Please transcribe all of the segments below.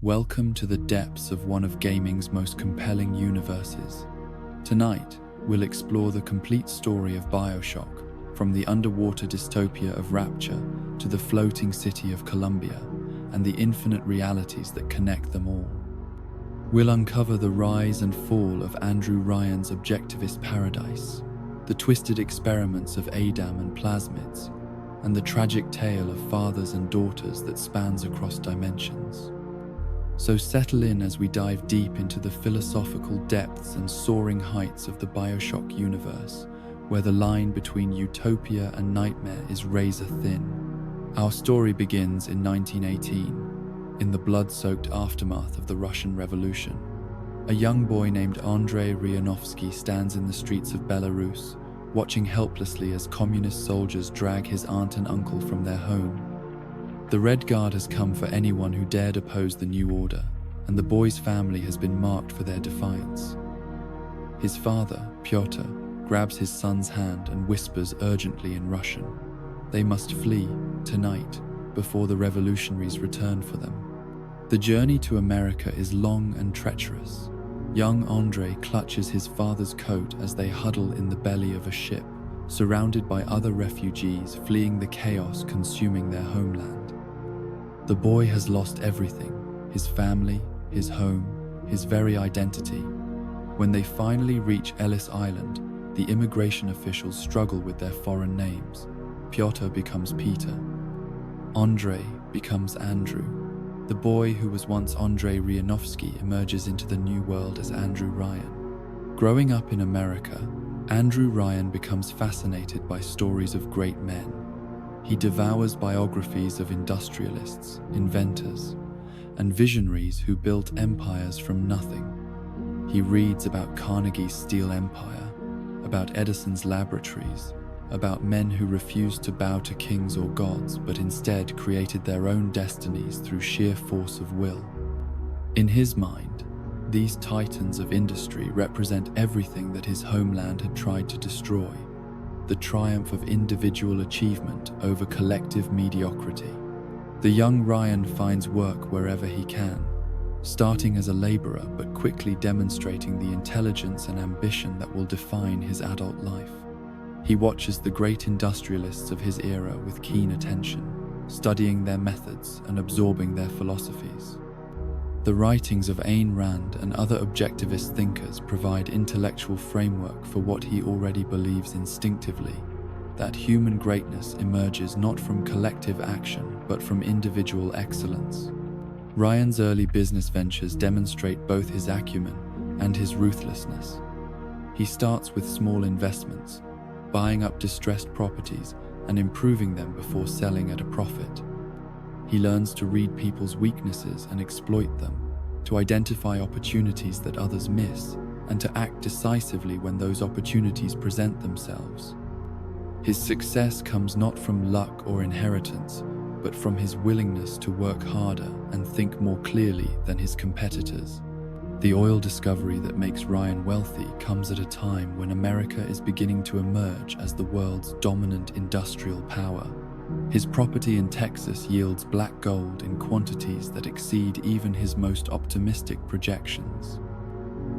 Welcome to the depths of one of gaming's most compelling universes. Tonight, we'll explore the complete story of BioShock, from the underwater dystopia of Rapture to the floating city of Columbia, and the infinite realities that connect them all. We'll uncover the rise and fall of Andrew Ryan's objectivist paradise, the twisted experiments of Adam and plasmids, and the tragic tale of fathers and daughters that spans across dimensions. So settle in as we dive deep into the philosophical depths and soaring heights of the BioShock universe, where the line between utopia and nightmare is razor thin. Our story begins in 1918, in the blood-soaked aftermath of the Russian Revolution. A young boy named Andrei Ryanovsky stands in the streets of Belarus, watching helplessly as communist soldiers drag his aunt and uncle from their home. The Red Guard has come for anyone who dared oppose the new order, and the boy's family has been marked for their defiance. His father, Pyotr, grabs his son's hand and whispers urgently in Russian. They must flee, tonight, before the revolutionaries return for them. The journey to America is long and treacherous. Young Andrei clutches his father's coat as they huddle in the belly of a ship, surrounded by other refugees fleeing the chaos consuming their homeland. The boy has lost everything: his family, his home, his very identity. When they finally reach Ellis Island, the immigration officials struggle with their foreign names. Pyotr becomes Peter. Andrei becomes Andrew. The boy who was once Andrei Ryanovsky emerges into the new world as Andrew Ryan. Growing up in America, Andrew Ryan becomes fascinated by stories of great men. He devours biographies of industrialists, inventors, and visionaries who built empires from nothing. He reads about Carnegie's steel empire, about Edison's laboratories, about men who refused to bow to kings or gods but instead created their own destinies through sheer force of will. In his mind, these titans of industry represent everything that his homeland had tried to destroy: the triumph of individual achievement over collective mediocrity. The young Ryan finds work wherever he can, starting as a laborer but quickly demonstrating the intelligence and ambition that will define his adult life. He watches the great industrialists of his era with keen attention, studying their methods and absorbing their philosophies. The writings of Ayn Rand and other objectivist thinkers provide intellectual framework for what he already believes instinctively: that human greatness emerges not from collective action but from individual excellence. Ryan's early business ventures demonstrate both his acumen and his ruthlessness. He starts with small investments, buying up distressed properties and improving them before selling at a profit. He learns to read people's weaknesses and exploit them, to identify opportunities that others miss, and to act decisively when those opportunities present themselves. His success comes not from luck or inheritance, but from his willingness to work harder and think more clearly than his competitors. The oil discovery that makes Ryan wealthy comes at a time when America is beginning to emerge as the world's dominant industrial power. His property in Texas yields black gold in quantities that exceed even his most optimistic projections.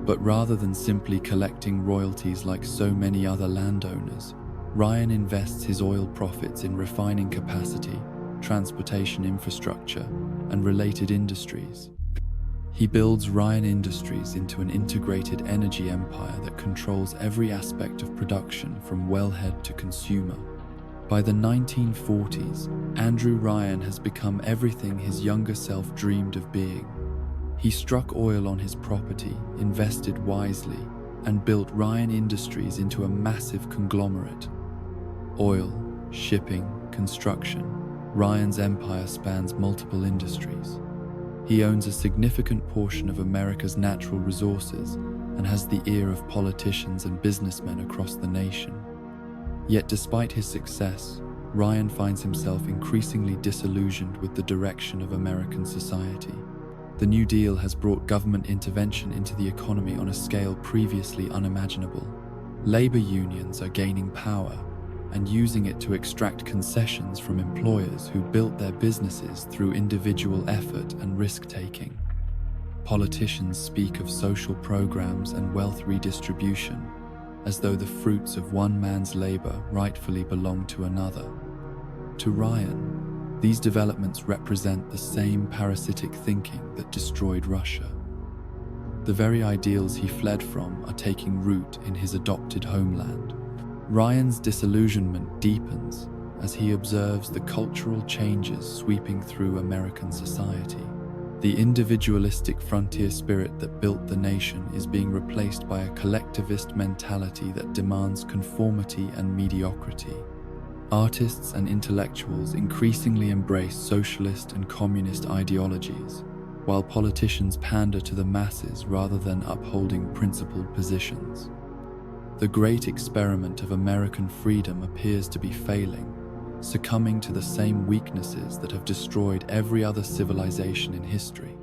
But rather than simply collecting royalties like so many other landowners, Ryan invests his oil profits in refining capacity, transportation infrastructure, and related industries. He builds Ryan Industries into an integrated energy empire that controls every aspect of production from wellhead to consumer. By the 1940s, Andrew Ryan has become everything his younger self dreamed of being. He struck oil on his property, invested wisely, and built Ryan Industries into a massive conglomerate. Oil, shipping, construction, Ryan's empire spans multiple industries. He owns a significant portion of America's natural resources and has the ear of politicians and businessmen across the nation. Yet despite his success, Ryan finds himself increasingly disillusioned with the direction of American society. The New Deal has brought government intervention into the economy on a scale previously unimaginable. Labor unions are gaining power and using it to extract concessions from employers who built their businesses through individual effort and risk-taking. Politicians speak of social programs and wealth redistribution, as though the fruits of one man's labor rightfully belong to another. To Ryan, these developments represent the same parasitic thinking that destroyed Russia. The very ideals he fled from are taking root in his adopted homeland. Ryan's disillusionment deepens as he observes the cultural changes sweeping through American society. The individualistic frontier spirit that built the nation is being replaced by a collectivist mentality that demands conformity and mediocrity. Artists and intellectuals increasingly embrace socialist and communist ideologies, while politicians pander to the masses rather than upholding principled positions. The great experiment of American freedom appears to be failing, succumbing to the same weaknesses that have destroyed every other civilization in history.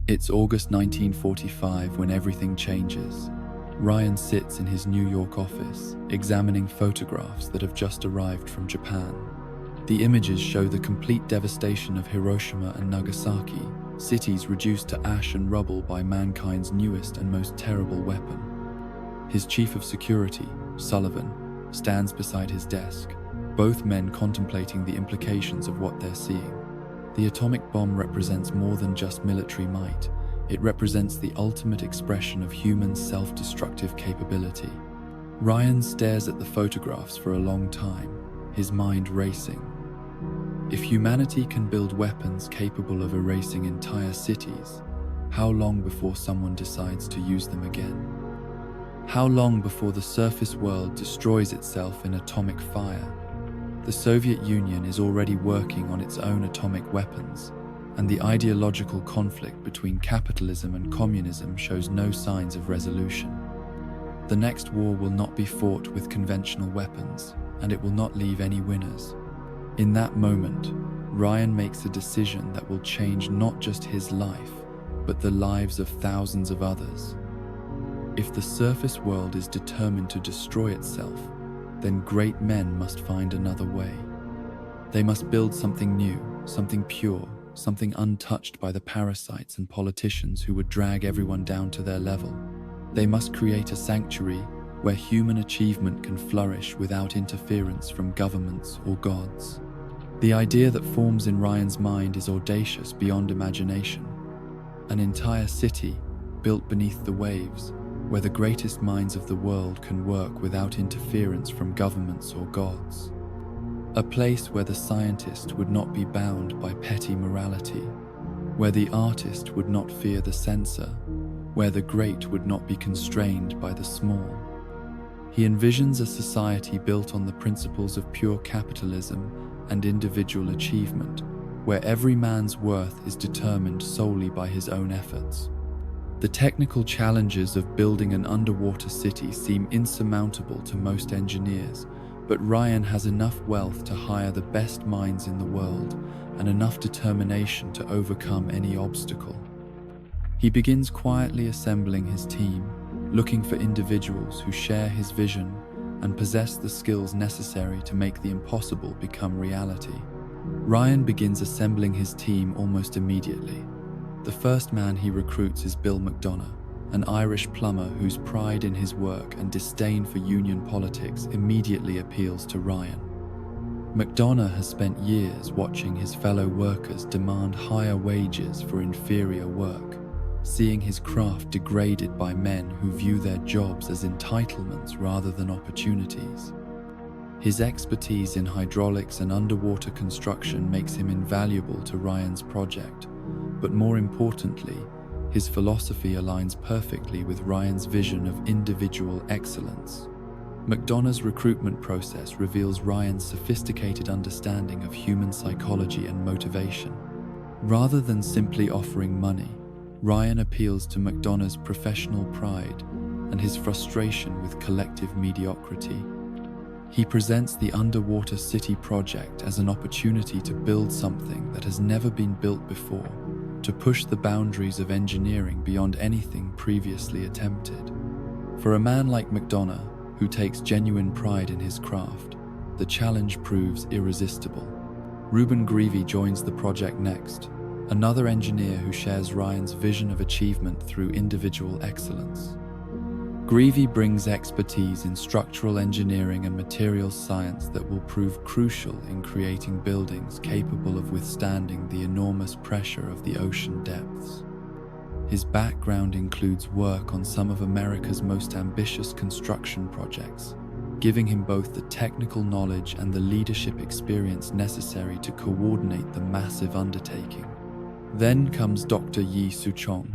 It's August 1945 when everything changes. Ryan sits in his New York office, examining photographs that have just arrived from Japan. The images show the complete devastation of Hiroshima and Nagasaki, cities reduced to ash and rubble by mankind's newest and most terrible weapon. His chief of security, Sullivan, stands beside his desk, both men contemplating the implications of what they're seeing. The atomic bomb represents more than just military might. It represents the ultimate expression of human self-destructive capability. Ryan stares at the photographs for a long time, his mind racing. If humanity can build weapons capable of erasing entire cities, how long before someone decides to use them again? How long before the surface world destroys itself in atomic fire? The Soviet Union is already working on its own atomic weapons, and the ideological conflict between capitalism and communism shows no signs of resolution. The next war will not be fought with conventional weapons, and it will not leave any winners. In that moment, Ryan makes a decision that will change not just his life, but the lives of thousands of others. If the surface world is determined to destroy itself, then great men must find another way. They must build something new, something pure, something untouched by the parasites and politicians who would drag everyone down to their level. They must create a sanctuary where human achievement can flourish without interference from governments or gods. The idea that forms in Ryan's mind is audacious beyond imagination. An entire city built beneath the waves, where the greatest minds of the world can work without interference from governments or gods. A place where the scientist would not be bound by petty morality, where the artist would not fear the censor, where the great would not be constrained by the small. He envisions a society built on the principles of pure capitalism and individual achievement, where every man's worth is determined solely by his own efforts. The technical challenges of building an underwater city seem insurmountable to most engineers, but Ryan has enough wealth to hire the best minds in the world and enough determination to overcome any obstacle. He begins quietly assembling his team, looking for individuals who share his vision and possess the skills necessary to make the impossible become reality. Ryan begins assembling his team almost immediately. The first man he recruits is Bill McDonough, an Irish plumber whose pride in his work and disdain for union politics immediately appeals to Ryan. McDonough has spent years watching his fellow workers demand higher wages for inferior work, seeing his craft degraded by men who view their jobs as entitlements rather than opportunities. His expertise in hydraulics and underwater construction makes him invaluable to Ryan's project, but more importantly, his philosophy aligns perfectly with Ryan's vision of individual excellence. McDonough's recruitment process reveals Ryan's sophisticated understanding of human psychology and motivation. Rather than simply offering money, Ryan appeals to McDonough's professional pride and his frustration with collective mediocrity. He presents the underwater city project as an opportunity to build something that has never been built before, to push the boundaries of engineering beyond anything previously attempted. For a man like McDonough, who takes genuine pride in his craft, the challenge proves irresistible. Reuben Greavy joins the project next, another engineer who shares Ryan's vision of achievement through individual excellence. Greavy brings expertise in structural engineering and materials science that will prove crucial in creating buildings capable of withstanding the enormous pressure of the ocean depths. His background includes work on some of America's most ambitious construction projects, giving him both the technical knowledge and the leadership experience necessary to coordinate the massive undertaking. Then comes Dr. Yi Su-chong,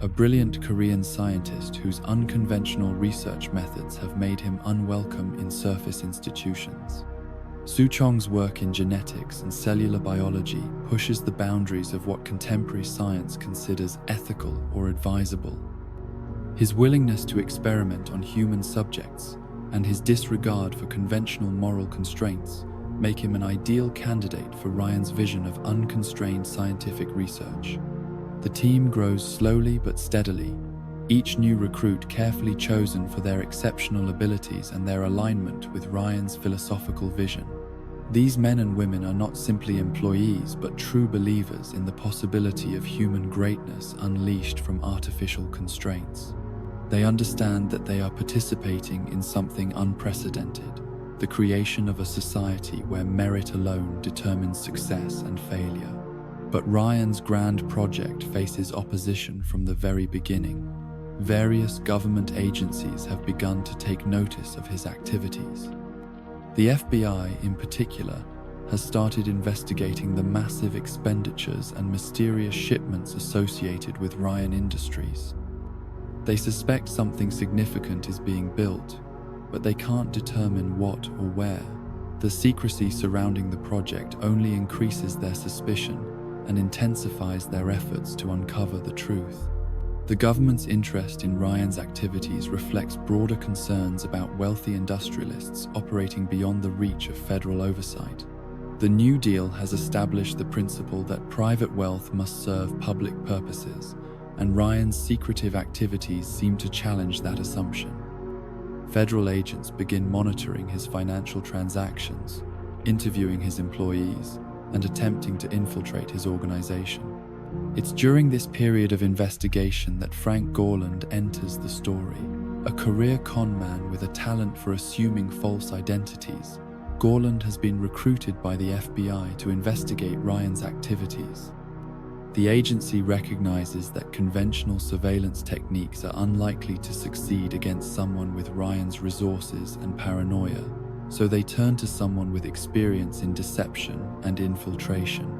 a brilliant Korean scientist whose unconventional research methods have made him unwelcome in surface institutions. Su-chong's work in genetics and cellular biology pushes the boundaries of what contemporary science considers ethical or advisable. His willingness to experiment on human subjects and his disregard for conventional moral constraints make him an ideal candidate for Ryan's vision of unconstrained scientific research. The team grows slowly but steadily, each new recruit carefully chosen for their exceptional abilities and their alignment with Ryan's philosophical vision. These men and women are not simply employees but true believers in the possibility of human greatness unleashed from artificial constraints. They understand that they are participating in something unprecedented, the creation of a society where merit alone determines success and failure. But Ryan's grand project faces opposition from the very beginning. Various government agencies have begun to take notice of his activities. The FBI, in particular, has started investigating the massive expenditures and mysterious shipments associated with Ryan Industries. They suspect something significant is being built, but they can't determine what or where. The secrecy surrounding the project only increases their suspicion and intensifies their efforts to uncover the truth. The government's interest in Ryan's activities reflects broader concerns about wealthy industrialists operating beyond the reach of federal oversight. The New Deal has established the principle that private wealth must serve public purposes, and Ryan's secretive activities seem to challenge that assumption. Federal agents begin monitoring his financial transactions, interviewing his employees, and attempting to infiltrate his organization. It's during this period of investigation that Frank Gorland enters the story. A career con man with a talent for assuming false identities, Gorland has been recruited by the FBI to investigate Ryan's activities. The agency recognizes that conventional surveillance techniques are unlikely to succeed against someone with Ryan's resources and paranoia, so they turn to someone with experience in deception and infiltration.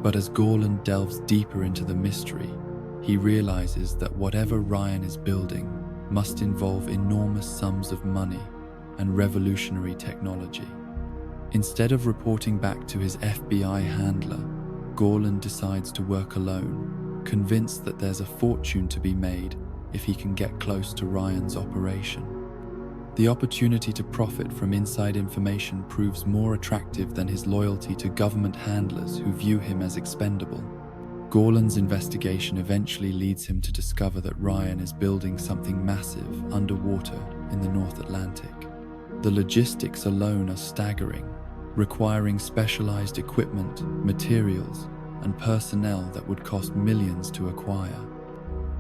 But as Gorland delves deeper into the mystery, he realizes that whatever Ryan is building must involve enormous sums of money and revolutionary technology. Instead of reporting back to his FBI handler, Gorland decides to work alone, convinced that there's a fortune to be made if he can get close to Ryan's operation. The opportunity to profit from inside information proves more attractive than his loyalty to government handlers who view him as expendable. Gorland's investigation eventually leads him to discover that Ryan is building something massive underwater in the North Atlantic. The logistics alone are staggering, requiring specialized equipment, materials, and personnel that would cost millions to acquire.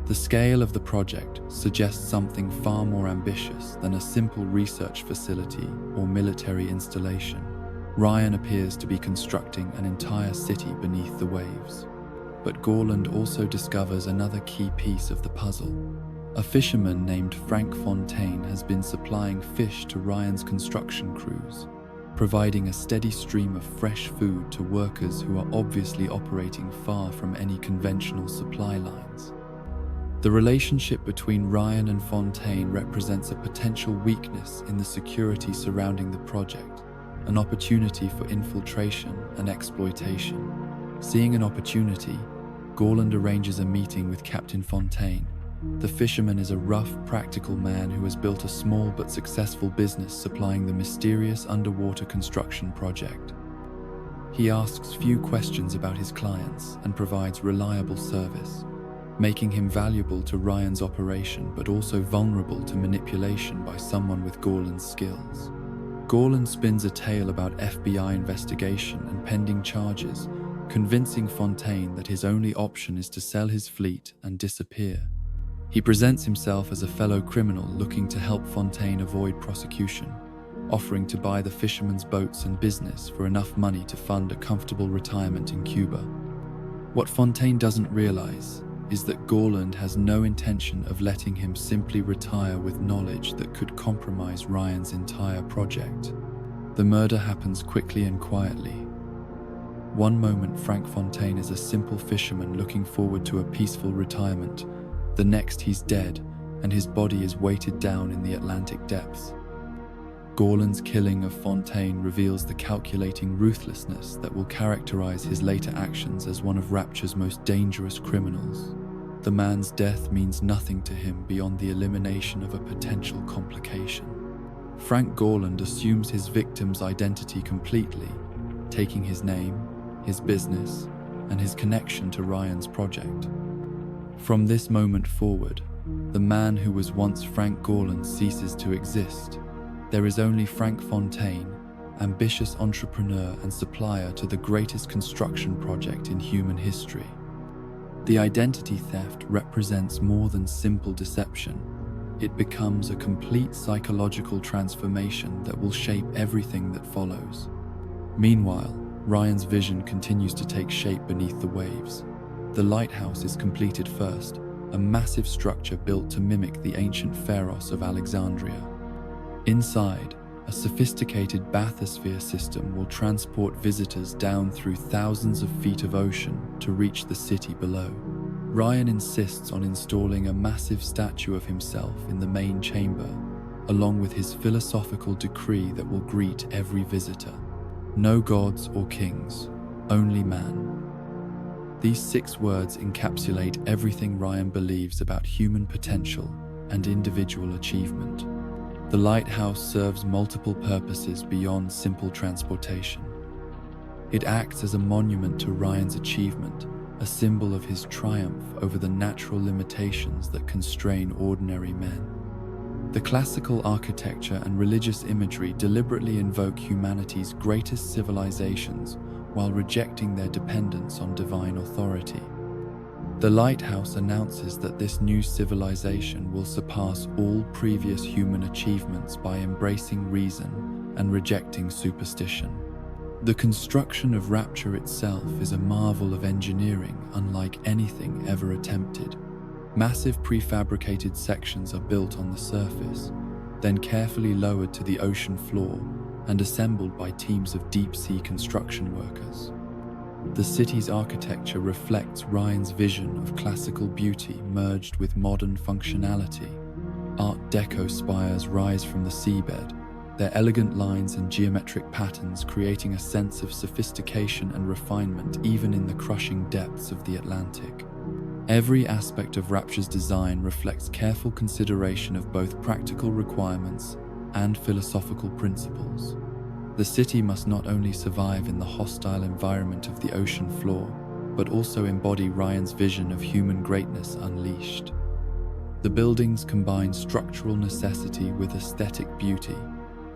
The scale of the project suggests something far more ambitious than a simple research facility or military installation. Ryan appears to be constructing an entire city beneath the waves. But Gorland also discovers another key piece of the puzzle. A fisherman named Frank Fontaine has been supplying fish to Ryan's construction crews, providing a steady stream of fresh food to workers who are obviously operating far from any conventional supply lines. The relationship between Ryan and Fontaine represents a potential weakness in the security surrounding the project, an opportunity for infiltration and exploitation. Seeing an opportunity, Gorland arranges a meeting with Captain Fontaine. The fisherman is a rough, practical man who has built a small but successful business supplying the mysterious underwater construction project. He asks few questions about his clients and provides reliable service, making him valuable to Ryan's operation but also vulnerable to manipulation by someone with Gorland's skills. Gorland spins a tale about FBI investigation and pending charges, convincing Fontaine that his only option is to sell his fleet and disappear. He presents himself as a fellow criminal looking to help Fontaine avoid prosecution, offering to buy the fishermen's boats and business for enough money to fund a comfortable retirement in Cuba. What Fontaine doesn't realize is that Gorland has no intention of letting him simply retire with knowledge that could compromise Ryan's entire project. The murder happens quickly and quietly. One moment, Frank Fontaine is a simple fisherman looking forward to a peaceful retirement. The next, he's dead, and his body is weighted down in the Atlantic depths. Gorland's killing of Fontaine reveals the calculating ruthlessness that will characterize his later actions as one of Rapture's most dangerous criminals. The man's death means nothing to him beyond the elimination of a potential complication. Frank Gorland assumes his victim's identity completely, taking his name, his business, and his connection to Ryan's project. From this moment forward, the man who was once Frank Gorland ceases to exist. There is only Frank Fontaine, ambitious entrepreneur and supplier to the greatest construction project in human history. The identity theft represents more than simple deception. It becomes a complete psychological transformation that will shape everything that follows. Meanwhile, Ryan's vision continues to take shape beneath the waves. The lighthouse is completed first, a massive structure built to mimic the ancient Pharos of Alexandria. Inside, a sophisticated bathysphere system will transport visitors down through thousands of feet of ocean to reach the city below. Ryan insists on installing a massive statue of himself in the main chamber, along with his philosophical decree that will greet every visitor. No gods or kings, only man. These 6 words encapsulate everything Ryan believes about human potential and individual achievement. The lighthouse serves multiple purposes beyond simple transportation. It acts as a monument to Ryan's achievement, a symbol of his triumph over the natural limitations that constrain ordinary men. The classical architecture and religious imagery deliberately invoke humanity's greatest civilizations while rejecting their dependence on divine authority. The lighthouse announces that this new civilization will surpass all previous human achievements by embracing reason and rejecting superstition. The construction of Rapture itself is a marvel of engineering unlike anything ever attempted. Massive prefabricated sections are built on the surface, then carefully lowered to the ocean floor and assembled by teams of deep-sea construction workers. The city's architecture reflects Ryan's vision of classical beauty merged with modern functionality. Art Deco spires rise from the seabed, their elegant lines and geometric patterns creating a sense of sophistication and refinement even in the crushing depths of the Atlantic. Every aspect of Rapture's design reflects careful consideration of both practical requirements and philosophical principles. The city must not only survive in the hostile environment of the ocean floor, but also embody Ryan's vision of human greatness unleashed. The buildings combine structural necessity with aesthetic beauty,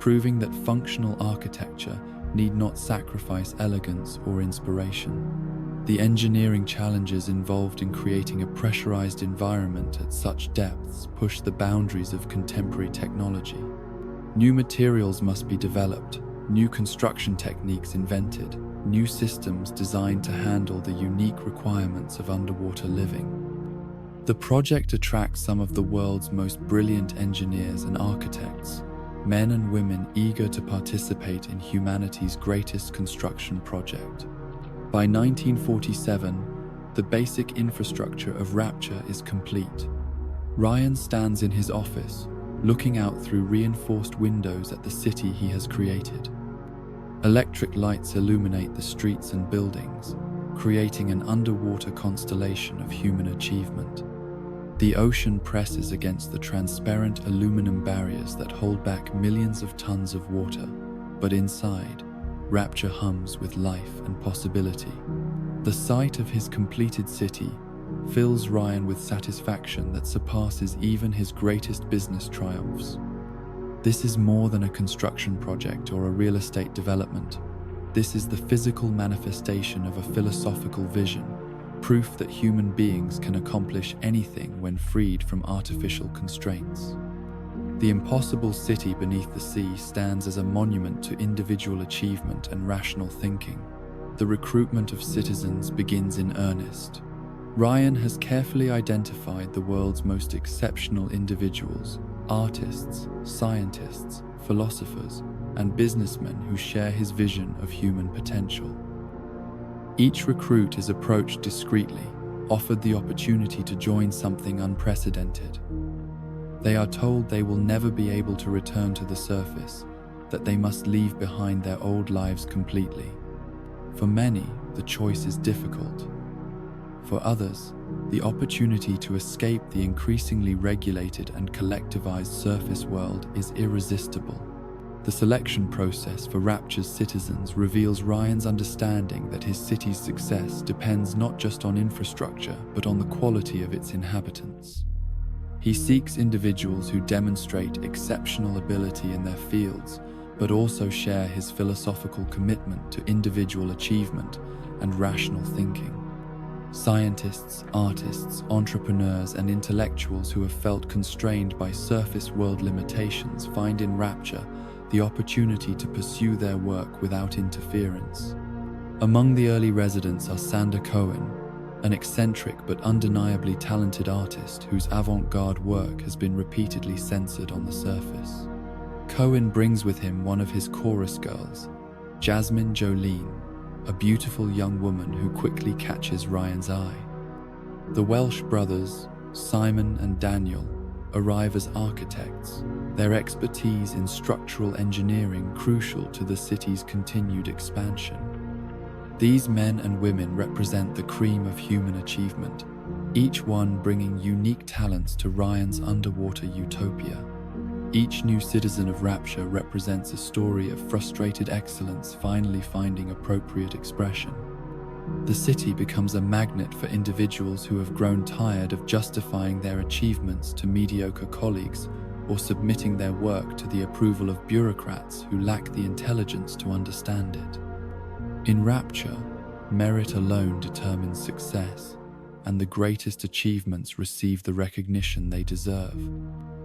proving that functional architecture need not sacrifice elegance or inspiration. The engineering challenges involved in creating a pressurized environment at such depths push the boundaries of contemporary technology. New materials must be developed, new construction techniques invented, new systems designed to handle the unique requirements of underwater living. The project attracts some of the world's most brilliant engineers and architects, men and women eager to participate in humanity's greatest construction project. By 1947, the basic infrastructure of Rapture is complete. Ryan stands in his office, looking out through reinforced windows at the city he has created. Electric lights illuminate the streets and buildings, creating an underwater constellation of human achievement. The ocean presses against the transparent aluminum barriers that hold back millions of tons of water, but inside, Rapture hums with life and possibility. The sight of his completed city fills Ryan with satisfaction that surpasses even his greatest business triumphs. This is more than a construction project or a real estate development. This is the physical manifestation of a philosophical vision, proof that human beings can accomplish anything when freed from artificial constraints. The impossible city beneath the sea stands as a monument to individual achievement and rational thinking. The recruitment of citizens begins in earnest. Ryan has carefully identified the world's most exceptional individuals, artists, scientists, philosophers, and businessmen who share his vision of human potential. Each recruit is approached discreetly, offered the opportunity to join something unprecedented. They are told they will never be able to return to the surface, that they must leave behind their old lives completely. For many, the choice is difficult. For others, the opportunity to escape the increasingly regulated and collectivized surface world is irresistible. The selection process for Rapture's citizens reveals Ryan's understanding that his city's success depends not just on infrastructure, but on the quality of its inhabitants. He seeks individuals who demonstrate exceptional ability in their fields, but also share his philosophical commitment to individual achievement and rational thinking. Scientists, artists, entrepreneurs, and intellectuals who have felt constrained by surface world limitations find in Rapture the opportunity to pursue their work without interference. Among the early residents are Sander Cohen, an eccentric but undeniably talented artist whose avant-garde work has been repeatedly censored on the surface. Cohen brings with him one of his chorus girls, Jasmine Jolene, a beautiful young woman who quickly catches Ryan's eye. The Welsh brothers, Simon and Daniel, arrive as architects, their expertise in structural engineering crucial to the city's continued expansion. These men and women represent the cream of human achievement, each one bringing unique talents to Ryan's underwater utopia. Each new citizen of Rapture represents a story of frustrated excellence finally finding appropriate expression. The city becomes a magnet for individuals who have grown tired of justifying their achievements to mediocre colleagues or submitting their work to the approval of bureaucrats who lack the intelligence to understand it. In Rapture, merit alone determines success, and the greatest achievements receive the recognition they deserve.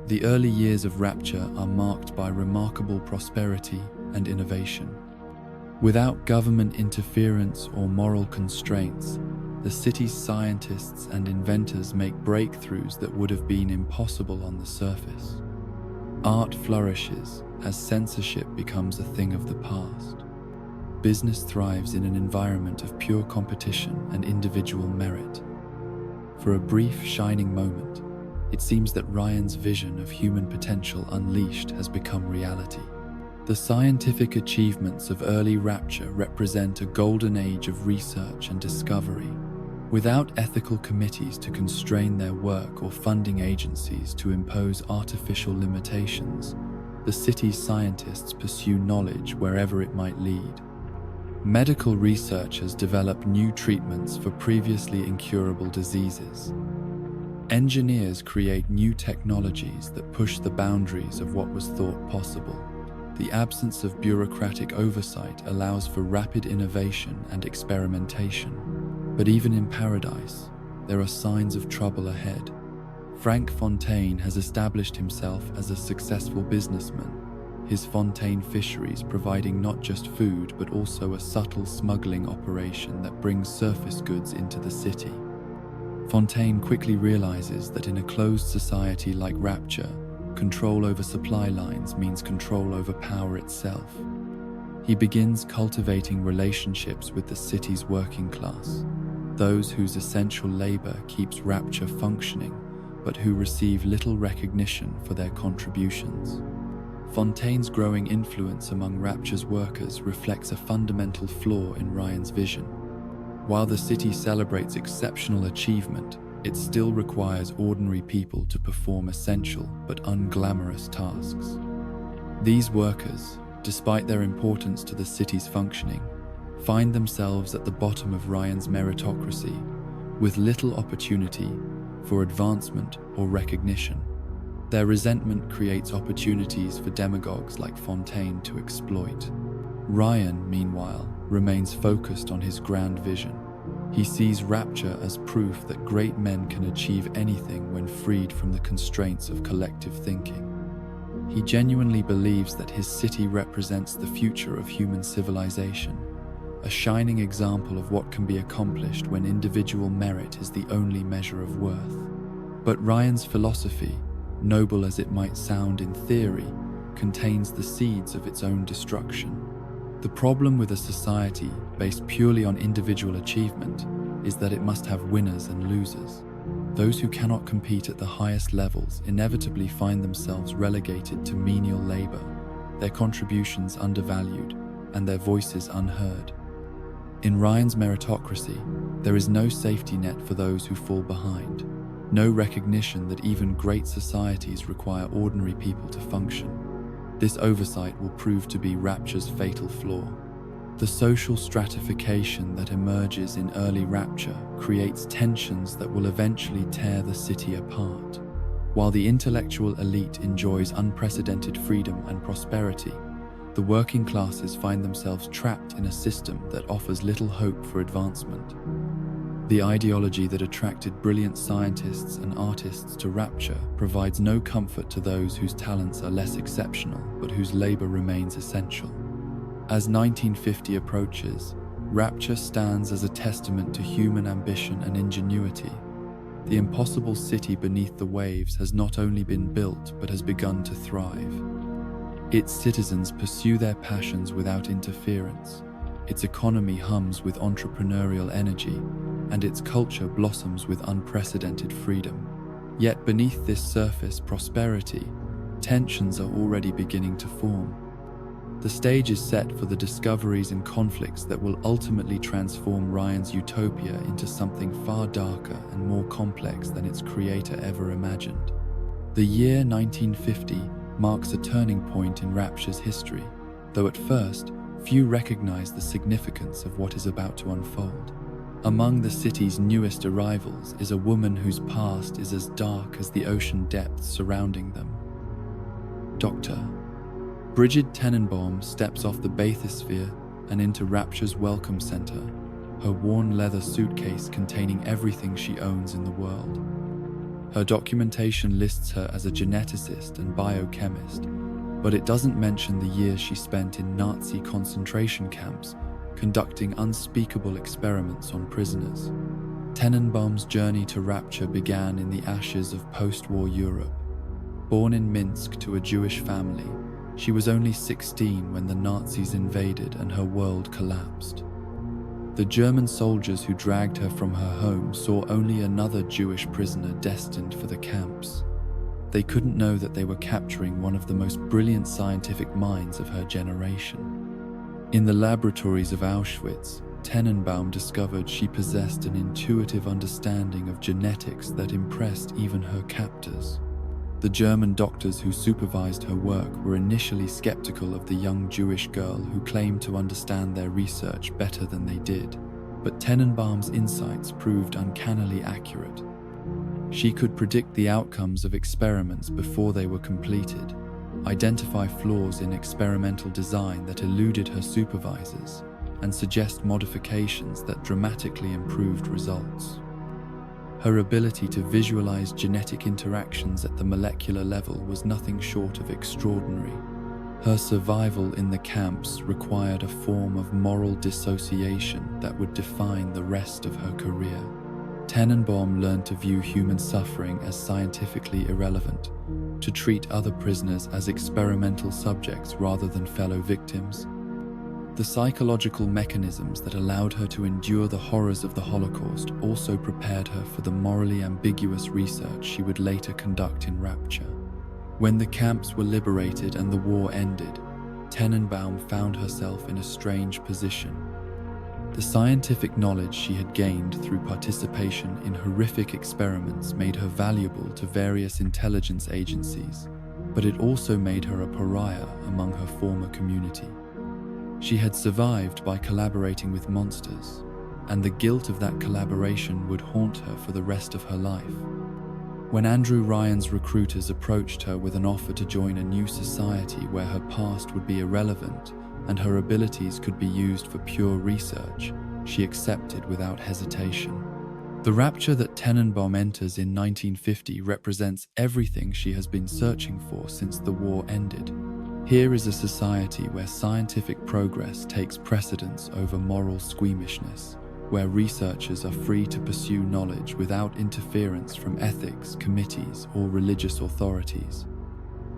The early years of Rapture are marked by remarkable prosperity and innovation. Without government interference or moral constraints, the city's scientists and inventors make breakthroughs that would have been impossible on the surface. Art flourishes as censorship becomes a thing of the past. Business thrives in an environment of pure competition and individual merit. For a brief, shining moment, it seems that Ryan's vision of human potential unleashed has become reality. The scientific achievements of early Rapture represent a golden age of research and discovery. Without ethical committees to constrain their work or funding agencies to impose artificial limitations, the city's scientists pursue knowledge wherever it might lead. Medical researchers develop new treatments for previously incurable diseases. Engineers create new technologies that push the boundaries of what was thought possible. The absence of bureaucratic oversight allows for rapid innovation and experimentation. But even in paradise, there are signs of trouble ahead. Frank Fontaine has established himself as a successful businessman, his Fontaine fisheries providing not just food but also a subtle smuggling operation that brings surface goods into the city. Fontaine quickly realizes that in a closed society like Rapture, control over supply lines means control over power itself. He begins cultivating relationships with the city's working class, those whose essential labor keeps Rapture functioning, but who receive little recognition for their contributions. Fontaine's growing influence among Rapture's workers reflects a fundamental flaw in Ryan's vision. While the city celebrates exceptional achievement, it still requires ordinary people to perform essential but unglamorous tasks. These workers, despite their importance to the city's functioning, find themselves at the bottom of Ryan's meritocracy, with little opportunity for advancement or recognition. Their resentment creates opportunities for demagogues like Fontaine to exploit. Ryan, meanwhile, remains focused on his grand vision. He sees Rapture as proof that great men can achieve anything when freed from the constraints of collective thinking. He genuinely believes that his city represents the future of human civilization, a shining example of what can be accomplished when individual merit is the only measure of worth. But Ryan's philosophy, noble as it might sound in theory, contains the seeds of its own destruction. The problem with a society based purely on individual achievement is that it must have winners and losers. Those who cannot compete at the highest levels inevitably find themselves relegated to menial labor, their contributions undervalued, and their voices unheard. In Ryan's meritocracy, there is no safety net for those who fall behind, no recognition that even great societies require ordinary people to function. This oversight will prove to be Rapture's fatal flaw. The social stratification that emerges in early Rapture creates tensions that will eventually tear the city apart. While the intellectual elite enjoys unprecedented freedom and prosperity, the working classes find themselves trapped in a system that offers little hope for advancement. The ideology that attracted brilliant scientists and artists to Rapture provides no comfort to those whose talents are less exceptional but whose labor remains essential. As 1950 approaches, Rapture stands as a testament to human ambition and ingenuity. The impossible city beneath the waves has not only been built but has begun to thrive. Its citizens pursue their passions without interference. Its economy hums with entrepreneurial energy, and its culture blossoms with unprecedented freedom. Yet beneath this surface prosperity, tensions are already beginning to form. The stage is set for the discoveries and conflicts that will ultimately transform Ryan's utopia into something far darker and more complex than its creator ever imagined. The year 1950 marks a turning point in Rapture's history, though at first, few recognize the significance of what is about to unfold. Among the city's newest arrivals is a woman whose past is as dark as the ocean depths surrounding them. Dr. Brigid Tenenbaum steps off the bathysphere and into Rapture's welcome center, her worn leather suitcase containing everything she owns in the world. Her documentation lists her as a geneticist and biochemist, but it doesn't mention the years she spent in Nazi concentration camps conducting unspeakable experiments on prisoners. Tenenbaum's journey to Rapture began in the ashes of post-war Europe. Born in Minsk to a Jewish family, she was only 16 when the Nazis invaded and her world collapsed. The German soldiers who dragged her from her home saw only another Jewish prisoner destined for the camps. They couldn't know that they were capturing one of the most brilliant scientific minds of her generation. In the laboratories of Auschwitz, Tenenbaum discovered she possessed an intuitive understanding of genetics that impressed even her captors. The German doctors who supervised her work were initially skeptical of the young Jewish girl who claimed to understand their research better than they did, but Tenenbaum's insights proved uncannily accurate. She could predict the outcomes of experiments before they were completed, identify flaws in experimental design that eluded her supervisors, and suggest modifications that dramatically improved results. Her ability to visualize genetic interactions at the molecular level was nothing short of extraordinary. Her survival in the camps required a form of moral dissociation that would define the rest of her career. Tenenbaum learned to view human suffering as scientifically irrelevant, to treat other prisoners as experimental subjects rather than fellow victims. The psychological mechanisms that allowed her to endure the horrors of the Holocaust also prepared her for the morally ambiguous research she would later conduct in Rapture. When the camps were liberated and the war ended, Tenenbaum found herself in a strange position. The scientific knowledge she had gained through participation in horrific experiments made her valuable to various intelligence agencies, but it also made her a pariah among her former community. She had survived by collaborating with monsters, and the guilt of that collaboration would haunt her for the rest of her life. When Andrew Ryan's recruiters approached her with an offer to join a new society where her past would be irrelevant, and her abilities could be used for pure research, she accepted without hesitation. The Rapture that Tenenbaum enters in 1950 represents everything she has been searching for since the war ended. Here is a society where scientific progress takes precedence over moral squeamishness, where researchers are free to pursue knowledge without interference from ethics committees or religious authorities.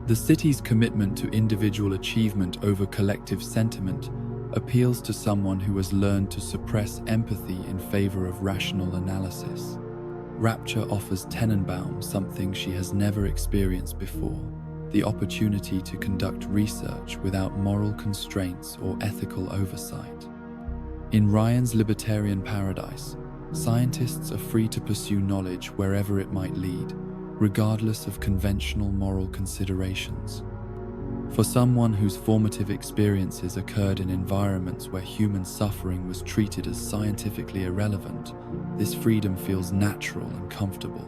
The city's commitment to individual achievement over collective sentiment appeals to someone who has learned to suppress empathy in favor of rational analysis. Rapture offers Tenenbaum something she has never experienced before: the opportunity to conduct research without moral constraints or ethical oversight. In Ryan's libertarian paradise, scientists are free to pursue knowledge wherever it might lead, regardless of conventional moral considerations. For someone whose formative experiences occurred in environments where human suffering was treated as scientifically irrelevant, this freedom feels natural and comfortable.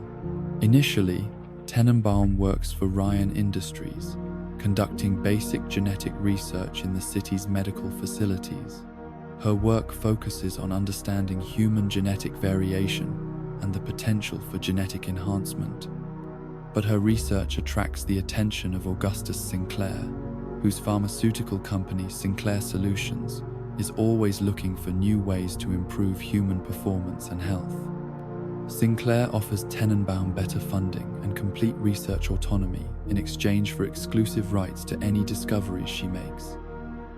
Initially, Tenenbaum works for Ryan Industries, conducting basic genetic research in the city's medical facilities. Her work focuses on understanding human genetic variation and the potential for genetic enhancement. But her research attracts the attention of Augustus Sinclair, whose pharmaceutical company Sinclair Solutions is always looking for new ways to improve human performance and health. Sinclair offers Tenenbaum better funding and complete research autonomy in exchange for exclusive rights to any discoveries she makes.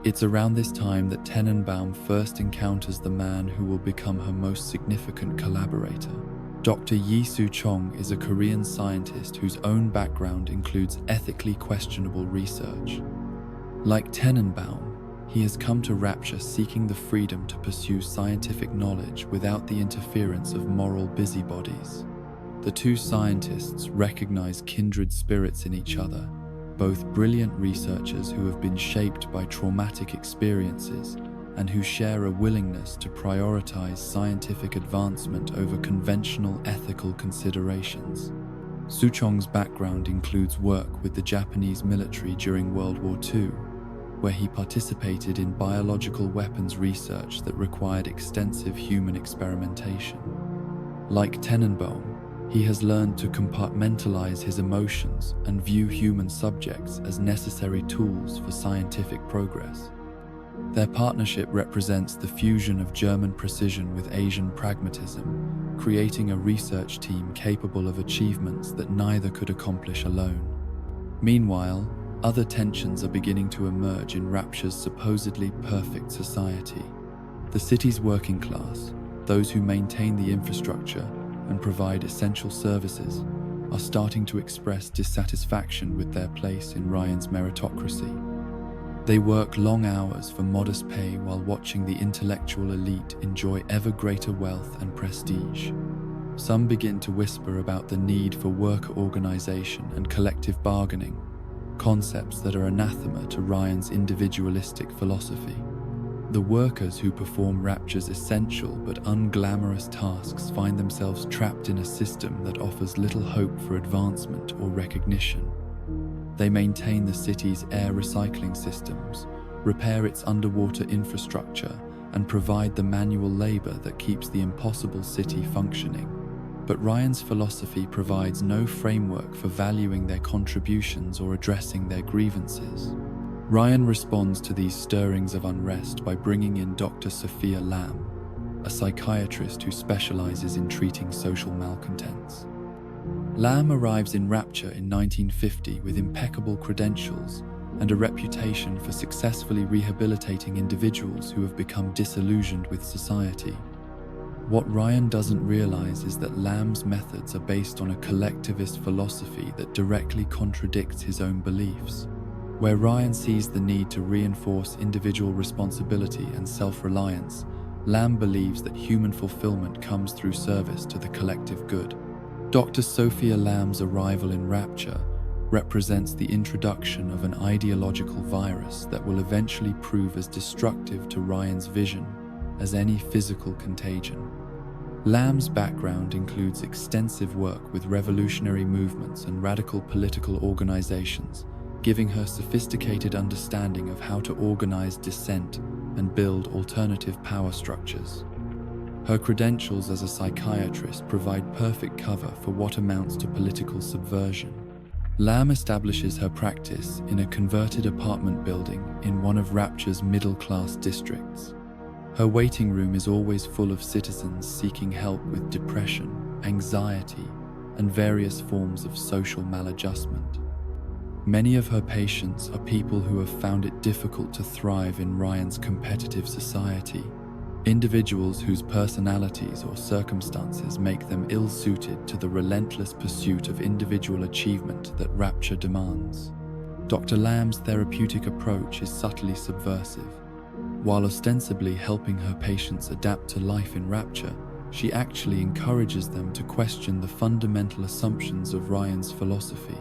It's around this time that Tenenbaum first encounters the man who will become her most significant collaborator. Dr. Yi-Soo Chong is a Korean scientist whose own background includes ethically questionable research. Like Tenenbaum, he has come to Rapture seeking the freedom to pursue scientific knowledge without the interference of moral busybodies. The two scientists recognize kindred spirits in each other, both brilliant researchers who have been shaped by traumatic experiences and who share a willingness to prioritize scientific advancement over conventional ethical considerations. Soo-chong's background includes work with the Japanese military during World War II, where he participated in biological weapons research that required extensive human experimentation. Like Tenenbaum, he has learned to compartmentalize his emotions and view human subjects as necessary tools for scientific progress. Their partnership represents the fusion of German precision with Asian pragmatism, creating a research team capable of achievements that neither could accomplish alone. Meanwhile, other tensions are beginning to emerge in Rapture's supposedly perfect society. The city's working class, those who maintain the infrastructure and provide essential services, are starting to express dissatisfaction with their place in Ryan's meritocracy. They work long hours for modest pay while watching the intellectual elite enjoy ever greater wealth and prestige. Some begin to whisper about the need for worker organization and collective bargaining, concepts that are anathema to Ryan's individualistic philosophy. The workers who perform Rapture's essential but unglamorous tasks find themselves trapped in a system that offers little hope for advancement or recognition. They maintain the city's air recycling systems, repair its underwater infrastructure, and provide the manual labor that keeps the impossible city functioning. But Ryan's philosophy provides no framework for valuing their contributions or addressing their grievances. Ryan responds to these stirrings of unrest by bringing in Dr. Sophia Lam, a psychiatrist who specializes in treating social malcontents. Lam arrives in Rapture in 1950 with impeccable credentials and a reputation for successfully rehabilitating individuals who have become disillusioned with society. What Ryan doesn't realize is that Lam's methods are based on a collectivist philosophy that directly contradicts his own beliefs. Where Ryan sees the need to reinforce individual responsibility and self-reliance, Lam believes that human fulfillment comes through service to the collective good. Dr. Sophia Lam's arrival in Rapture represents the introduction of an ideological virus that will eventually prove as destructive to Ryan's vision as any physical contagion. Lam's background includes extensive work with revolutionary movements and radical political organizations, giving her sophisticated understanding of how to organize dissent and build alternative power structures. Her credentials as a psychiatrist provide perfect cover for what amounts to political subversion. Lam establishes her practice in a converted apartment building in one of Rapture's middle-class districts. Her waiting room is always full of citizens seeking help with depression, anxiety, and various forms of social maladjustment. Many of her patients are people who have found it difficult to thrive in Ryan's competitive society, individuals whose personalities or circumstances make them ill-suited to the relentless pursuit of individual achievement that Rapture demands. Dr. Lam's therapeutic approach is subtly subversive. While ostensibly helping her patients adapt to life in Rapture, she actually encourages them to question the fundamental assumptions of Ryan's philosophy.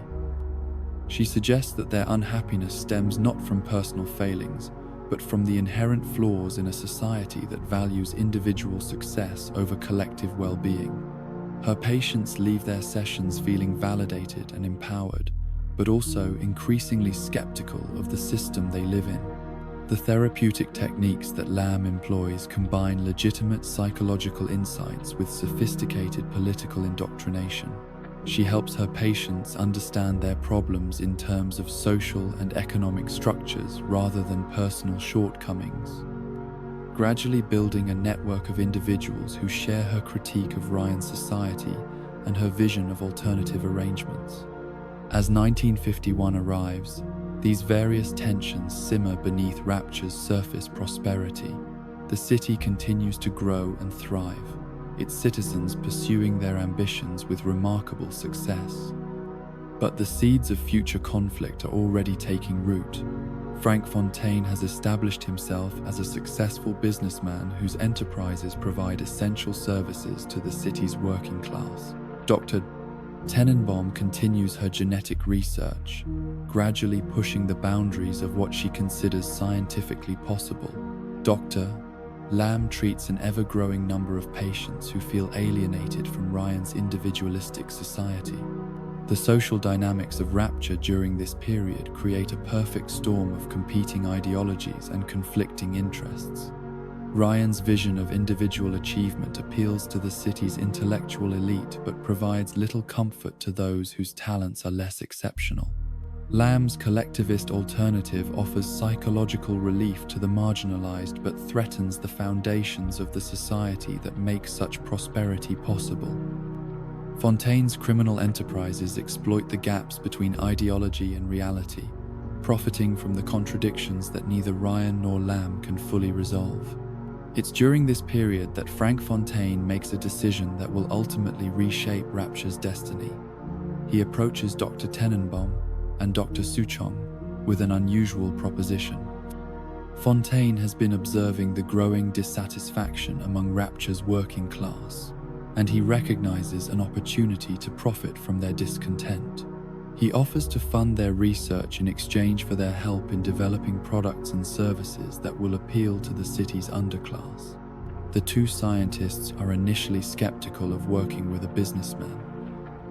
She suggests that their unhappiness stems not from personal failings, but from the inherent flaws in a society that values individual success over collective well-being. Her patients leave their sessions feeling validated and empowered, but also increasingly skeptical of the system they live in. The therapeutic techniques that Lam employs combine legitimate psychological insights with sophisticated political indoctrination. She helps her patients understand their problems in terms of social and economic structures rather than personal shortcomings, gradually building a network of individuals who share her critique of Ryan's society and her vision of alternative arrangements. As 1951 arrives, these various tensions simmer beneath Rapture's surface prosperity. The city continues to grow and thrive, its citizens pursuing their ambitions with remarkable success. But the seeds of future conflict are already taking root. Frank Fontaine has established himself as a successful businessman whose enterprises provide essential services to the city's working class. Dr. Tenenbaum continues her genetic research, gradually pushing the boundaries of what she considers scientifically possible. Dr. Lam treats an ever-growing number of patients who feel alienated from Ryan's individualistic society. The social dynamics of Rapture during this period create a perfect storm of competing ideologies and conflicting interests. Ryan's vision of individual achievement appeals to the city's intellectual elite but provides little comfort to those whose talents are less exceptional. Lam's collectivist alternative offers psychological relief to the marginalized but threatens the foundations of the society that makes such prosperity possible. Fontaine's criminal enterprises exploit the gaps between ideology and reality, profiting from the contradictions that neither Ryan nor Lam can fully resolve. It's during this period that Frank Fontaine makes a decision that will ultimately reshape Rapture's destiny. He approaches Dr. Tenenbaum and Dr. Souchong with an unusual proposition. Fontaine has been observing the growing dissatisfaction among Rapture's working class, and he recognizes an opportunity to profit from their discontent. He offers to fund their research in exchange for their help in developing products and services that will appeal to the city's underclass. The two scientists are initially skeptical of working with a businessman,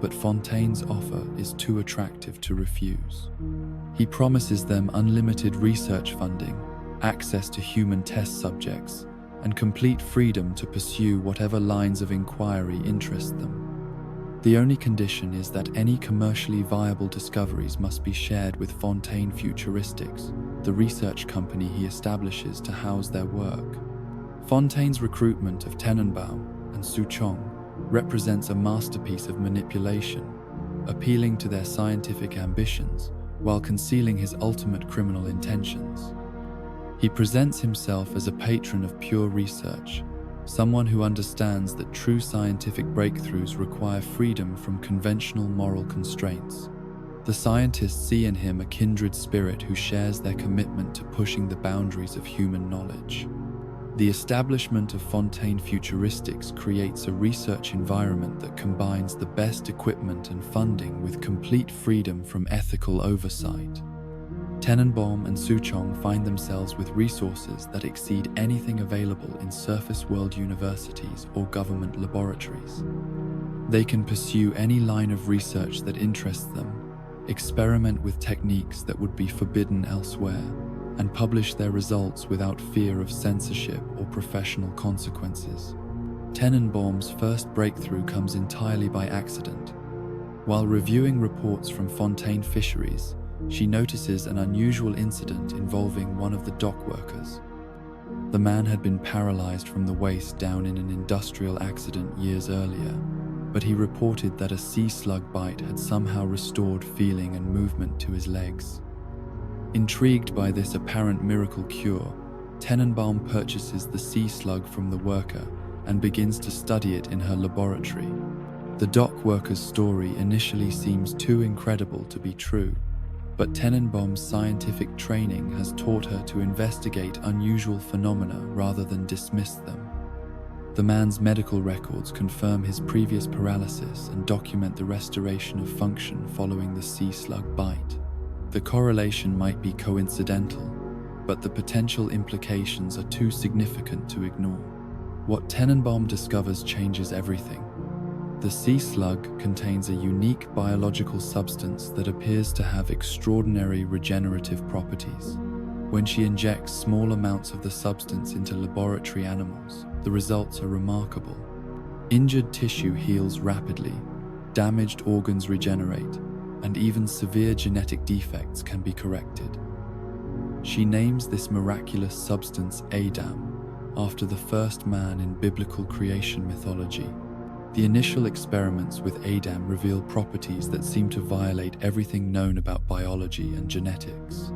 but Fontaine's offer is too attractive to refuse. He promises them unlimited research funding, access to human test subjects, and complete freedom to pursue whatever lines of inquiry interest them. The only condition is that any commercially viable discoveries must be shared with Fontaine Futuristics, the research company he establishes to house their work. Fontaine's recruitment of Tenenbaum and Souchong represents a masterpiece of manipulation, appealing to their scientific ambitions while concealing his ultimate criminal intentions. He presents himself as a patron of pure research, someone who understands that true scientific breakthroughs require freedom from conventional moral constraints. The scientists see in him a kindred spirit who shares their commitment to pushing the boundaries of human knowledge. The establishment of Fontaine Futuristics creates a research environment that combines the best equipment and funding with complete freedom from ethical oversight. Tenenbaum and Souchong find themselves with resources that exceed anything available in surface world universities or government laboratories. They can pursue any line of research that interests them, experiment with techniques that would be forbidden elsewhere, and publish their results without fear of censorship or professional consequences. Tenenbaum's first breakthrough comes entirely by accident. While reviewing reports from Fontaine Fisheries, she notices an unusual incident involving one of the dock workers. The man had been paralyzed from the waist down in an industrial accident years earlier, but he reported that a sea slug bite had somehow restored feeling and movement to his legs. Intrigued by this apparent miracle cure, Tenenbaum purchases the sea slug from the worker and begins to study it in her laboratory. The dock worker's story initially seems too incredible to be true, but Tenenbaum's scientific training has taught her to investigate unusual phenomena rather than dismiss them. The man's medical records confirm his previous paralysis and document the restoration of function following the sea slug bite. The correlation might be coincidental, but the potential implications are too significant to ignore. What Tenenbaum discovers changes everything. The sea slug contains a unique biological substance that appears to have extraordinary regenerative properties. When she injects small amounts of the substance into laboratory animals, the results are remarkable. Injured tissue heals rapidly, damaged organs regenerate, and even severe genetic defects can be corrected. She names this miraculous substance Adam, after the first man in biblical creation mythology. The initial experiments with Adam reveal properties that seem to violate everything known about biology and genetics.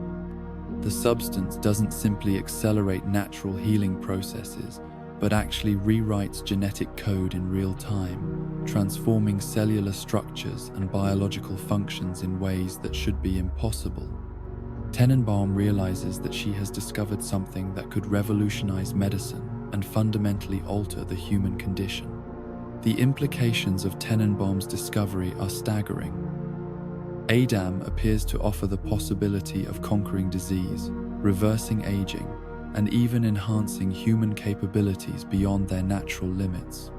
The substance doesn't simply accelerate natural healing processes, but actually rewrites genetic code in real time, transforming cellular structures and biological functions in ways that should be impossible. Tenenbaum realizes that she has discovered something that could revolutionize medicine and fundamentally alter the human condition. The implications of Tenenbaum's discovery are staggering. Adam appears to offer the possibility of conquering disease, reversing aging, and even enhancing human capabilities beyond their natural limits.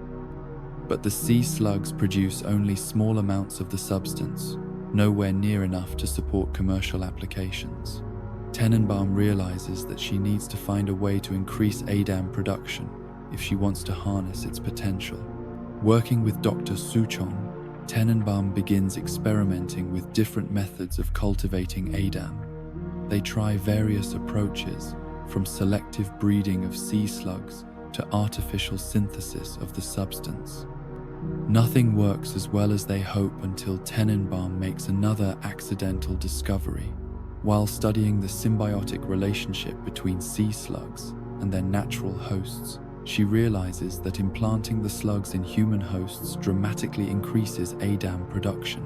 But the sea slugs produce only small amounts of the substance, nowhere near enough to support commercial applications. Tenenbaum realizes that she needs to find a way to increase Adam production if she wants to harness its potential. Working with Dr. Souchon, Tenenbaum begins experimenting with different methods of cultivating Adam. They try various approaches, from selective breeding of sea slugs to artificial synthesis of the substance. Nothing works as well as they hope until Tenenbaum makes another accidental discovery. While studying the symbiotic relationship between sea slugs and their natural hosts, she realizes that implanting the slugs in human hosts dramatically increases Adam production.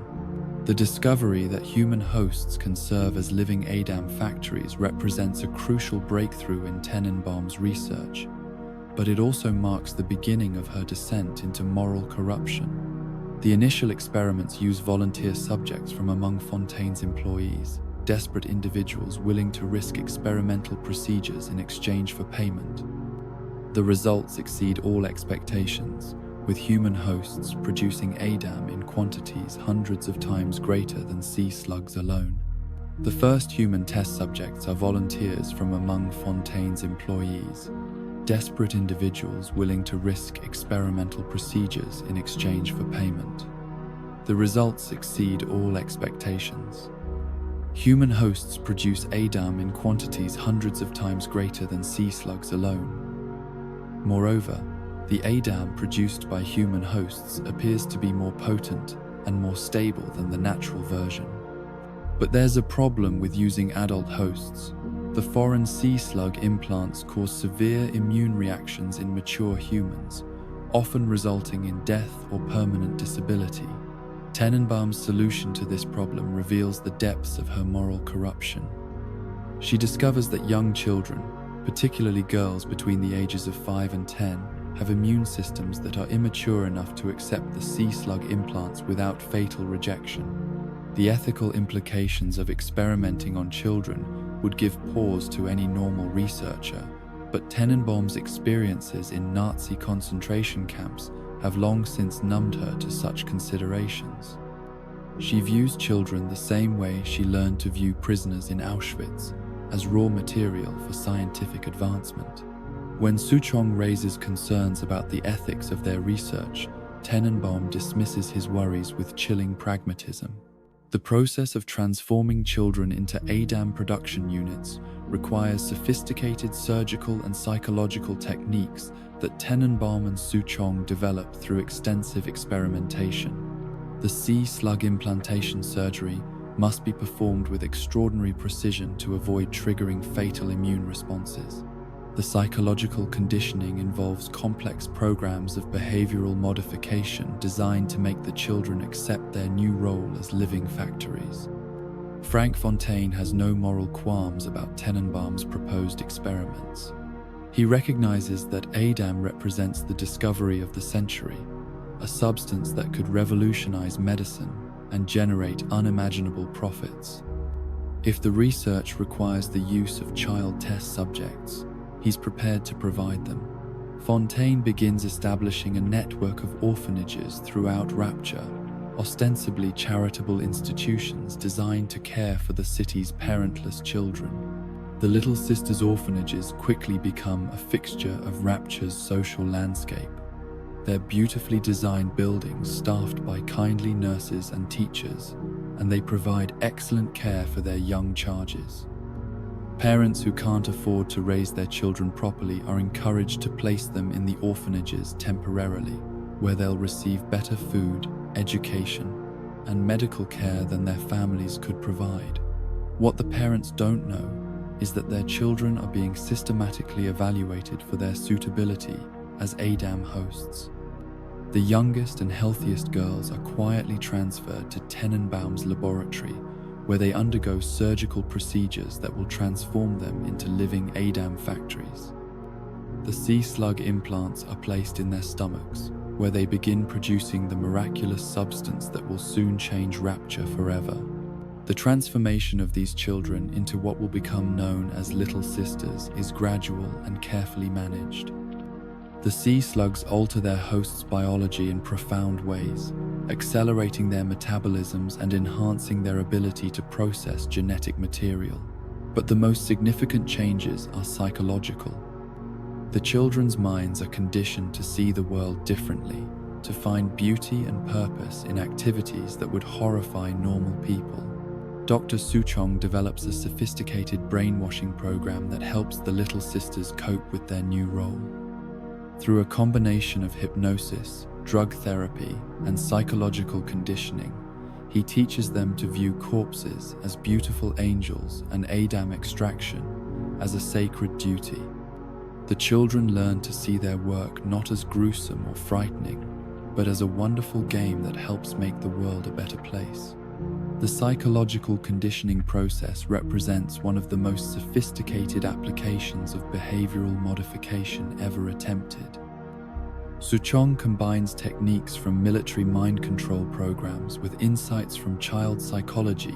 The discovery that human hosts can serve as living Adam factories represents a crucial breakthrough in Tenenbaum's research, but it also marks the beginning of her descent into moral corruption. The initial experiments use volunteer subjects from among Fontaine's employees, desperate individuals willing to risk experimental procedures in exchange for payment. The results exceed all expectations, with human hosts producing Adam in quantities hundreds of times greater than sea slugs alone. The first human test subjects are volunteers from among Fontaine's employees, desperate individuals willing to risk experimental procedures in exchange for payment. The results exceed all expectations. Human hosts produce Adam in quantities hundreds of times greater than sea slugs alone. Moreover, the Adam produced by human hosts appears to be more potent and more stable than the natural version. But there's a problem with using adult hosts. The foreign sea slug implants cause severe immune reactions in mature humans, often resulting in death or permanent disability. Tenenbaum's solution to this problem reveals the depths of her moral corruption. She discovers that young children, particularly girls between the ages of 5 and 10, have immune systems that are immature enough to accept the sea slug implants without fatal rejection. The ethical implications of experimenting on children would give pause to any normal researcher, but Tenenbaum's experiences in Nazi concentration camps have long since numbed her to such considerations. She views children the same way she learned to view prisoners in Auschwitz, as raw material for scientific advancement. When Suchong raises concerns about the ethics of their research, Tenenbaum dismisses his worries with chilling pragmatism. The process of transforming children into ADAM production units requires sophisticated surgical and psychological techniques that Tenenbaum and Suchong developed through extensive experimentation. The sea-slug implantation surgery must be performed with extraordinary precision to avoid triggering fatal immune responses. The psychological conditioning involves complex programs of behavioral modification designed to make the children accept their new role as living factories. Frank Fontaine has no moral qualms about Tenenbaum's proposed experiments. He recognizes that ADAM represents the discovery of the century, a substance that could revolutionize medicine and generate unimaginable profits. If the research requires the use of child test subjects, he's prepared to provide them. Fontaine begins establishing a network of orphanages throughout Rapture, ostensibly charitable institutions designed to care for the city's parentless children. The Little Sisters orphanages quickly become a fixture of Rapture's social landscape. They're beautifully designed buildings staffed by kindly nurses and teachers, and they provide excellent care for their young charges. Parents who can't afford to raise their children properly are encouraged to place them in the orphanages temporarily, where they'll receive better food, education, and medical care than their families could provide. What the parents don't know is that their children are being systematically evaluated for their suitability as ADAM hosts. The youngest and healthiest girls are quietly transferred to Tenenbaum's laboratory, where they undergo surgical procedures that will transform them into living ADAM factories. The sea slug implants are placed in their stomachs, where they begin producing the miraculous substance that will soon change Rapture forever. The transformation of these children into what will become known as Little Sisters is gradual and carefully managed. The sea slugs alter their host's biology in profound ways, accelerating their metabolisms and enhancing their ability to process genetic material. But the most significant changes are psychological. The children's minds are conditioned to see the world differently, to find beauty and purpose in activities that would horrify normal people. Dr. Suchong develops a sophisticated brainwashing program that helps the Little Sisters cope with their new role. Through a combination of hypnosis, drug therapy, and psychological conditioning, he teaches them to view corpses as beautiful angels and ADAM extraction as a sacred duty. The children learn to see their work not as gruesome or frightening, but as a wonderful game that helps make the world a better place. The psychological conditioning process represents one of the most sophisticated applications of behavioral modification ever attempted. Suchong combines techniques from military mind control programs with insights from child psychology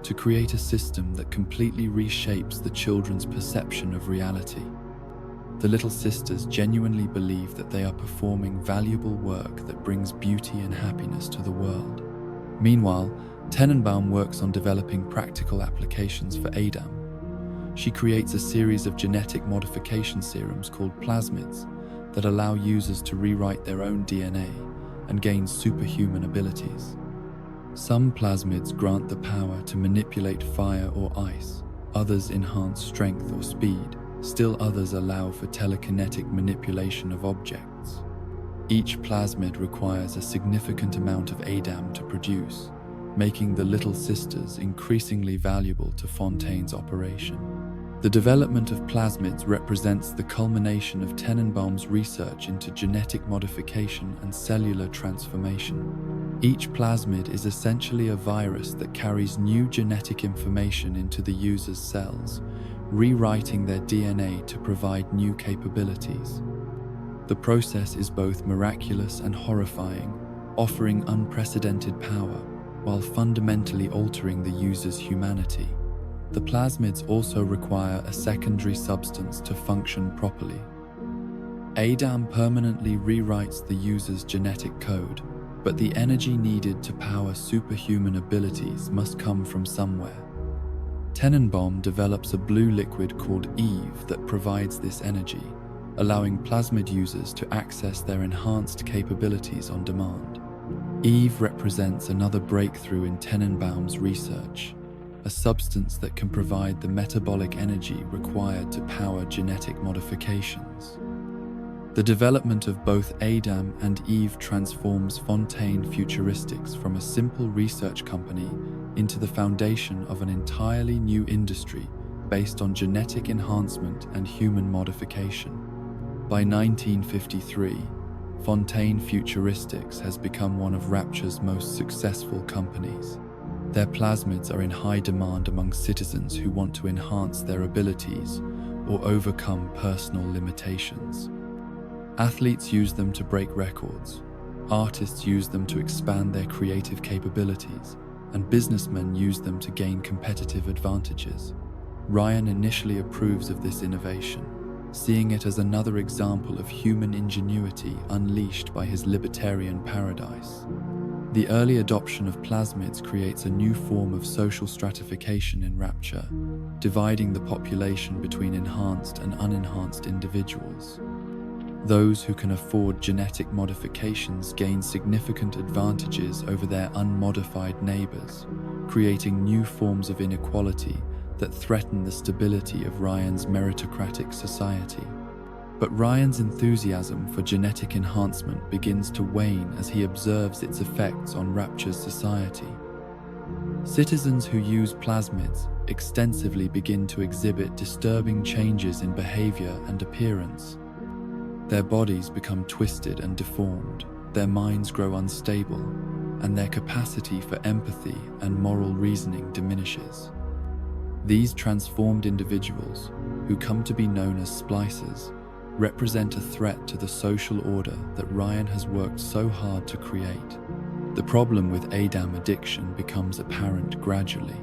to create a system that completely reshapes the children's perception of reality. The Little Sisters genuinely believe that they are performing valuable work that brings beauty and happiness to the world. Meanwhile, Tenenbaum works on developing practical applications for ADAM. She creates a series of genetic modification serums called plasmids that allow users to rewrite their own DNA and gain superhuman abilities. Some plasmids grant the power to manipulate fire or ice, others enhance strength or speed, still others allow for telekinetic manipulation of objects. Each plasmid requires a significant amount of ADAM to produce, making the Little Sisters increasingly valuable to Fontaine's operation. The development of plasmids represents the culmination of Tenenbaum's research into genetic modification and cellular transformation. Each plasmid is essentially a virus that carries new genetic information into the user's cells, rewriting their DNA to provide new capabilities. The process is both miraculous and horrifying, offering unprecedented power, while fundamentally altering the user's humanity. The plasmids also require a secondary substance to function properly. ADAM permanently rewrites the user's genetic code, But the energy needed to power superhuman abilities must come from somewhere. Tenenbaum develops a blue liquid called Eve that provides this energy, allowing plasmid users to access their enhanced capabilities on demand. Eve represents another breakthrough in Tenenbaum's research, a substance that can provide the metabolic energy required to power genetic modifications. The development of both Adam and Eve transforms Fontaine Futuristics from a simple research company into the foundation of an entirely new industry based on genetic enhancement and human modification. By 1953, Fontaine Futuristics has become one of Rapture's most successful companies. Their plasmids are in high demand among citizens who want to enhance their abilities or overcome personal limitations. Athletes use them to break records, artists use them to expand their creative capabilities, and businessmen use them to gain competitive advantages. Ryan initially approves of this innovation, seeing it as another example of human ingenuity unleashed by his libertarian paradise. The early adoption of plasmids creates a new form of social stratification in Rapture, dividing the population between enhanced and unenhanced individuals. Those who can afford genetic modifications gain significant advantages over their unmodified neighbors, creating new forms of inequality that threaten the stability of Ryan's meritocratic society. But Ryan's enthusiasm for genetic enhancement begins to wane as he observes its effects on Rapture's society. Citizens who use plasmids extensively begin to exhibit disturbing changes in behavior and appearance. Their bodies become twisted and deformed, their minds grow unstable, and their capacity for empathy and moral reasoning diminishes. These transformed individuals, who come to be known as splicers, represent a threat to the social order that Ryan has worked so hard to create. The problem with Adam addiction becomes apparent gradually.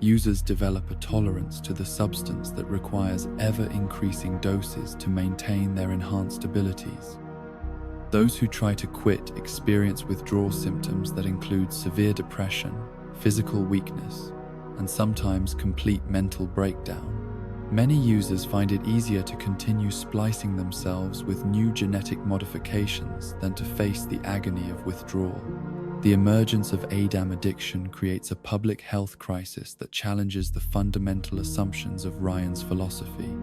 Users develop a tolerance to the substance that requires ever-increasing doses to maintain their enhanced abilities. Those who try to quit experience withdrawal symptoms that include severe depression, physical weakness, and sometimes complete mental breakdown. Many users find it easier to continue splicing themselves with new genetic modifications than to face the agony of withdrawal. The emergence of Adam addiction creates a public health crisis that challenges the fundamental assumptions of Ryan's philosophy.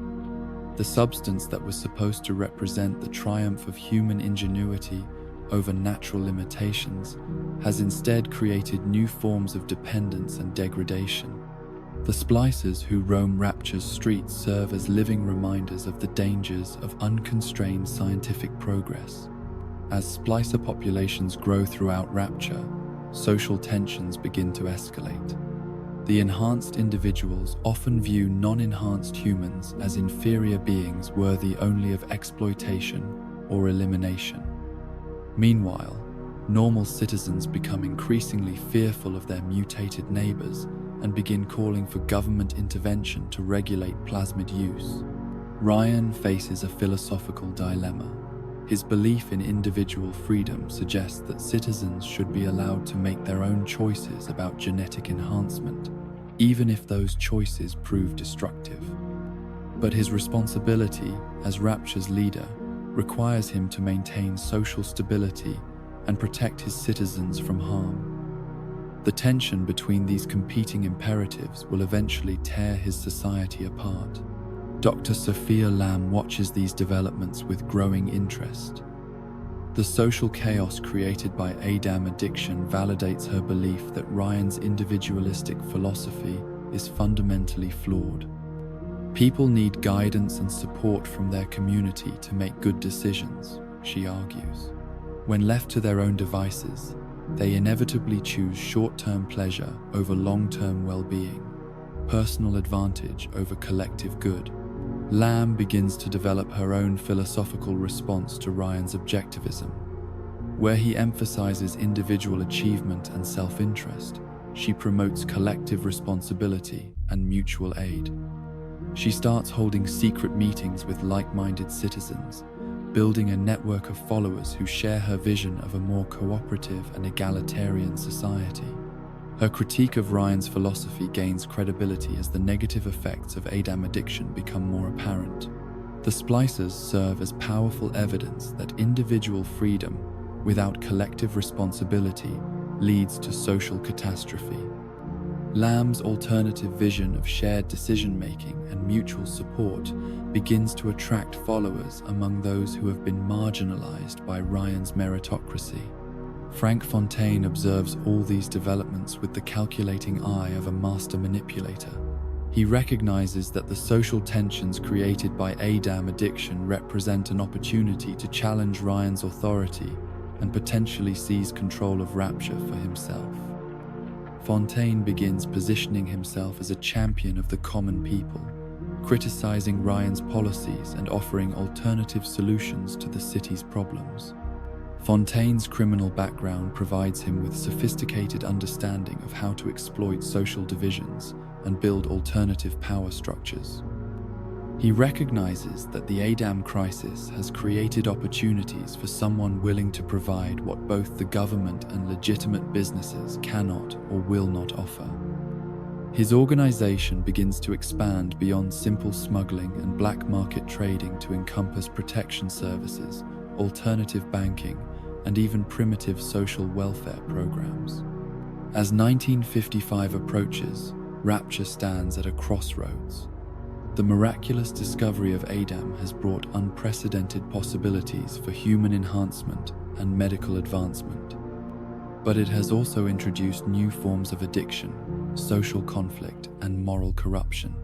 The substance that was supposed to represent the triumph of human ingenuity over natural limitations has instead created new forms of dependence and degradation. The splicers who roam Rapture's streets serve as living reminders of the dangers of unconstrained scientific progress. As splicer populations grow throughout Rapture, social tensions begin to escalate. The enhanced individuals often view non-enhanced humans as inferior beings worthy only of exploitation or elimination. Meanwhile, normal citizens become increasingly fearful of their mutated neighbors and begin calling for government intervention to regulate plasmid use. Ryan faces a philosophical dilemma. His belief in individual freedom suggests that citizens should be allowed to make their own choices about genetic enhancement, even if those choices prove destructive. But his responsibility as Rapture's leader requires him to maintain social stability and protect his citizens from harm. The tension between these competing imperatives will eventually tear his society apart. Dr. Sophia Lamb watches these developments with growing interest. The social chaos created by Adam addiction validates her belief that Ryan's individualistic philosophy is fundamentally flawed. People need guidance and support from their community to make good decisions, she argues. When left to their own devices, they inevitably choose short-term pleasure over long-term well-being, personal advantage over collective good. Lamb begins to develop her own philosophical response to Ryan's objectivism. Where he emphasizes individual achievement and self-interest, she promotes collective responsibility and mutual aid. She starts holding secret meetings with like-minded citizens, building a network of followers who share her vision of a more cooperative and egalitarian society. Her critique of Ryan's philosophy gains credibility as the negative effects of ADAM addiction become more apparent. The splicers serve as powerful evidence that individual freedom without collective responsibility leads to social catastrophe. Lamb's alternative vision of shared decision-making and mutual support begins to attract followers among those who have been marginalized by Ryan's meritocracy. Frank Fontaine observes all these developments with the calculating eye of a master manipulator. He recognizes that the social tensions created by ADAM addiction represent an opportunity to challenge Ryan's authority and potentially seize control of Rapture for himself. Fontaine begins positioning himself as a champion of the common people, criticizing Ryan's policies and offering alternative solutions to the city's problems. Fontaine's criminal background provides him with sophisticated understanding of how to exploit social divisions and build alternative power structures. He recognizes that the ADAM crisis has created opportunities for someone willing to provide what both the government and legitimate businesses cannot or will not offer. His organization begins to expand beyond simple smuggling and black market trading to encompass protection services, alternative banking, and even primitive social welfare programs. As 1955 approaches, Rapture stands at a crossroads. The miraculous discovery of ADAM has brought unprecedented possibilities for human enhancement and medical advancement. But it has also introduced new forms of addiction, social conflict, and moral corruption.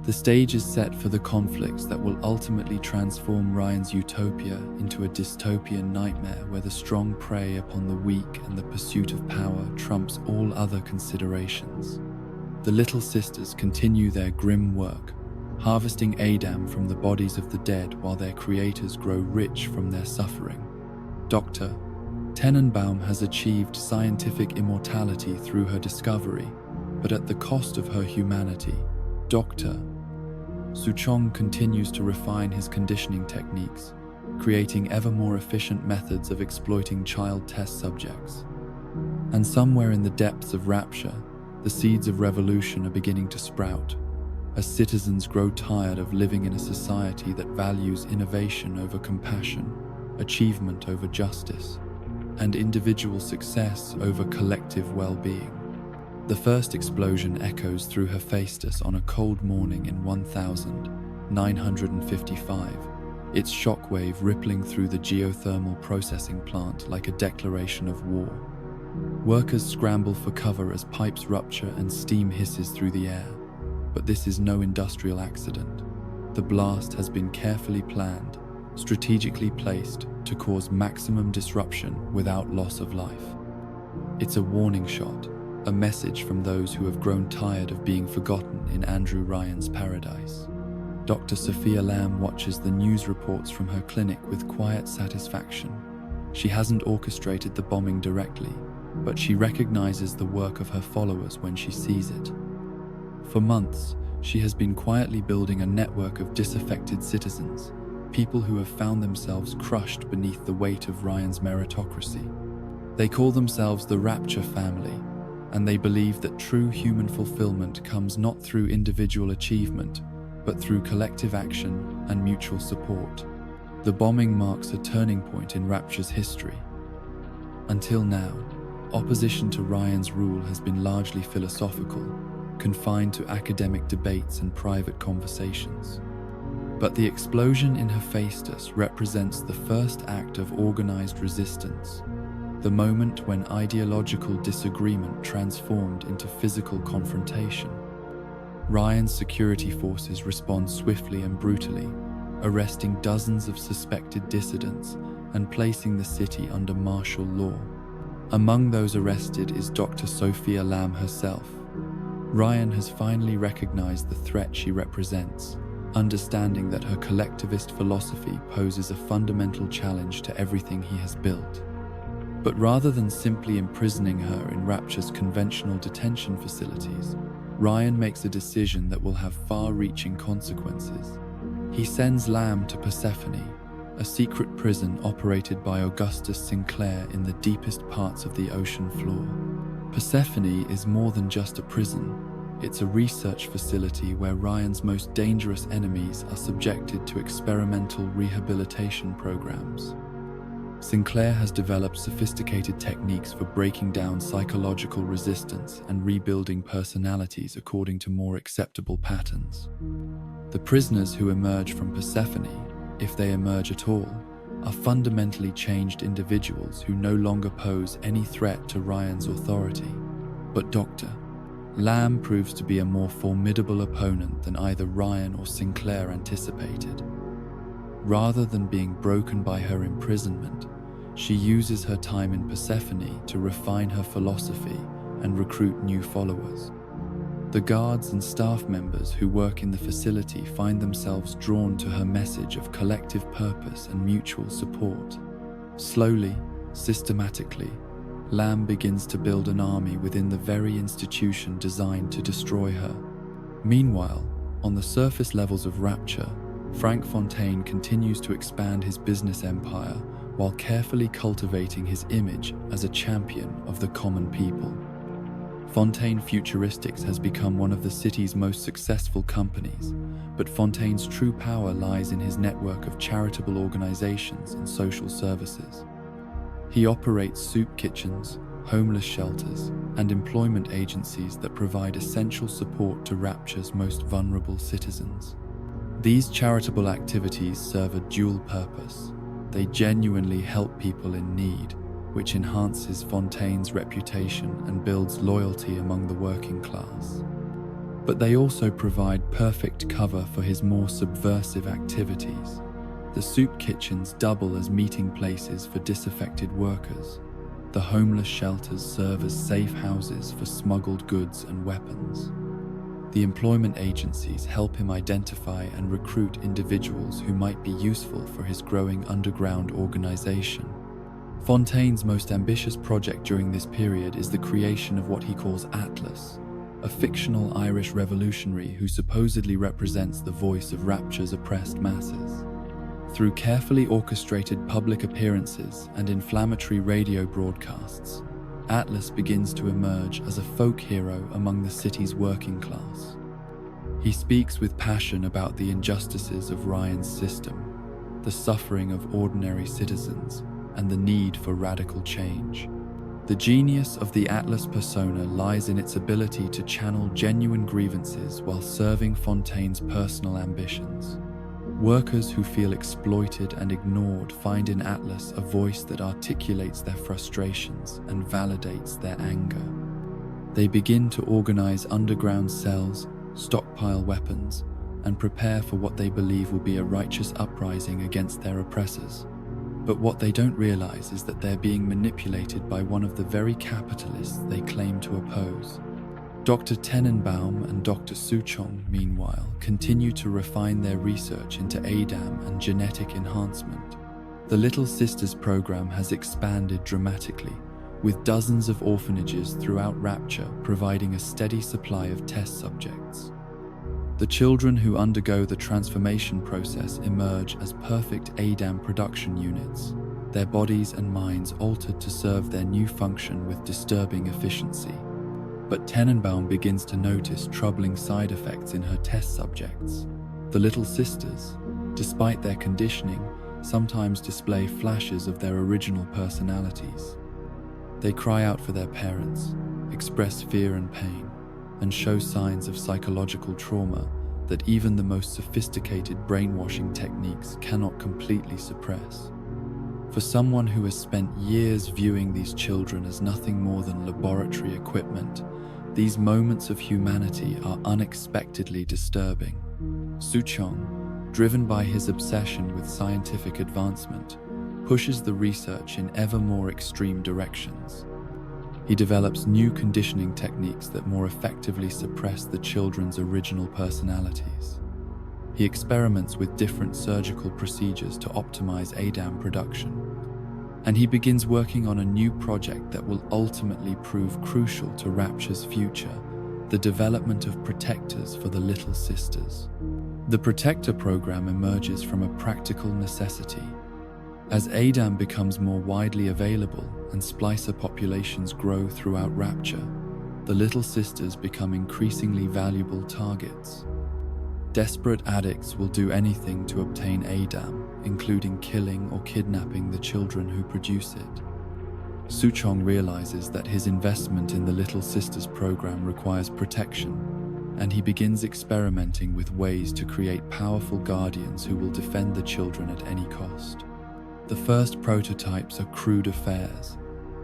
The stage is set for the conflicts that will ultimately transform Ryan's utopia into a dystopian nightmare where the strong prey upon the weak and the pursuit of power trumps all other considerations. The Little Sisters continue their grim work, harvesting ADAM from the bodies of the dead while their creators grow rich from their suffering. Dr. Tenenbaum has achieved scientific immortality through her discovery, but at the cost of her humanity. Dr. Suchong continues to refine his conditioning techniques, creating ever more efficient methods of exploiting child test subjects. And somewhere in the depths of Rapture, the seeds of revolution are beginning to sprout, as citizens grow tired of living in a society that values innovation over compassion, achievement over justice, and individual success over collective well-being. The first explosion echoes through Hephaestus on a cold morning in 1955, its shockwave rippling through the geothermal processing plant like a declaration of war. Workers scramble for cover as pipes rupture and steam hisses through the air. But this is no industrial accident. The blast has been carefully planned, strategically placed to cause maximum disruption without loss of life. It's a warning shot, a message from those who have grown tired of being forgotten in Andrew Ryan's paradise. Dr. Sophia Lamb watches the news reports from her clinic with quiet satisfaction. She hasn't orchestrated the bombing directly, but she recognizes the work of her followers when she sees it. For months, she has been quietly building a network of disaffected citizens, people who have found themselves crushed beneath the weight of Ryan's meritocracy. They call themselves the Rapture family, and they believe that true human fulfillment comes not through individual achievement, but through collective action and mutual support. The bombing marks a turning point in Rapture's history. Until now, opposition to Ryan's rule has been largely philosophical, confined to academic debates and private conversations. But the explosion in Hephaestus represents the first act of organized resistance, the moment when ideological disagreement transformed into physical confrontation. Ryan's security forces respond swiftly and brutally, arresting dozens of suspected dissidents and placing the city under martial law. Among those arrested is Dr. Sophia Lamb herself. Ryan has finally recognized the threat she represents, understanding that her collectivist philosophy poses a fundamental challenge to everything he has built. But rather than simply imprisoning her in Rapture's conventional detention facilities, Ryan makes a decision that will have far-reaching consequences. He sends Lamb to Persephone, a secret prison operated by Augustus Sinclair in the deepest parts of the ocean floor. Persephone is more than just a prison. It's a research facility where Ryan's most dangerous enemies are subjected to experimental rehabilitation programs. Sinclair has developed sophisticated techniques for breaking down psychological resistance and rebuilding personalities according to more acceptable patterns. The prisoners who emerge from Persephone, if they emerge at all, are fundamentally changed individuals who no longer pose any threat to Ryan's authority. But Dr. Lamb proves to be a more formidable opponent than either Ryan or Sinclair anticipated. Rather than being broken by her imprisonment, she uses her time in Persephone to refine her philosophy and recruit new followers. The guards and staff members who work in the facility find themselves drawn to her message of collective purpose and mutual support. Slowly, systematically, Lamb begins to build an army within the very institution designed to destroy her. Meanwhile, on the surface levels of Rapture, Frank Fontaine continues to expand his business empire while carefully cultivating his image as a champion of the common people. Fontaine Futuristics has become one of the city's most successful companies, but Fontaine's true power lies in his network of charitable organizations and social services. He operates soup kitchens, homeless shelters, and employment agencies that provide essential support to Rapture's most vulnerable citizens. These charitable activities serve a dual purpose. They genuinely help people in need, which enhances Fontaine's reputation and builds loyalty among the working class. But they also provide perfect cover for his more subversive activities. The soup kitchens double as meeting places for disaffected workers. The homeless shelters serve as safe houses for smuggled goods and weapons. The employment agencies help him identify and recruit individuals who might be useful for his growing underground organization. Fontaine's most ambitious project during this period is the creation of what he calls Atlas, a fictional Irish revolutionary who supposedly represents the voice of Rapture's oppressed masses. Through carefully orchestrated public appearances and inflammatory radio broadcasts, Atlas begins to emerge as a folk hero among the city's working class. He speaks with passion about the injustices of Ryan's system, the suffering of ordinary citizens, and the need for radical change. The genius of the Atlas persona lies in its ability to channel genuine grievances while serving Fontaine's personal ambitions. Workers who feel exploited and ignored find in Atlas a voice that articulates their frustrations and validates their anger. They begin to organize underground cells, stockpile weapons, and prepare for what they believe will be a righteous uprising against their oppressors. But what they don't realize is that they're being manipulated by one of the very capitalists they claim to oppose. Dr. Tenenbaum and Dr. Souchong, meanwhile, continue to refine their research into ADAM and genetic enhancement. The Little Sisters program has expanded dramatically, with dozens of orphanages throughout Rapture providing a steady supply of test subjects. The children who undergo the transformation process emerge as perfect ADAM production units, their bodies and minds altered to serve their new function with disturbing efficiency. But Tenenbaum begins to notice troubling side effects in her test subjects. The Little Sisters, despite their conditioning, sometimes display flashes of their original personalities. They cry out for their parents, express fear and pain, and show signs of psychological trauma that even the most sophisticated brainwashing techniques cannot completely suppress. For someone who has spent years viewing these children as nothing more than laboratory equipment, these moments of humanity are unexpectedly disturbing. Souchong, driven by his obsession with scientific advancement, pushes the research in ever more extreme directions. He develops new conditioning techniques that more effectively suppress the children's original personalities. He experiments with different surgical procedures to optimize ADAM production. And he begins working on a new project that will ultimately prove crucial to Rapture's future, the development of protectors for the Little Sisters. The Protector program emerges from a practical necessity, As ADAM becomes more widely available and splicer populations grow throughout Rapture, the Little Sisters become increasingly valuable targets. Desperate addicts will do anything to obtain ADAM, including killing or kidnapping the children who produce it. Suchong realizes that his investment in the Little Sisters program requires protection, and he begins experimenting with ways to create powerful guardians who will defend the children at any cost. The first prototypes are crude affairs,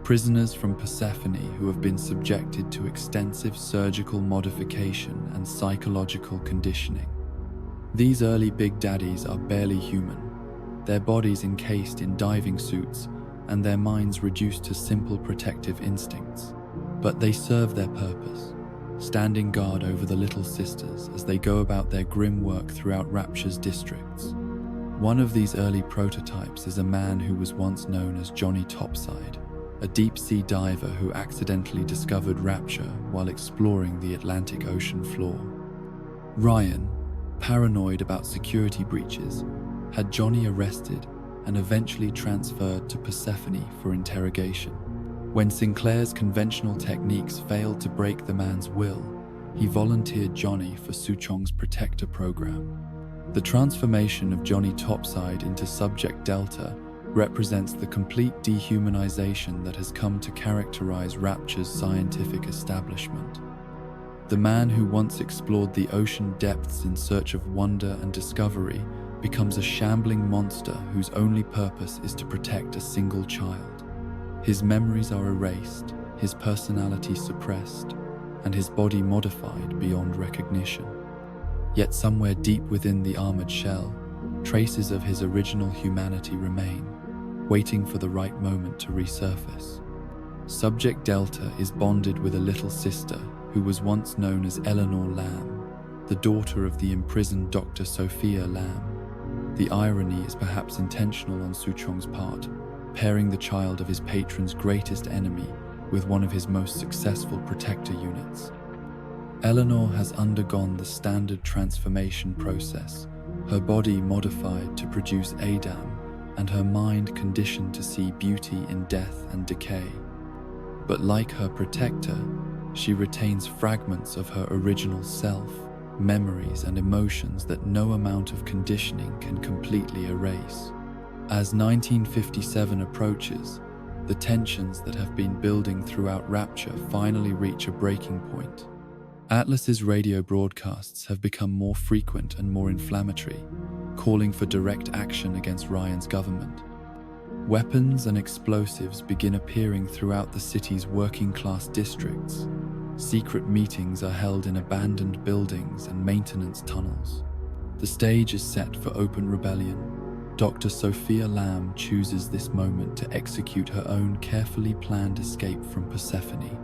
prisoners from Persephone who have been subjected to extensive surgical modification and psychological conditioning. These early Big Daddies are barely human, their bodies encased in diving suits and their minds reduced to simple protective instincts. But they serve their purpose, standing guard over the Little Sisters as they go about their grim work throughout Rapture's districts. One of these early prototypes is a man who was once known as Johnny Topside, a deep-sea diver who accidentally discovered Rapture while exploring the Atlantic Ocean floor. Ryan, paranoid about security breaches, had Johnny arrested and eventually transferred to Persephone for interrogation. When Sinclair's conventional techniques failed to break the man's will, he volunteered Johnny for Suchong's Protector program. The transformation of Johnny Topside into Subject Delta represents the complete dehumanization that has come to characterize Rapture's scientific establishment. The man who once explored the ocean depths in search of wonder and discovery becomes a shambling monster whose only purpose is to protect a single child. His memories are erased, his personality suppressed, and his body modified beyond recognition. Yet somewhere deep within the armored shell, traces of his original humanity remain, waiting for the right moment to resurface. Subject Delta is bonded with a little sister who was once known as Eleanor Lamb, the daughter of the imprisoned Dr. Sophia Lamb. The irony is perhaps intentional on Suchong's part, pairing the child of his patron's greatest enemy with one of his most successful protector units. Eleanor has undergone the standard transformation process, her body modified to produce ADAM, and her mind conditioned to see beauty in death and decay. But like her protector, she retains fragments of her original self, memories and emotions that no amount of conditioning can completely erase. As 1957 approaches, the tensions that have been building throughout Rapture finally reach a breaking point. Atlas's radio broadcasts have become more frequent and more inflammatory, calling for direct action against Ryan's government. Weapons and explosives begin appearing throughout the city's working-class districts. Secret meetings are held in abandoned buildings and maintenance tunnels. The stage is set for open rebellion. Dr. Sophia Lamb chooses this moment to execute her own carefully planned escape from Persephone.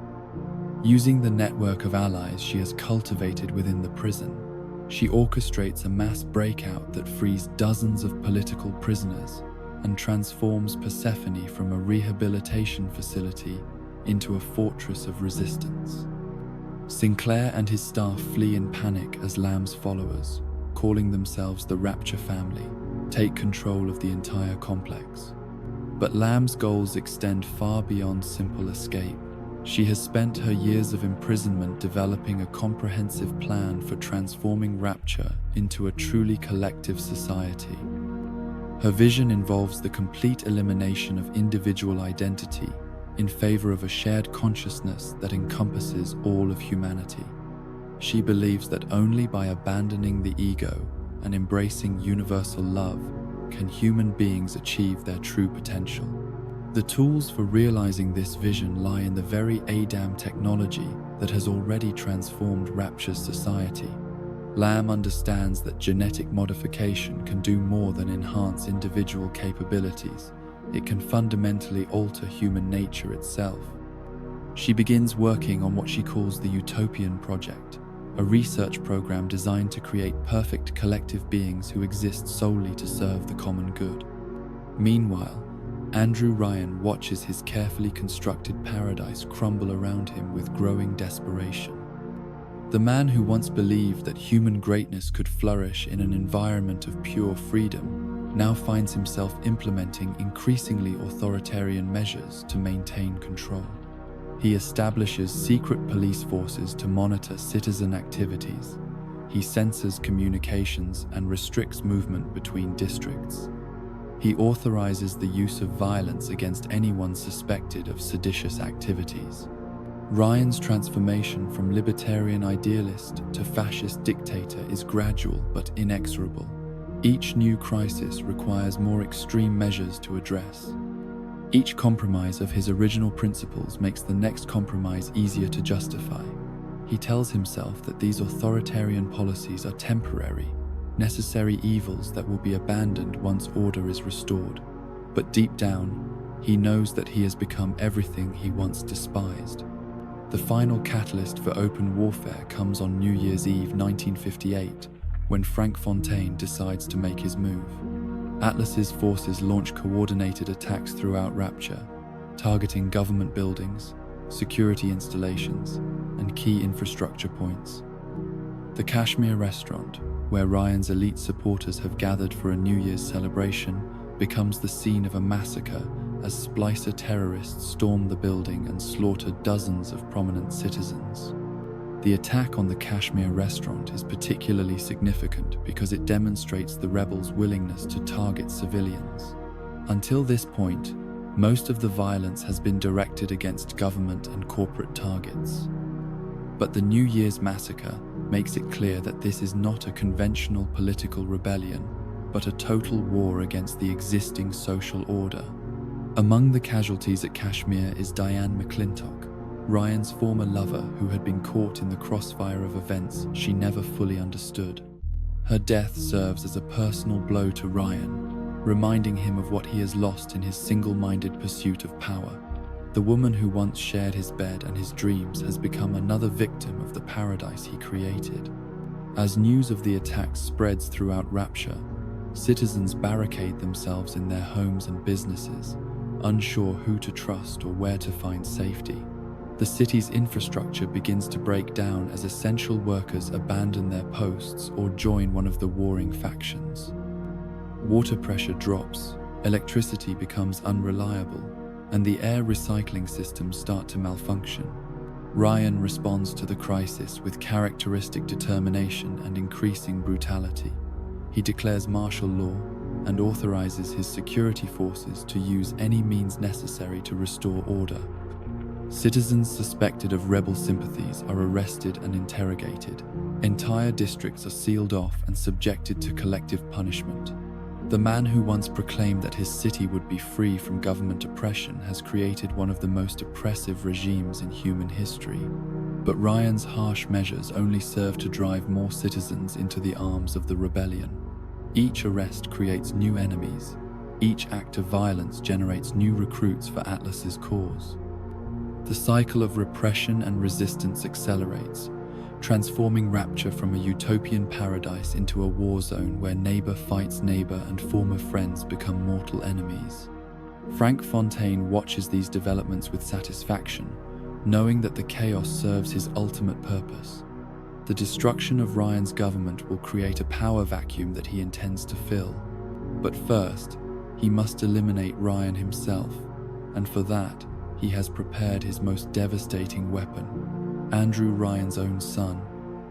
Using the network of allies she has cultivated within the prison, she orchestrates a mass breakout that frees dozens of political prisoners and transforms Persephone from a rehabilitation facility into a fortress of resistance. Sinclair and his staff flee in panic as Lamb's followers, calling themselves the Rapture family, take control of the entire complex. But Lamb's goals extend far beyond simple escape. She has spent her years of imprisonment developing a comprehensive plan for transforming Rapture into a truly collective society. Her vision involves the complete elimination of individual identity in favor of a shared consciousness that encompasses all of humanity. She believes that only by abandoning the ego and embracing universal love can human beings achieve their true potential. The tools for realizing this vision lie in the very ADAM technology that has already transformed Rapture's society. Lamb understands that genetic modification can do more than enhance individual capabilities. It can fundamentally alter human nature itself. She begins working on what she calls the Utopian Project, a research program designed to create perfect collective beings who exist solely to serve the common good. Meanwhile, Andrew Ryan watches his carefully constructed paradise crumble around him with growing desperation. The man who once believed that human greatness could flourish in an environment of pure freedom now finds himself implementing increasingly authoritarian measures to maintain control. He establishes secret police forces to monitor citizen activities. He censors communications and restricts movement between districts. He authorizes the use of violence against anyone suspected of seditious activities. Ryan's transformation from libertarian idealist to fascist dictator is gradual but inexorable. Each new crisis requires more extreme measures to address. Each compromise of his original principles makes the next compromise easier to justify. He tells himself that these authoritarian policies are temporary, necessary evils that will be abandoned once order is restored. But deep down, he knows that he has become everything he once despised. The final catalyst for open warfare comes on New Year's Eve 1958, when Frank Fontaine decides to make his move. Atlas's forces launch coordinated attacks throughout Rapture, targeting government buildings, security installations, and key infrastructure points. The Kashmir restaurant, where Ryan's elite supporters have gathered for a New Year's celebration, becomes the scene of a massacre as Splicer terrorists storm the building and slaughter dozens of prominent citizens. The attack on the Kashmir restaurant is particularly significant because it demonstrates the rebels' willingness to target civilians. Until this point, most of the violence has been directed against government and corporate targets. But the New Year's massacre makes it clear that this is not a conventional political rebellion, but a total war against the existing social order. Among the casualties at Kashmir is Diane McClintock, Ryan's former lover who had been caught in the crossfire of events she never fully understood. Her death serves as a personal blow to Ryan, reminding him of what he has lost in his single-minded pursuit of power. The woman who once shared his bed and his dreams has become another victim of the paradise he created. As news of the attacks spreads throughout Rapture, citizens barricade themselves in their homes and businesses, unsure who to trust or where to find safety. The city's infrastructure begins to break down as essential workers abandon their posts or join one of the warring factions. Water pressure drops, electricity becomes unreliable, and the air recycling systems start to malfunction. Ryan responds to the crisis with characteristic determination and increasing brutality. He declares martial law and authorizes his security forces to use any means necessary to restore order. Citizens suspected of rebel sympathies are arrested and interrogated. Entire districts are sealed off and subjected to collective punishment. The man who once proclaimed that his city would be free from government oppression has created one of the most oppressive regimes in human history. But Ryan's harsh measures only serve to drive more citizens into the arms of the rebellion. Each arrest creates new enemies. Each act of violence generates new recruits for Atlas's cause. The cycle of repression and resistance accelerates, transforming Rapture from a utopian paradise into a war zone where neighbor fights neighbor and former friends become mortal enemies. Frank Fontaine watches these developments with satisfaction, knowing that the chaos serves his ultimate purpose. The destruction of Ryan's government will create a power vacuum that he intends to fill. But first, he must eliminate Ryan himself, and for that, he has prepared his most devastating weapon, Andrew Ryan's own son,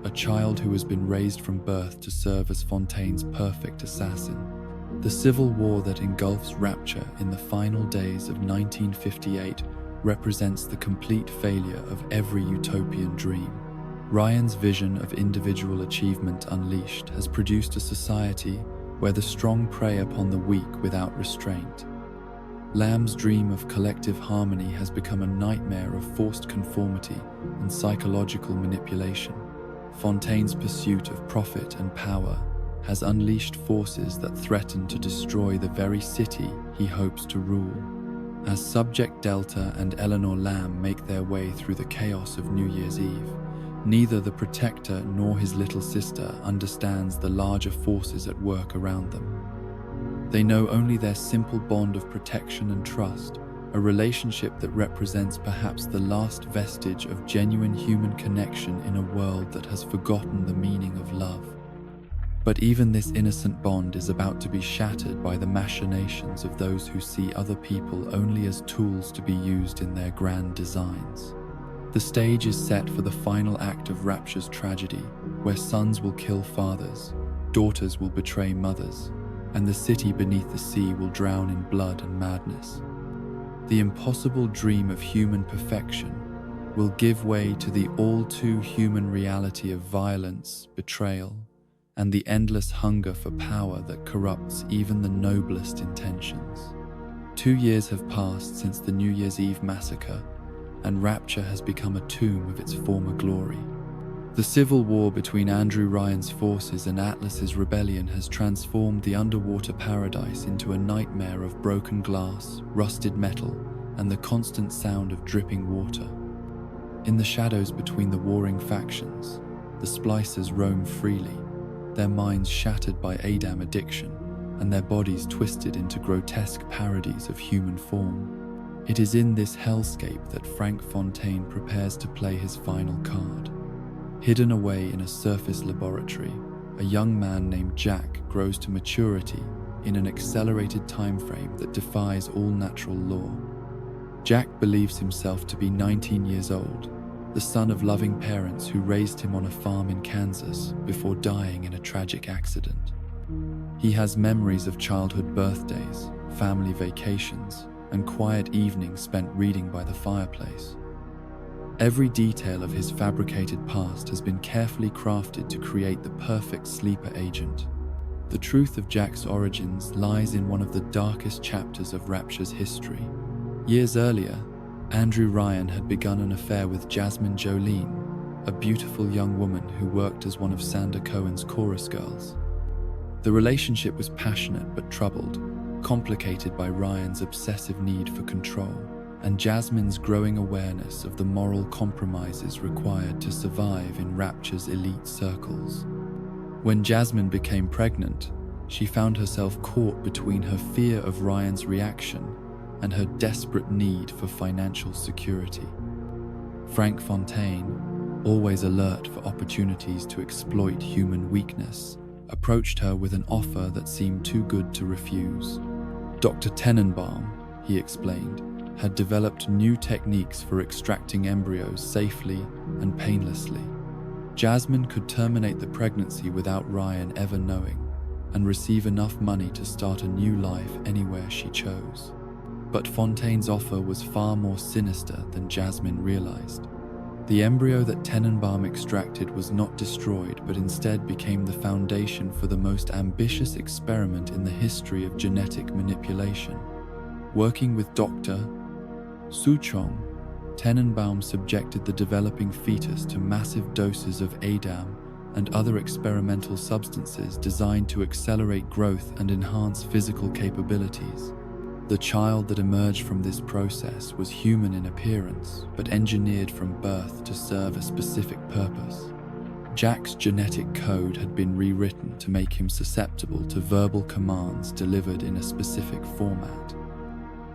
a child who has been raised from birth to serve as Fontaine's perfect assassin. The civil war that engulfs Rapture in the final days of 1958 represents the complete failure of every utopian dream. Ryan's vision of individual achievement unleashed has produced a society where the strong prey upon the weak without restraint. Lamb's dream of collective harmony has become a nightmare of forced conformity and psychological manipulation. Fontaine's pursuit of profit and power has unleashed forces that threaten to destroy the very city he hopes to rule. As Subject Delta and Eleanor Lamb make their way through the chaos of New Year's Eve, neither the Protector nor his little sister understands the larger forces at work around them. They know only their simple bond of protection and trust, a relationship that represents perhaps the last vestige of genuine human connection in a world that has forgotten the meaning of love. But even this innocent bond is about to be shattered by the machinations of those who see other people only as tools to be used in their grand designs. The stage is set for the final act of Rapture's tragedy, where sons will kill fathers, daughters will betray mothers, and the city beneath the sea will drown in blood and madness. The impossible dream of human perfection will give way to the all-too-human reality of violence, betrayal, and the endless hunger for power that corrupts even the noblest intentions. 2 years have passed since the New Year's Eve massacre, and Rapture has become a tomb of its former glory. The civil war between Andrew Ryan's forces and Atlas's rebellion has transformed the underwater paradise into a nightmare of broken glass, rusted metal, and the constant sound of dripping water. In the shadows between the warring factions, the splicers roam freely, their minds shattered by Adam addiction, and their bodies twisted into grotesque parodies of human form. It is in this hellscape that Frank Fontaine prepares to play his final card. Hidden away in a surface laboratory, a young man named Jack grows to maturity in an accelerated time frame that defies all natural law. Jack believes himself to be 19 years old, the son of loving parents who raised him on a farm in Kansas before dying in a tragic accident. He has memories of childhood birthdays, family vacations, and quiet evenings spent reading by the fireplace. Every detail of his fabricated past has been carefully crafted to create the perfect sleeper agent. The truth of Jack's origins lies in one of the darkest chapters of Rapture's history. Years earlier, Andrew Ryan had begun an affair with Jasmine Jolene, a beautiful young woman who worked as one of Sander Cohen's chorus girls. The relationship was passionate but troubled, complicated by Ryan's obsessive need for control, and Jasmine's growing awareness of the moral compromises required to survive in Rapture's elite circles. When Jasmine became pregnant, she found herself caught between her fear of Ryan's reaction and her desperate need for financial security. Frank Fontaine, always alert for opportunities to exploit human weakness, approached her with an offer that seemed too good to refuse. Dr. Tenenbaum, he explained, had developed new techniques for extracting embryos safely and painlessly. Jasmine could terminate the pregnancy without Ryan ever knowing, and receive enough money to start a new life anywhere she chose. But Fontaine's offer was far more sinister than Jasmine realized. The embryo that Tenenbaum extracted was not destroyed, but instead became the foundation for the most ambitious experiment in the history of genetic manipulation. Working with Dr. Suchong, Tenenbaum subjected the developing fetus to massive doses of Adam and other experimental substances designed to accelerate growth and enhance physical capabilities. The child that emerged from this process was human in appearance, but engineered from birth to serve a specific purpose. Jack's genetic code had been rewritten to make him susceptible to verbal commands delivered in a specific format.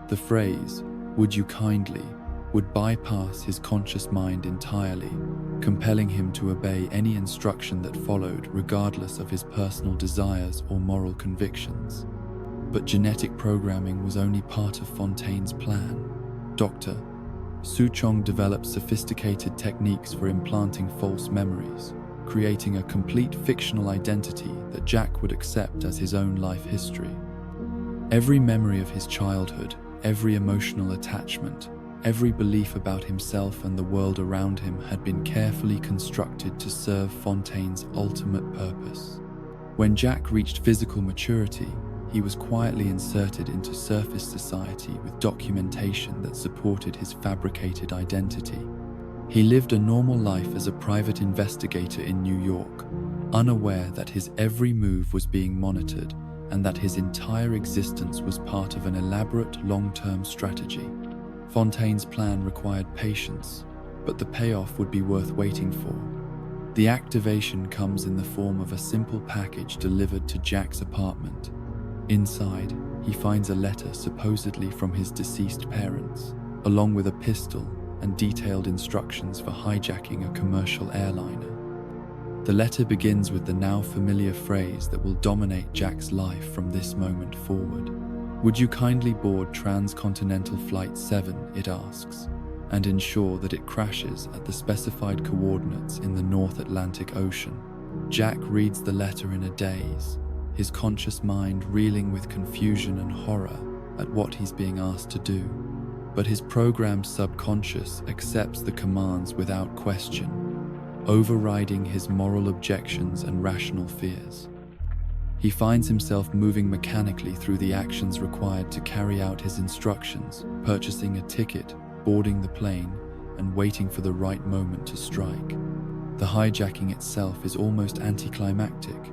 The phrase, "Would you kindly," would bypass his conscious mind entirely, compelling him to obey any instruction that followed regardless of his personal desires or moral convictions. But genetic programming was only part of Fontaine's plan. Dr. Suchong developed sophisticated techniques for implanting false memories, creating a complete fictional identity that Jack would accept as his own life history. Every memory of his childhood, every emotional attachment, every belief about himself and the world around him had been carefully constructed to serve Fontaine's ultimate purpose. When Jack reached physical maturity, he was quietly inserted into surface society with documentation that supported his fabricated identity. He lived a normal life as a private investigator in New York, unaware that his every move was being monitored and that his entire existence was part of an elaborate long-term strategy. Fontaine's plan required patience, but the payoff would be worth waiting for. The activation comes in the form of a simple package delivered to Jack's apartment. Inside, he finds a letter supposedly from his deceased parents, along with a pistol and detailed instructions for hijacking a commercial airliner. The letter begins with the now familiar phrase that will dominate Jack's life from this moment forward. "Would you kindly board Transcontinental Flight 7, it asks, and ensure that it crashes at the specified coordinates in the North Atlantic Ocean. Jack reads the letter in a daze, his conscious mind reeling with confusion and horror at what he's being asked to do. But his programmed subconscious accepts the commands without question, overriding his moral objections and rational fears. He finds himself moving mechanically through the actions required to carry out his instructions, purchasing a ticket, boarding the plane, and waiting for the right moment to strike. The hijacking itself is almost anticlimactic.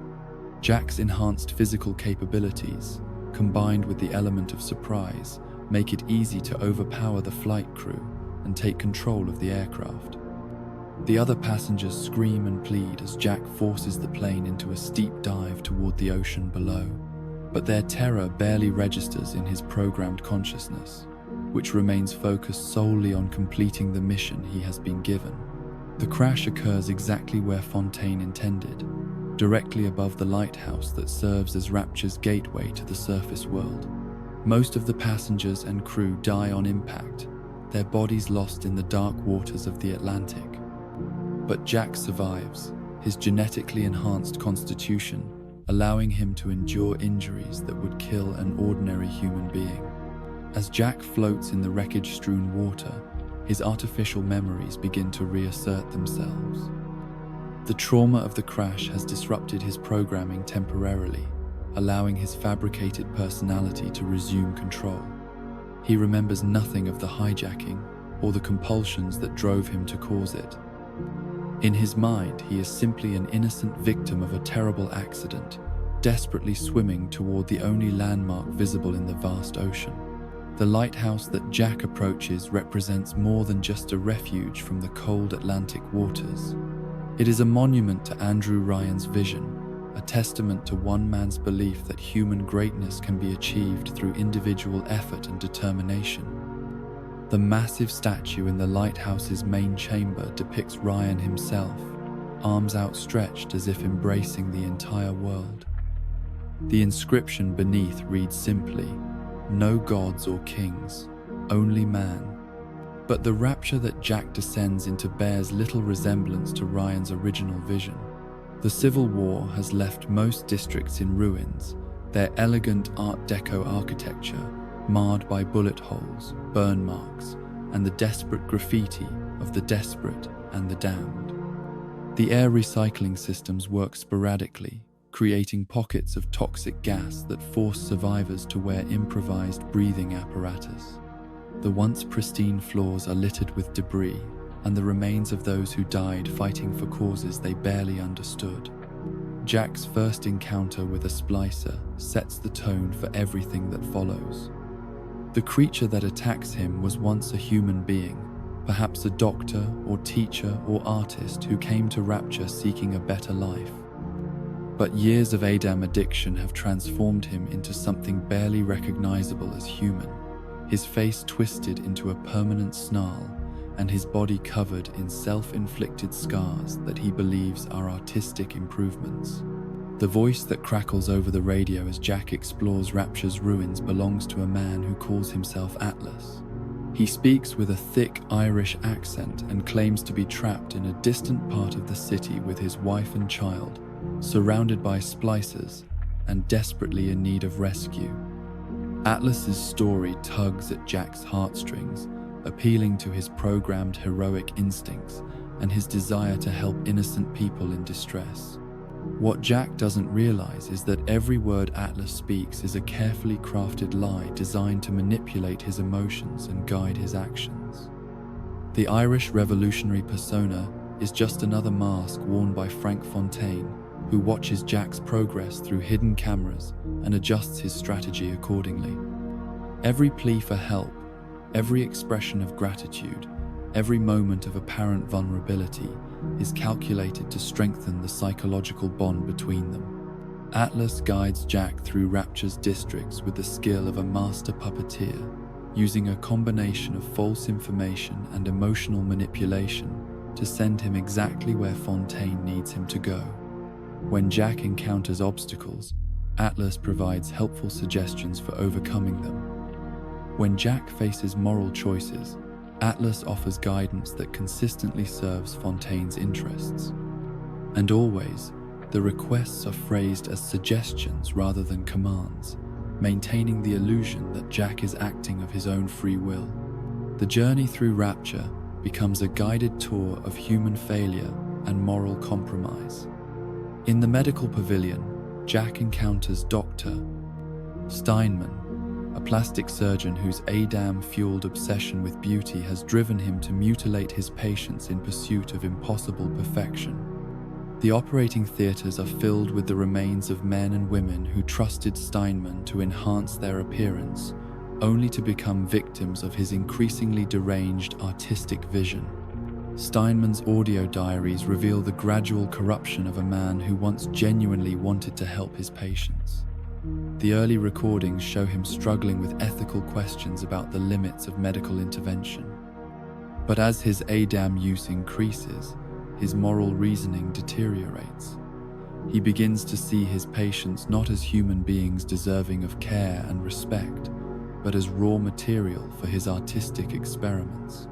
Jack's enhanced physical capabilities, combined with the element of surprise, make it easy to overpower the flight crew and take control of the aircraft. The other passengers scream and plead as Jack forces the plane into a steep dive toward the ocean below, but their terror barely registers in his programmed consciousness, which remains focused solely on completing the mission he has been given. The crash occurs exactly where Fontaine intended, directly above the lighthouse that serves as Rapture's gateway to the surface world. Most of the passengers and crew die on impact, their bodies lost in the dark waters of the Atlantic. But Jack survives, his genetically enhanced constitution allowing him to endure injuries that would kill an ordinary human being. As Jack floats in the wreckage-strewn water, his artificial memories begin to reassert themselves. The trauma of the crash has disrupted his programming temporarily, allowing his fabricated personality to resume control. He remembers nothing of the hijacking or the compulsions that drove him to cause it. In his mind, he is simply an innocent victim of a terrible accident, desperately swimming toward the only landmark visible in the vast ocean. The lighthouse that Jack approaches represents more than just a refuge from the cold Atlantic waters. It is a monument to Andrew Ryan's vision, a testament to one man's belief that human greatness can be achieved through individual effort and determination. The massive statue in the lighthouse's main chamber depicts Ryan himself, arms outstretched as if embracing the entire world. The inscription beneath reads simply, "No gods or kings, only man." But the rapture that Jack descends into bears little resemblance to Ryan's original vision. The Civil War has left most districts in ruins, their elegant Art Deco architecture marred by bullet holes, burn marks, and the desperate graffiti of the desperate and the damned. The air recycling systems work sporadically, creating pockets of toxic gas that force survivors to wear improvised breathing apparatus. The once pristine floors are littered with debris, and the remains of those who died fighting for causes they barely understood. Jack's first encounter with a splicer sets the tone for everything that follows. The creature that attacks him was once a human being, perhaps a doctor or teacher or artist who came to Rapture seeking a better life. But years of Adam addiction have transformed him into something barely recognizable as human, his face twisted into a permanent snarl and his body covered in self-inflicted scars that he believes are artistic improvements. The voice that crackles over the radio as Jack explores Rapture's ruins belongs to a man who calls himself Atlas. He speaks with a thick Irish accent and claims to be trapped in a distant part of the city with his wife and child, surrounded by splicers and desperately in need of rescue. Atlas's story tugs at Jack's heartstrings, appealing to his programmed heroic instincts and his desire to help innocent people in distress. What Jack doesn't realize is that every word Atlas speaks is a carefully crafted lie designed to manipulate his emotions and guide his actions. The Irish revolutionary persona is just another mask worn by Frank Fontaine, who watches Jack's progress through hidden cameras and adjusts his strategy accordingly. Every plea for help, every expression of gratitude, every moment of apparent vulnerability is calculated to strengthen the psychological bond between them. Atlas guides Jack through Rapture's districts with the skill of a master puppeteer, using a combination of false information and emotional manipulation to send him exactly where Fontaine needs him to go. When Jack encounters obstacles, Atlas provides helpful suggestions for overcoming them. When Jack faces moral choices, Atlas offers guidance that consistently serves Fontaine's interests. And always, the requests are phrased as suggestions rather than commands, maintaining the illusion that Jack is acting of his own free will. The journey through Rapture becomes a guided tour of human failure and moral compromise. In the medical pavilion, Jack encounters Dr. Steinman, a plastic surgeon whose Adam-fueled obsession with beauty has driven him to mutilate his patients in pursuit of impossible perfection. The operating theaters are filled with the remains of men and women who trusted Steinman to enhance their appearance, only to become victims of his increasingly deranged artistic vision. Steinman's audio diaries reveal the gradual corruption of a man who once genuinely wanted to help his patients. The early recordings show him struggling with ethical questions about the limits of medical intervention. But as his Adam use increases, his moral reasoning deteriorates. He begins to see his patients not as human beings deserving of care and respect, but as raw material for his artistic experiments.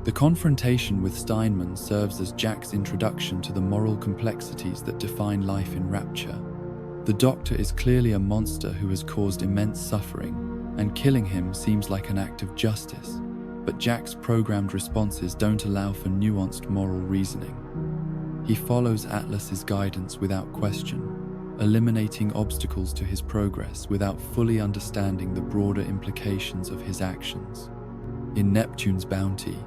The confrontation with Steinman serves as Jack's introduction to the moral complexities that define life in Rapture. The Doctor is clearly a monster who has caused immense suffering, and killing him seems like an act of justice, but Jack's programmed responses don't allow for nuanced moral reasoning. He follows Atlas's guidance without question, eliminating obstacles to his progress without fully understanding the broader implications of his actions. In Neptune's Bounty,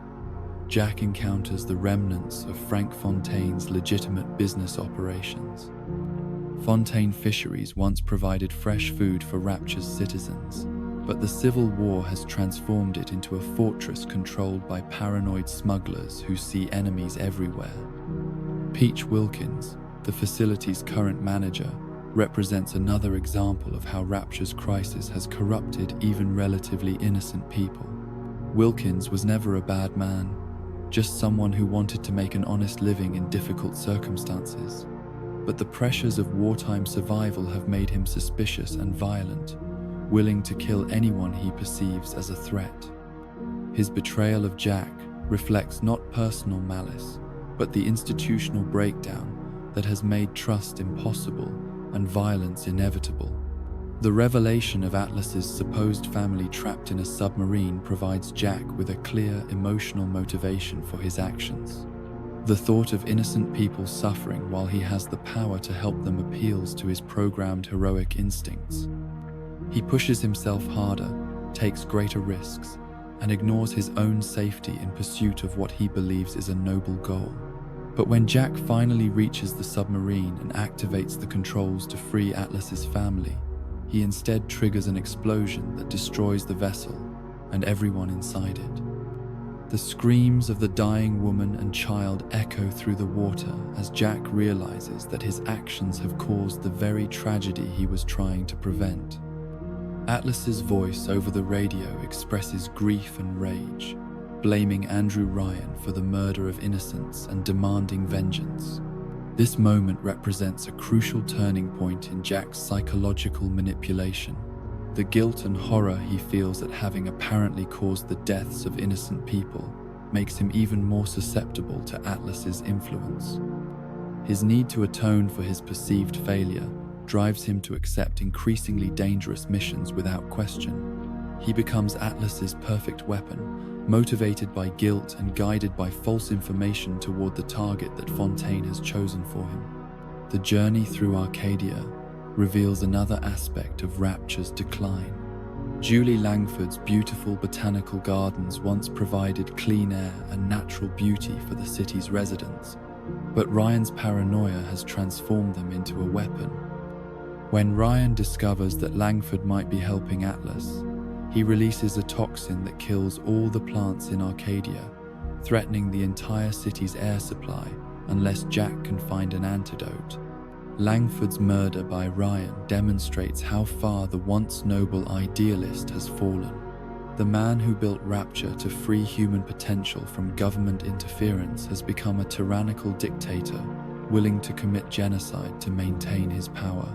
Jack encounters the remnants of Frank Fontaine's legitimate business operations. Fontaine Fisheries once provided fresh food for Rapture's citizens, but the Civil War has transformed it into a fortress controlled by paranoid smugglers who see enemies everywhere. Peach Wilkins, the facility's current manager, represents another example of how Rapture's crisis has corrupted even relatively innocent people. Wilkins was never a bad man, just someone who wanted to make an honest living in difficult circumstances. But the pressures of wartime survival have made him suspicious and violent, willing to kill anyone he perceives as a threat. His betrayal of Jack reflects not personal malice, but the institutional breakdown that has made trust impossible and violence inevitable. The revelation of Atlas's supposed family trapped in a submarine provides Jack with a clear emotional motivation for his actions. The thought of innocent people suffering while he has the power to help them appeals to his programmed heroic instincts. He pushes himself harder, takes greater risks, and ignores his own safety in pursuit of what he believes is a noble goal. But when Jack finally reaches the submarine and activates the controls to free Atlas's family, he instead triggers an explosion that destroys the vessel and everyone inside it. The screams of the dying woman and child echo through the water as Jack realizes that his actions have caused the very tragedy he was trying to prevent. Atlas's voice over the radio expresses grief and rage, blaming Andrew Ryan for the murder of innocents and demanding vengeance. This moment represents a crucial turning point in Jack's psychological manipulation. The guilt and horror he feels at having apparently caused the deaths of innocent people makes him even more susceptible to Atlas's influence. His need to atone for his perceived failure drives him to accept increasingly dangerous missions without question. He becomes Atlas's perfect weapon, motivated by guilt and guided by false information toward the target that Fontaine has chosen for him. The journey through Arcadia reveals another aspect of Rapture's decline. Julie Langford's beautiful botanical gardens once provided clean air and natural beauty for the city's residents, but Ryan's paranoia has transformed them into a weapon. When Ryan discovers that Langford might be helping Atlas, he releases a toxin that kills all the plants in Arcadia, threatening the entire city's air supply unless Jack can find an antidote. Langford's murder by Ryan demonstrates how far the once noble idealist has fallen. The man who built Rapture to free human potential from government interference has become a tyrannical dictator, willing to commit genocide to maintain his power.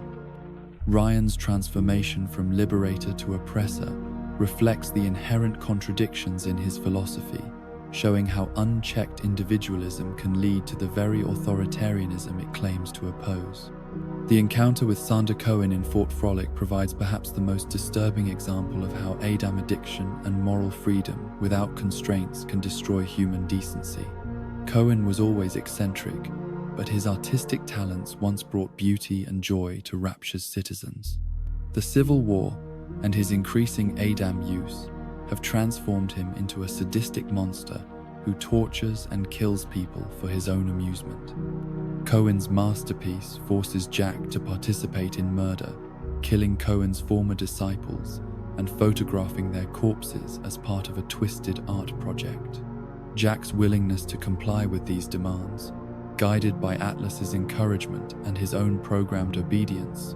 Ryan's transformation from liberator to oppressor reflects the inherent contradictions in his philosophy, showing how unchecked individualism can lead to the very authoritarianism it claims to oppose. The encounter with Sander Cohen in Fort Frolic provides perhaps the most disturbing example of how Adam addiction and moral freedom without constraints can destroy human decency. Cohen was always eccentric, but his artistic talents once brought beauty and joy to Rapture's citizens. The Civil War and his increasing Adam use have transformed him into a sadistic monster who tortures and kills people for his own amusement. Cohen's masterpiece forces Jack to participate in murder, killing Cohen's former disciples and photographing their corpses as part of a twisted art project. Jack's willingness to comply with these demands, guided by Atlas's encouragement and his own programmed obedience,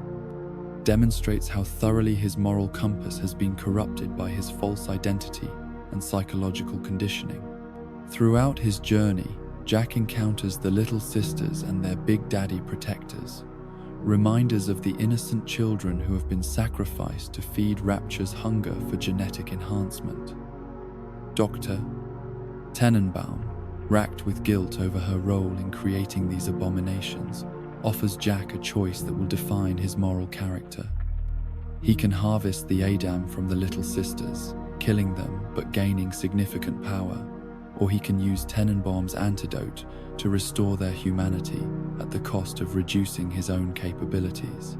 demonstrates how thoroughly his moral compass has been corrupted by his false identity and psychological conditioning. Throughout his journey, Jack encounters the Little Sisters and their Big Daddy protectors, reminders of the innocent children who have been sacrificed to feed Rapture's hunger for genetic enhancement. Dr. Tenenbaum, racked with guilt over her role in creating these abominations, offers Jack a choice that will define his moral character. He can harvest the Adam from the Little Sisters, killing them but gaining significant power, or he can use Tenenbaum's antidote to restore their humanity at the cost of reducing his own capabilities.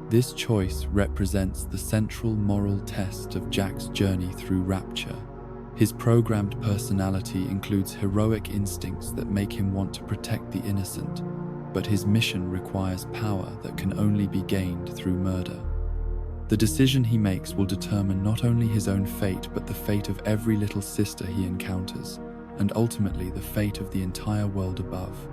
This choice represents the central moral test of Jack's journey through Rapture. His programmed personality includes heroic instincts that make him want to protect the innocent, but his mission requires power that can only be gained through murder. The decision he makes will determine not only his own fate but the fate of every Little Sister he encounters, and ultimately the fate of the entire world above.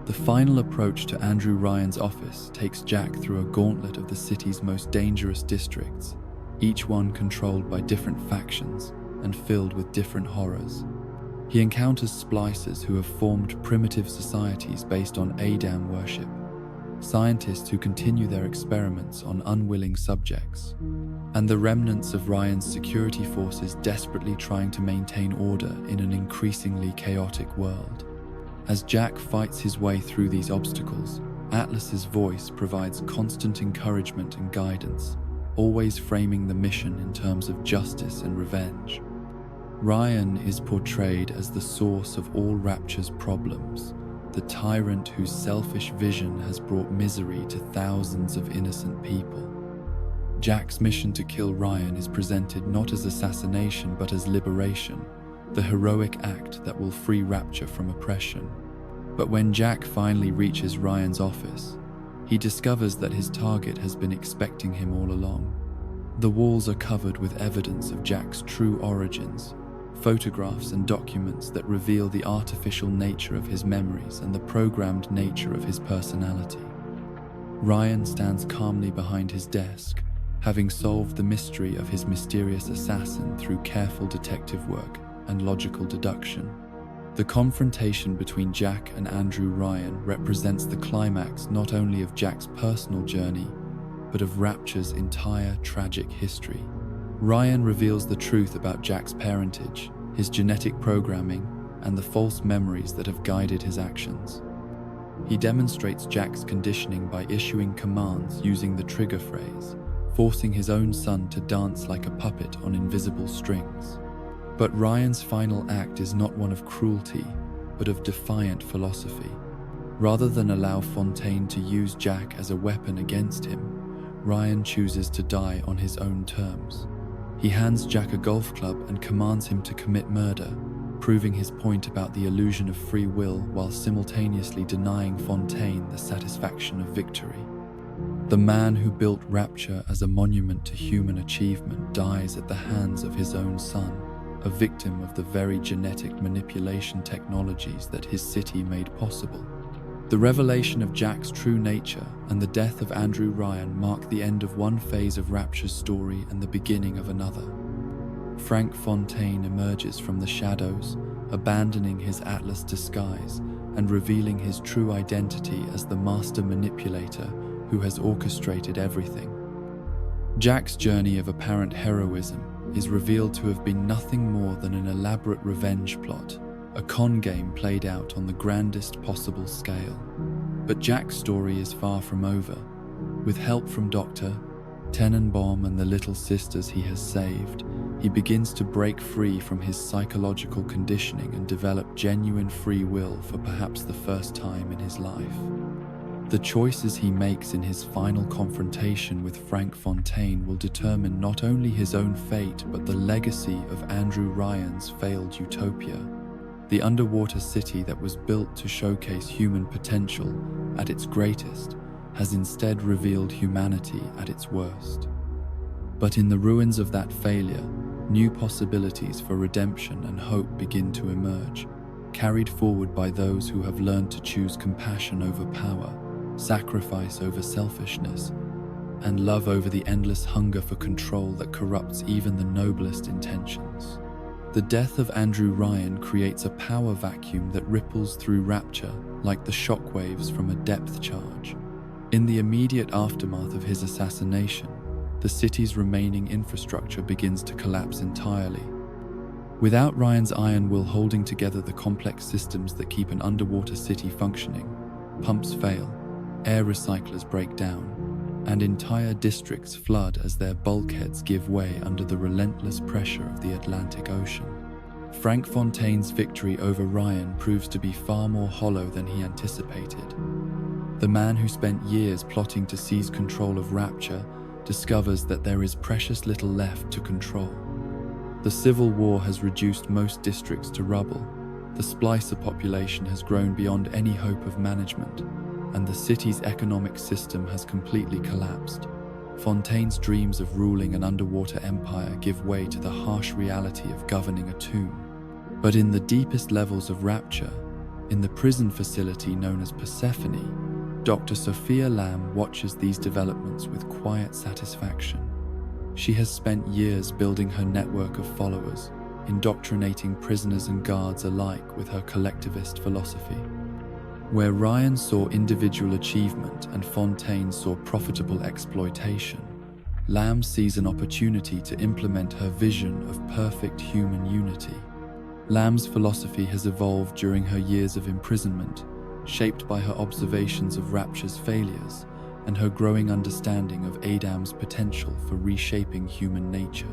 The final approach to Andrew Ryan's office takes Jack through a gauntlet of the city's most dangerous districts, each one controlled by different factions and filled with different horrors. He encounters splicers who have formed primitive societies based on Adam worship, scientists who continue their experiments on unwilling subjects, and the remnants of Ryan's security forces desperately trying to maintain order in an increasingly chaotic world. As Jack fights his way through these obstacles, Atlas's voice provides constant encouragement and guidance, always framing the mission in terms of justice and revenge. Ryan is portrayed as the source of all Rapture's problems, the tyrant whose selfish vision has brought misery to thousands of innocent people. Jack's mission to kill Ryan is presented not as assassination but as liberation, the heroic act that will free Rapture from oppression. But when Jack finally reaches Ryan's office, he discovers that his target has been expecting him all along. The walls are covered with evidence of Jack's true origins, photographs and documents that reveal the artificial nature of his memories and the programmed nature of his personality. Ryan stands calmly behind his desk, having solved the mystery of his mysterious assassin through careful detective work and logical deduction. The confrontation between Jack and Andrew Ryan represents the climax not only of Jack's personal journey, but of Rapture's entire tragic history. Ryan reveals the truth about Jack's parentage, his genetic programming, and the false memories that have guided his actions. He demonstrates Jack's conditioning by issuing commands using the trigger phrase, forcing his own son to dance like a puppet on invisible strings. But Ryan's final act is not one of cruelty, but of defiant philosophy. Rather than allow Fontaine to use Jack as a weapon against him, Ryan chooses to die on his own terms. He hands Jack a golf club and commands him to commit murder, proving his point about the illusion of free will while simultaneously denying Fontaine the satisfaction of victory. The man who built Rapture as a monument to human achievement dies at the hands of his own son, a victim of the very genetic manipulation technologies that his city made possible. The revelation of Jack's true nature and the death of Andrew Ryan mark the end of one phase of Rapture's story and the beginning of another. Frank Fontaine emerges from the shadows, abandoning his Atlas disguise and revealing his true identity as the master manipulator who has orchestrated everything. Jack's journey of apparent heroism is revealed to have been nothing more than an elaborate revenge plot, a con game played out on the grandest possible scale. But Jack's story is far from over. With help from Dr. Tenenbaum and the little sisters he has saved, he begins to break free from his psychological conditioning and develop genuine free will for perhaps the first time in his life. The choices he makes in his final confrontation with Frank Fontaine will determine not only his own fate but the legacy of Andrew Ryan's failed utopia. The underwater city that was built to showcase human potential at its greatest has instead revealed humanity at its worst. But in the ruins of that failure, new possibilities for redemption and hope begin to emerge, carried forward by those who have learned to choose compassion over power, sacrifice over selfishness, and love over the endless hunger for control that corrupts even the noblest intentions. The death of Andrew Ryan creates a power vacuum that ripples through Rapture like the shockwaves from a depth charge. In the immediate aftermath of his assassination, the city's remaining infrastructure begins to collapse entirely. Without Ryan's iron will holding together the complex systems that keep an underwater city functioning, pumps fail, air recyclers break down, and entire districts flood as their bulkheads give way under the relentless pressure of the Atlantic Ocean. Frank Fontaine's victory over Ryan proves to be far more hollow than he anticipated. The man who spent years plotting to seize control of Rapture discovers that there is precious little left to control. The Civil War has reduced most districts to rubble, the splicer population has grown beyond any hope of management, and the city's economic system has completely collapsed. Fontaine's dreams of ruling an underwater empire give way to the harsh reality of governing a tomb. But in the deepest levels of Rapture, in the prison facility known as Persephone, Dr. Sophia Lamb watches these developments with quiet satisfaction. She has spent years building her network of followers, indoctrinating prisoners and guards alike with her collectivist philosophy. Where Ryan saw individual achievement and Fontaine saw profitable exploitation, Lamb sees an opportunity to implement her vision of perfect human unity. Lamb's philosophy has evolved during her years of imprisonment, shaped by her observations of Rapture's failures and her growing understanding of Adam's potential for reshaping human nature.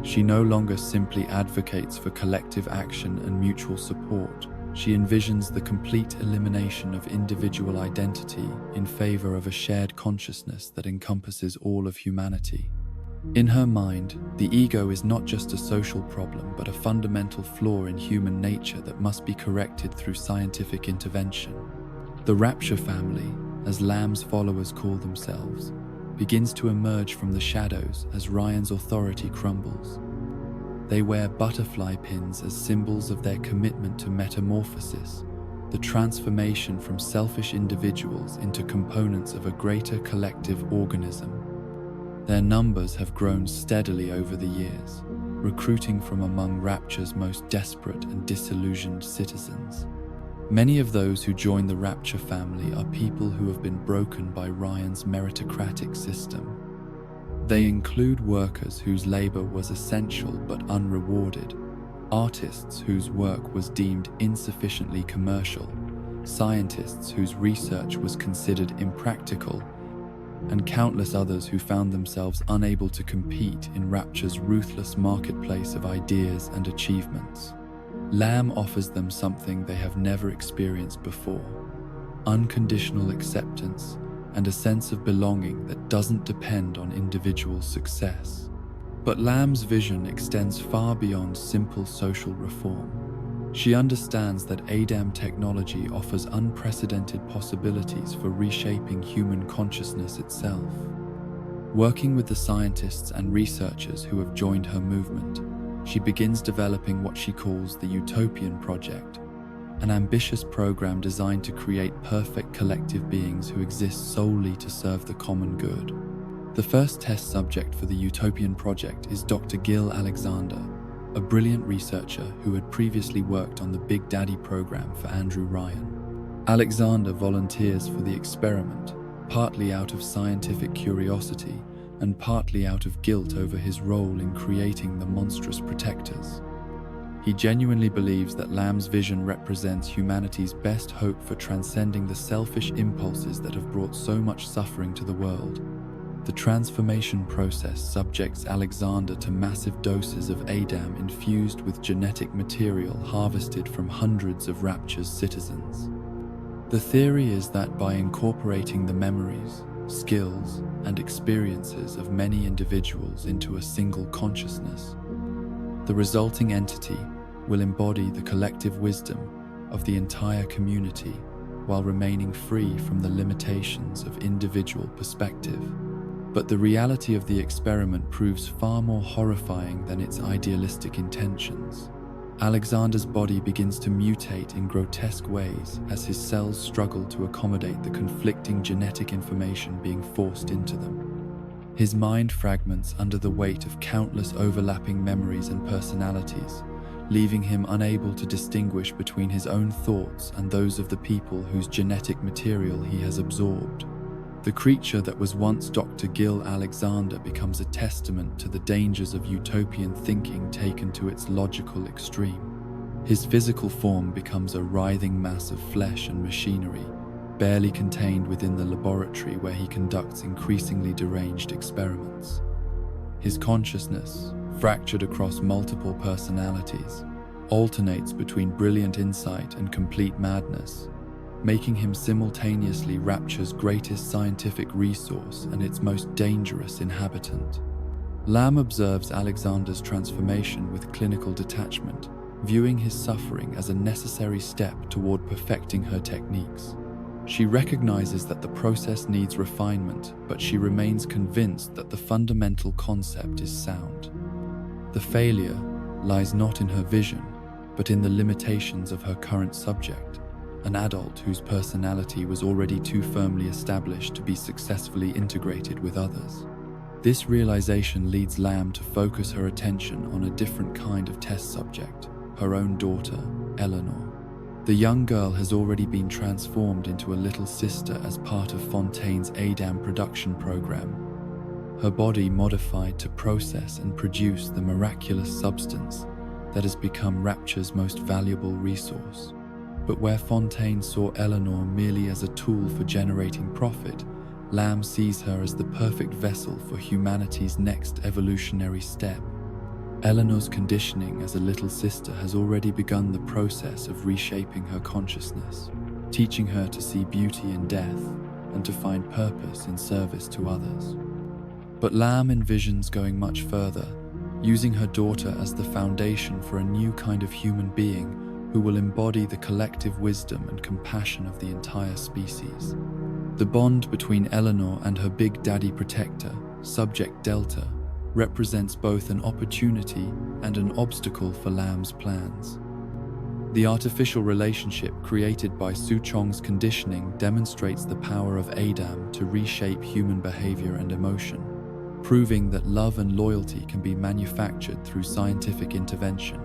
She no longer simply advocates for collective action and mutual support. She envisions the complete elimination of individual identity in favor of a shared consciousness that encompasses all of humanity. In her mind, the ego is not just a social problem but a fundamental flaw in human nature that must be corrected through scientific intervention. The Rapture family, as Lamb's followers call themselves, begins to emerge from the shadows as Ryan's authority crumbles. They wear butterfly pins as symbols of their commitment to metamorphosis, the transformation from selfish individuals into components of a greater collective organism. Their numbers have grown steadily over the years, recruiting from among Rapture's most desperate and disillusioned citizens. Many of those who join the Rapture family are people who have been broken by Ryan's meritocratic system. They include workers whose labor was essential but unrewarded, artists whose work was deemed insufficiently commercial, scientists whose research was considered impractical, and countless others who found themselves unable to compete in Rapture's ruthless marketplace of ideas and achievements. Lamb offers them something they have never experienced before: unconditional acceptance and a sense of belonging that doesn't depend on individual success. But Lamb's vision extends far beyond simple social reform. She understands that Adam technology offers unprecedented possibilities for reshaping human consciousness itself. Working with the scientists and researchers who have joined her movement, she begins developing what she calls the Utopian Project, an ambitious program designed to create perfect collective beings who exist solely to serve the common good. The first test subject for the Utopian project is Dr. Gil Alexander, a brilliant researcher who had previously worked on the Big Daddy program for Andrew Ryan. Alexander volunteers for the experiment, partly out of scientific curiosity and partly out of guilt over his role in creating the monstrous protectors. He genuinely believes that Lamb's vision represents humanity's best hope for transcending the selfish impulses that have brought so much suffering to the world. The transformation process subjects Alexander to massive doses of ADAM infused with genetic material harvested from hundreds of Rapture's citizens. The theory is that by incorporating the memories, skills, and experiences of many individuals into a single consciousness, the resulting entity will embody the collective wisdom of the entire community while remaining free from the limitations of individual perspective. But the reality of the experiment proves far more horrifying than its idealistic intentions. Alexander's body begins to mutate in grotesque ways as his cells struggle to accommodate the conflicting genetic information being forced into them. His mind fragments under the weight of countless overlapping memories and personalities, leaving him unable to distinguish between his own thoughts and those of the people whose genetic material he has absorbed. The creature that was once Dr. Gil Alexander becomes a testament to the dangers of utopian thinking taken to its logical extreme. His physical form becomes a writhing mass of flesh and machinery, barely contained within the laboratory where he conducts increasingly deranged experiments. His consciousness, fractured across multiple personalities, alternates between brilliant insight and complete madness, making him simultaneously Rapture's greatest scientific resource and its most dangerous inhabitant. Lamb observes Alexander's transformation with clinical detachment, viewing his suffering as a necessary step toward perfecting her techniques. She recognizes that the process needs refinement, but she remains convinced that the fundamental concept is sound. The failure lies not in her vision, but in the limitations of her current subject, an adult whose personality was already too firmly established to be successfully integrated with others. This realization leads Lamb to focus her attention on a different kind of test subject, her own daughter, Eleanor. The young girl has already been transformed into a little sister as part of Fontaine's ADAM production program, her body modified to process and produce the miraculous substance that has become Rapture's most valuable resource. But where Fontaine saw Eleanor merely as a tool for generating profit, Lamb sees her as the perfect vessel for humanity's next evolutionary step. Eleanor's conditioning as a little sister has already begun the process of reshaping her consciousness, teaching her to see beauty in death and to find purpose in service to others. But Lamb envisions going much further, using her daughter as the foundation for a new kind of human being who will embody the collective wisdom and compassion of the entire species. The bond between Eleanor and her Big Daddy protector, Subject Delta, represents both an opportunity and an obstacle for Lamb's plans. The artificial relationship created by Suchong's conditioning demonstrates the power of ADAM to reshape human behavior and emotion, proving that love and loyalty can be manufactured through scientific intervention.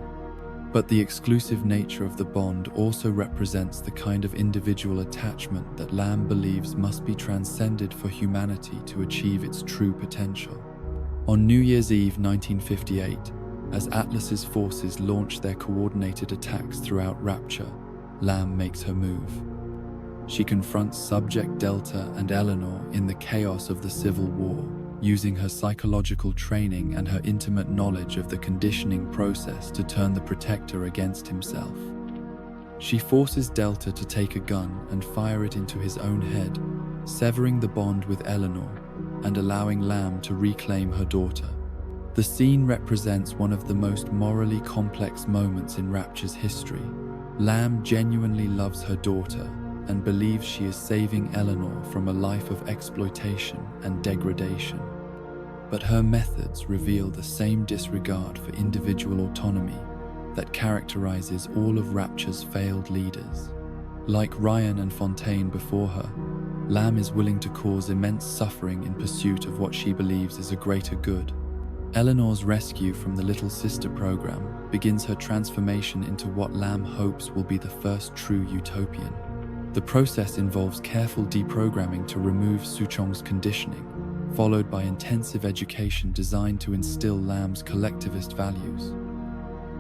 But the exclusive nature of the bond also represents the kind of individual attachment that Lamb believes must be transcended for humanity to achieve its true potential. On New Year's Eve 1958, as Atlas's forces launch their coordinated attacks throughout Rapture, Lamb makes her move. She confronts Subject Delta and Eleanor in the chaos of the Civil War, using her psychological training and her intimate knowledge of the conditioning process to turn the Protector against himself. She forces Delta to take a gun and fire it into his own head, severing the bond with Eleanor and allowing Lamb to reclaim her daughter. The scene represents one of the most morally complex moments in Rapture's history. Lamb genuinely loves her daughter and believes she is saving Eleanor from a life of exploitation and degradation. But her methods reveal the same disregard for individual autonomy that characterizes all of Rapture's failed leaders. Like Ryan and Fontaine before her, Lamb is willing to cause immense suffering in pursuit of what she believes is a greater good. Eleanor's rescue from the Little Sister program begins her transformation into what Lamb hopes will be the first true utopian. The process involves careful deprogramming to remove Suchong's conditioning, followed by intensive education designed to instill Lamb's collectivist values.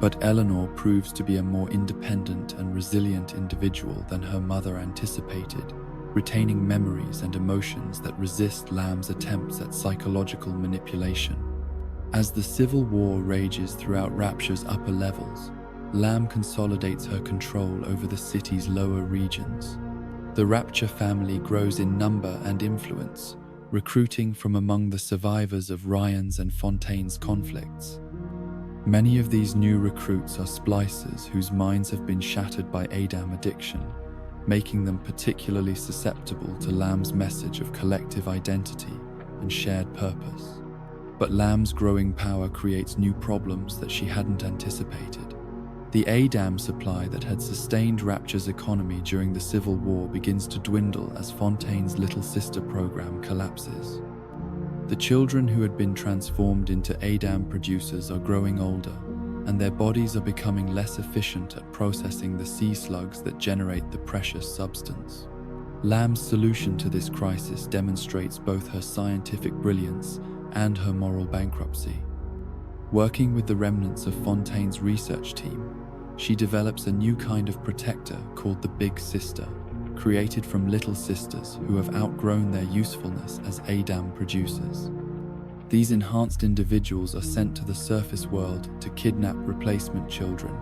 But Eleanor proves to be a more independent and resilient individual than her mother anticipated, retaining memories and emotions that resist Lamb's attempts at psychological manipulation. As the civil war rages throughout Rapture's upper levels, Lamb consolidates her control over the city's lower regions. The Rapture family grows in number and influence, recruiting from among the survivors of Ryan's and Fontaine's conflicts. Many of these new recruits are splicers whose minds have been shattered by ADAM addiction, making them particularly susceptible to Lamb's message of collective identity and shared purpose. But Lamb's growing power creates new problems that she hadn't anticipated. The ADAM supply that had sustained Rapture's economy during the Civil War begins to dwindle as Fontaine's Little Sister program collapses. The children who had been transformed into ADAM producers are growing older, and their bodies are becoming less efficient at processing the sea slugs that generate the precious substance. Lamb's solution to this crisis demonstrates both her scientific brilliance and her moral bankruptcy. Working with the remnants of Fontaine's research team, she develops a new kind of protector called the Big Sister, created from little sisters who have outgrown their usefulness as ADAM producers. These enhanced individuals are sent to the surface world to kidnap replacement children,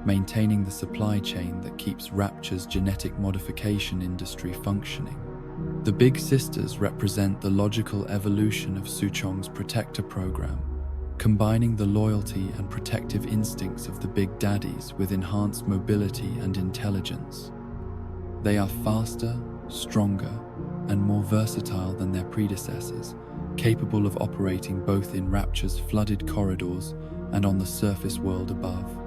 maintaining the supply chain that keeps Rapture's genetic modification industry functioning. The Big Sisters represent the logical evolution of Suchong's protector program, combining the loyalty and protective instincts of the Big Daddies with enhanced mobility and intelligence. They are faster, stronger, and more versatile than their predecessors, capable of operating both in Rapture's flooded corridors and on the surface world above.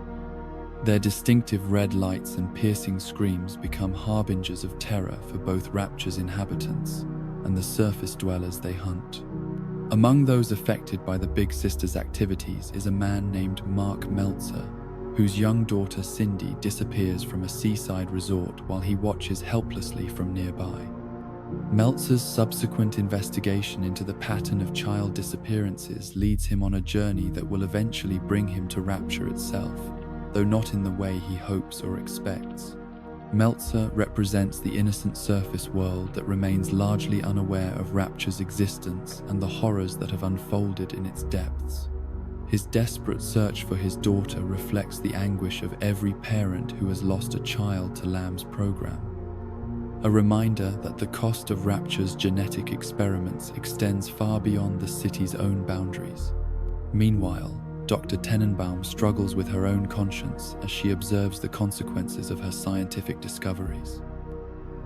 Their distinctive red lights and piercing screams become harbingers of terror for both Rapture's inhabitants and the surface dwellers they hunt. Among those affected by the Big Sisters' activities is a man named Mark Meltzer, whose young daughter Cindy disappears from a seaside resort while he watches helplessly from nearby. Meltzer's subsequent investigation into the pattern of child disappearances leads him on a journey that will eventually bring him to Rapture itself, though not in the way he hopes or expects. Meltzer represents the innocent surface world that remains largely unaware of Rapture's existence and the horrors that have unfolded in its depths. His desperate search for his daughter reflects the anguish of every parent who has lost a child to Lamb's program. A reminder that the cost of Rapture's genetic experiments extends far beyond the city's own boundaries. Meanwhile, Dr. Tenenbaum struggles with her own conscience as she observes the consequences of her scientific discoveries.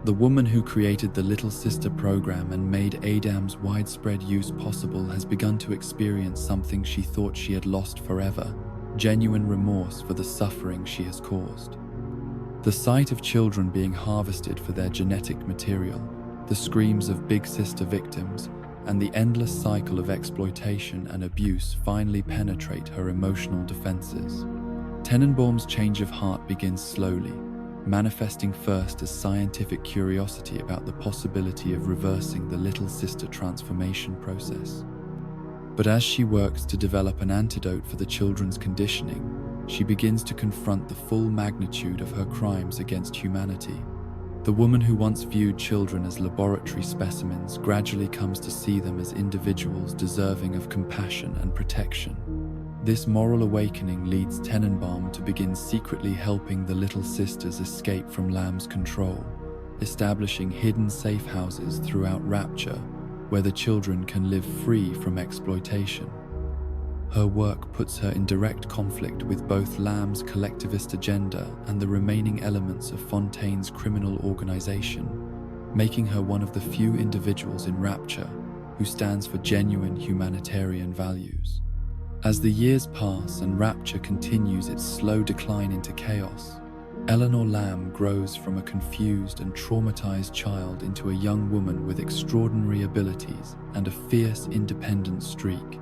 The woman who created the Little Sister program and made ADAM's widespread use possible has begun to experience something she thought she had lost forever: genuine remorse for the suffering she has caused. The sight of children being harvested for their genetic material, the screams of Big Sister victims, and the endless cycle of exploitation and abuse finally penetrate her emotional defenses. Tenenbaum's change of heart begins slowly, manifesting first as scientific curiosity about the possibility of reversing the Little Sister transformation process. But as she works to develop an antidote for the children's conditioning, she begins to confront the full magnitude of her crimes against humanity. The woman who once viewed children as laboratory specimens gradually comes to see them as individuals deserving of compassion and protection. This moral awakening leads Tenenbaum to begin secretly helping the Little Sisters escape from Lamb's control, establishing hidden safe houses throughout Rapture where the children can live free from exploitation. Her work puts her in direct conflict with both Lamb's collectivist agenda and the remaining elements of Fontaine's criminal organization, making her one of the few individuals in Rapture who stands for genuine humanitarian values. As the years pass and Rapture continues its slow decline into chaos, Eleanor Lamb grows from a confused and traumatized child into a young woman with extraordinary abilities and a fierce, independent streak.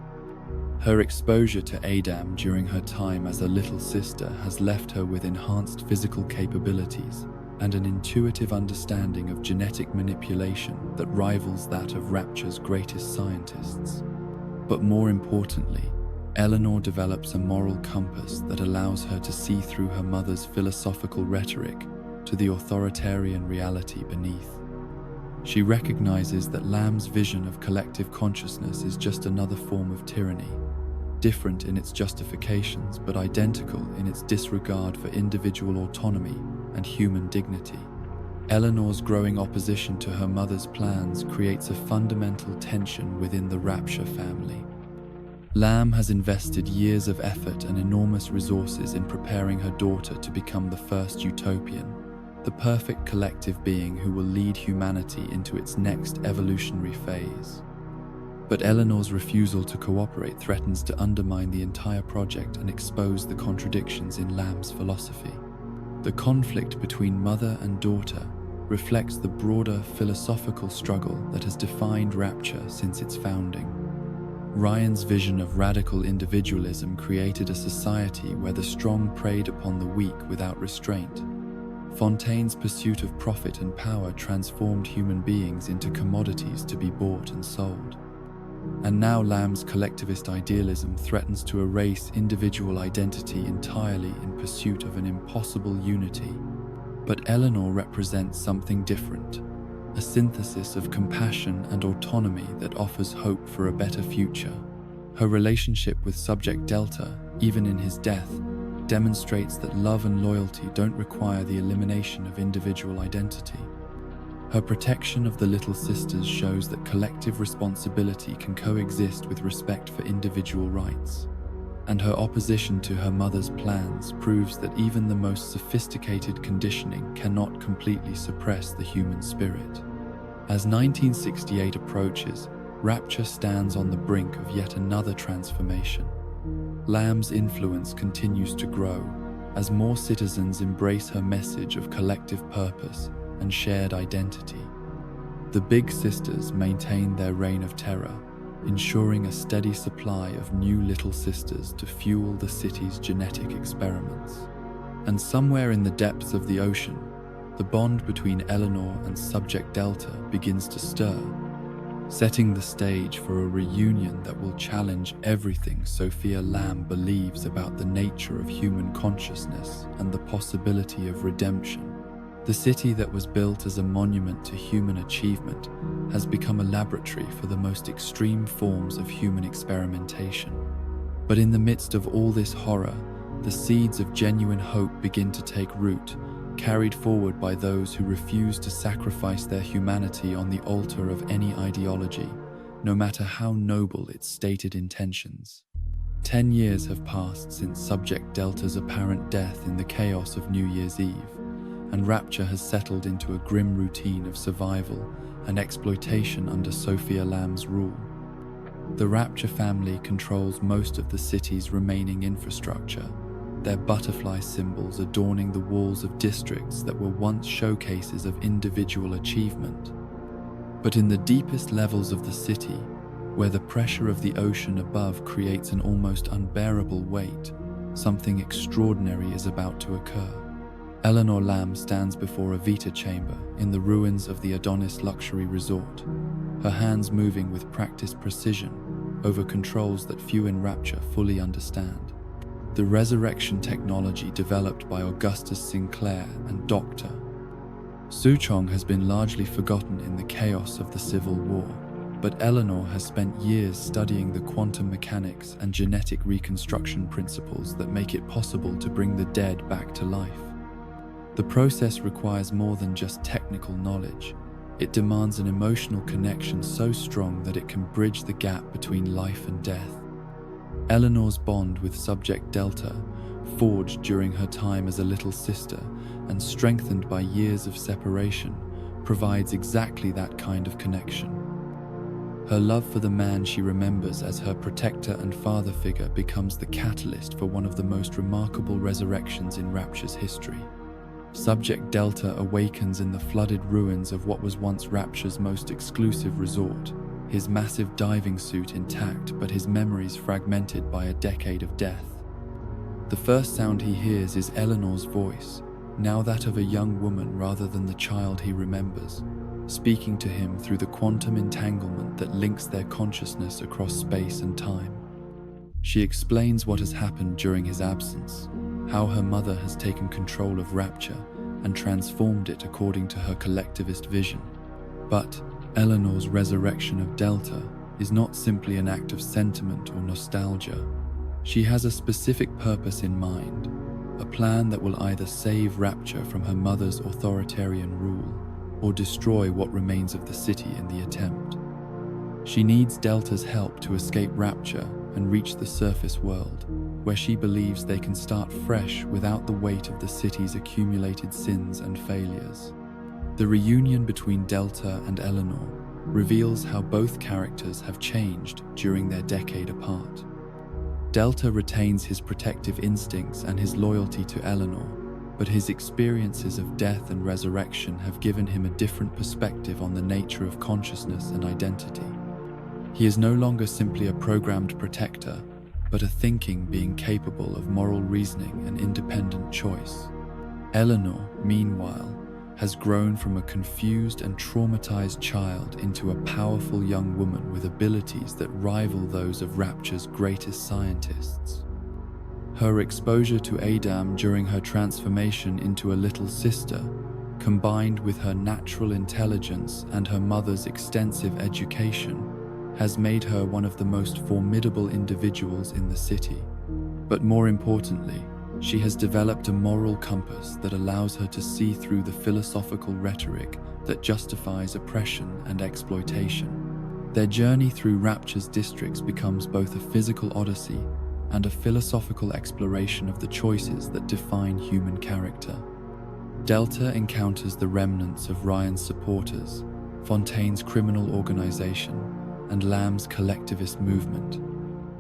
Her exposure to Adam during her time as a little sister has left her with enhanced physical capabilities and an intuitive understanding of genetic manipulation that rivals that of Rapture's greatest scientists. But more importantly, Eleanor develops a moral compass that allows her to see through her mother's philosophical rhetoric to the authoritarian reality beneath. She recognizes that Lamb's vision of collective consciousness is just another form of tyranny, different in its justifications but identical in its disregard for individual autonomy and human dignity. Eleanor's growing opposition to her mother's plans creates a fundamental tension within the Rapture family. Lamb has invested years of effort and enormous resources in preparing her daughter to become the first utopian, the perfect collective being who will lead humanity into its next evolutionary phase. But Eleanor's refusal to cooperate threatens to undermine the entire project and expose the contradictions in Lamb's philosophy. The conflict between mother and daughter reflects the broader philosophical struggle that has defined Rapture since its founding. Ryan's vision of radical individualism created a society where the strong preyed upon the weak without restraint. Fontaine's pursuit of profit and power transformed human beings into commodities to be bought and sold. And now Lamb's collectivist idealism threatens to erase individual identity entirely in pursuit of an impossible unity. But Eleanor represents something different, a synthesis of compassion and autonomy that offers hope for a better future. Her relationship with Subject Delta, even in his death, demonstrates that love and loyalty don't require the elimination of individual identity. Her protection of the little sisters shows that collective responsibility can coexist with respect for individual rights. And her opposition to her mother's plans proves that even the most sophisticated conditioning cannot completely suppress the human spirit. As 1968 approaches, Rapture stands on the brink of yet another transformation. Lamb's influence continues to grow as more citizens embrace her message of collective purpose and shared identity. The Big Sisters maintain their reign of terror, ensuring a steady supply of new little sisters to fuel the city's genetic experiments. And somewhere in the depths of the ocean, the bond between Eleanor and Subject Delta begins to stir, setting the stage for a reunion that will challenge everything Sophia Lamb believes about the nature of human consciousness and the possibility of redemption. The city that was built as a monument to human achievement has become a laboratory for the most extreme forms of human experimentation. But in the midst of all this horror, the seeds of genuine hope begin to take root, carried forward by those who refuse to sacrifice their humanity on the altar of any ideology, no matter how noble its stated intentions. 10 years have passed since Subject Delta's apparent death in the chaos of New Year's Eve, and Rapture has settled into a grim routine of survival and exploitation under Sophia Lamb's rule. The Rapture family controls most of the city's remaining infrastructure, their butterfly symbols adorning the walls of districts that were once showcases of individual achievement. But in the deepest levels of the city, where the pressure of the ocean above creates an almost unbearable weight, something extraordinary is about to occur. Eleanor Lamb stands before a Vita chamber in the ruins of the Adonis luxury resort, her hands moving with practiced precision over controls that few in Rapture fully understand. The resurrection technology developed by Augustus Sinclair and Dr. Suchong has been largely forgotten in the chaos of the Civil War, but Eleanor has spent years studying the quantum mechanics and genetic reconstruction principles that make it possible to bring the dead back to life. The process requires more than just technical knowledge. It demands an emotional connection so strong that it can bridge the gap between life and death. Eleanor's bond with Subject Delta, forged during her time as a little sister and strengthened by years of separation, provides exactly that kind of connection. Her love for the man she remembers as her protector and father figure becomes the catalyst for one of the most remarkable resurrections in Rapture's history. Subject Delta awakens in the flooded ruins of what was once Rapture's most exclusive resort, his massive diving suit intact but his memories fragmented by a decade of death. The first sound he hears is Eleanor's voice, now that of a young woman rather than the child he remembers, speaking to him through the quantum entanglement that links their consciousness across space and time. She explains what has happened during his absence, how her mother has taken control of Rapture and transformed it according to her collectivist vision. But Eleanor's resurrection of Delta is not simply an act of sentiment or nostalgia. She has a specific purpose in mind, a plan that will either save Rapture from her mother's authoritarian rule or destroy what remains of the city in the attempt. She needs Delta's help to escape Rapture and reach the surface world, where she believes they can start fresh without the weight of the city's accumulated sins and failures. The reunion between Delta and Eleanor reveals how both characters have changed during their decade apart. Delta retains his protective instincts and his loyalty to Eleanor, but his experiences of death and resurrection have given him a different perspective on the nature of consciousness and identity. He is no longer simply a programmed protector, but a thinking being capable of moral reasoning and independent choice. Eleanor, meanwhile, has grown from a confused and traumatized child into a powerful young woman with abilities that rival those of Rapture's greatest scientists. Her exposure to Adam during her transformation into a little sister, combined with her natural intelligence and her mother's extensive education, has made her one of the most formidable individuals in the city. But more importantly, she has developed a moral compass that allows her to see through the philosophical rhetoric that justifies oppression and exploitation. Their journey through Rapture's districts becomes both a physical odyssey and a philosophical exploration of the choices that define human character. Delta encounters the remnants of Ryan's supporters, Fontaine's criminal organization, and Lamb's collectivist movement,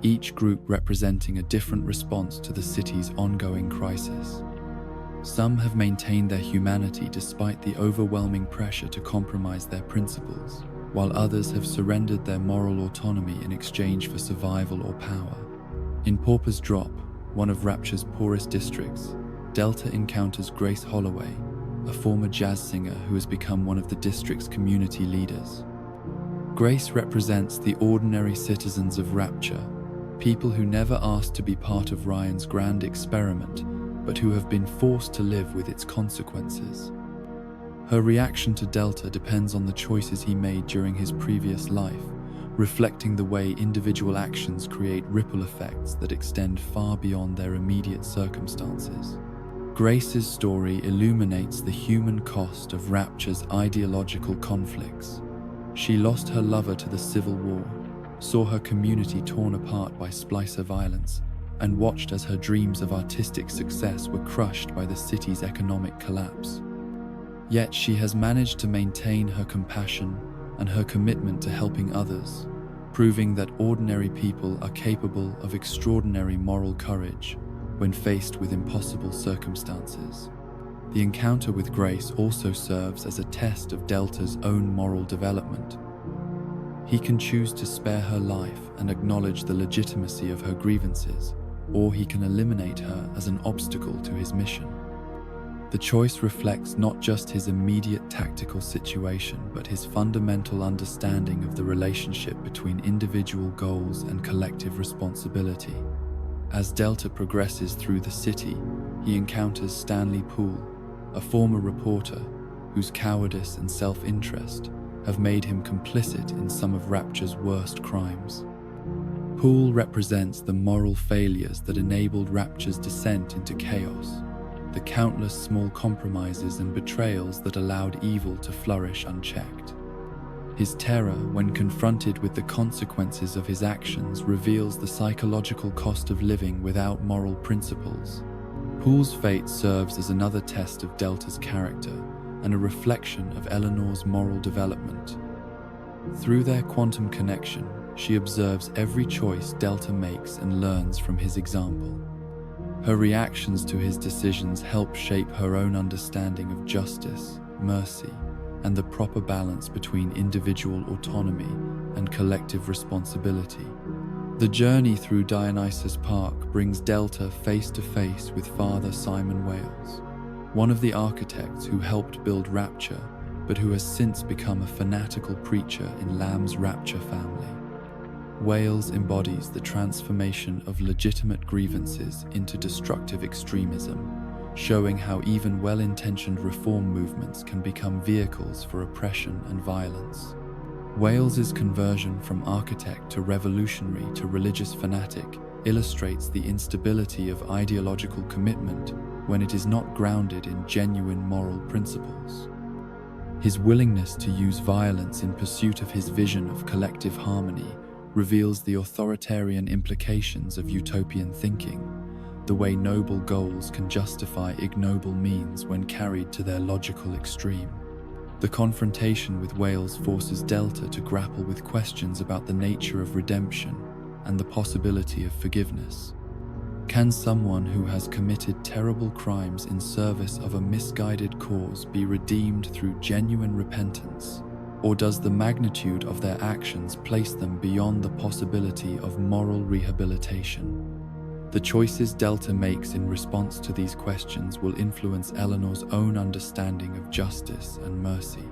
each group representing a different response to the city's ongoing crisis. Some have maintained their humanity despite the overwhelming pressure to compromise their principles, while others have surrendered their moral autonomy in exchange for survival or power. In Pauper's Drop, one of Rapture's poorest districts, Delta encounters Grace Holloway, a former jazz singer who has become one of the district's community leaders. Grace represents the ordinary citizens of Rapture, people who never asked to be part of Ryan's grand experiment, but who have been forced to live with its consequences. Her reaction to Delta depends on the choices he made during his previous life, reflecting the way individual actions create ripple effects that extend far beyond their immediate circumstances. Grace's story illuminates the human cost of Rapture's ideological conflicts. She lost her lover to the Civil War, saw her community torn apart by splicer violence, and watched as her dreams of artistic success were crushed by the city's economic collapse. Yet she has managed to maintain her compassion and her commitment to helping others, proving that ordinary people are capable of extraordinary moral courage when faced with impossible circumstances. The encounter with Grace also serves as a test of Delta's own moral development. He can choose to spare her life and acknowledge the legitimacy of her grievances, or he can eliminate her as an obstacle to his mission. The choice reflects not just his immediate tactical situation, but his fundamental understanding of the relationship between individual goals and collective responsibility. As Delta progresses through the city, he encounters Stanley Poole, a former reporter whose cowardice and self-interest have made him complicit in some of Rapture's worst crimes. Poole represents the moral failures that enabled Rapture's descent into chaos, the countless small compromises and betrayals that allowed evil to flourish unchecked. His terror when confronted with the consequences of his actions reveals the psychological cost of living without moral principles. Poole's fate serves as another test of Delta's character and a reflection of Eleanor's moral development. Through their quantum connection, she observes every choice Delta makes and learns from his example. Her reactions to his decisions help shape her own understanding of justice, mercy, and the proper balance between individual autonomy and collective responsibility. The journey through Dionysus Park brings Delta face to face with Father Simon Wales, one of the architects who helped build Rapture, but who has since become a fanatical preacher in Lamb's Rapture family. Wales embodies the transformation of legitimate grievances into destructive extremism, showing how even well-intentioned reform movements can become vehicles for oppression and violence. Wales's conversion from architect to revolutionary to religious fanatic illustrates the instability of ideological commitment when it is not grounded in genuine moral principles. His willingness to use violence in pursuit of his vision of collective harmony reveals the authoritarian implications of utopian thinking, the way noble goals can justify ignoble means when carried to their logical extreme. The confrontation with Wales forces Delta to grapple with questions about the nature of redemption and the possibility of forgiveness. Can someone who has committed terrible crimes in service of a misguided cause be redeemed through genuine repentance, or does the magnitude of their actions place them beyond the possibility of moral rehabilitation? The choices Delta makes in response to these questions will influence Eleanor's own understanding of justice and mercy.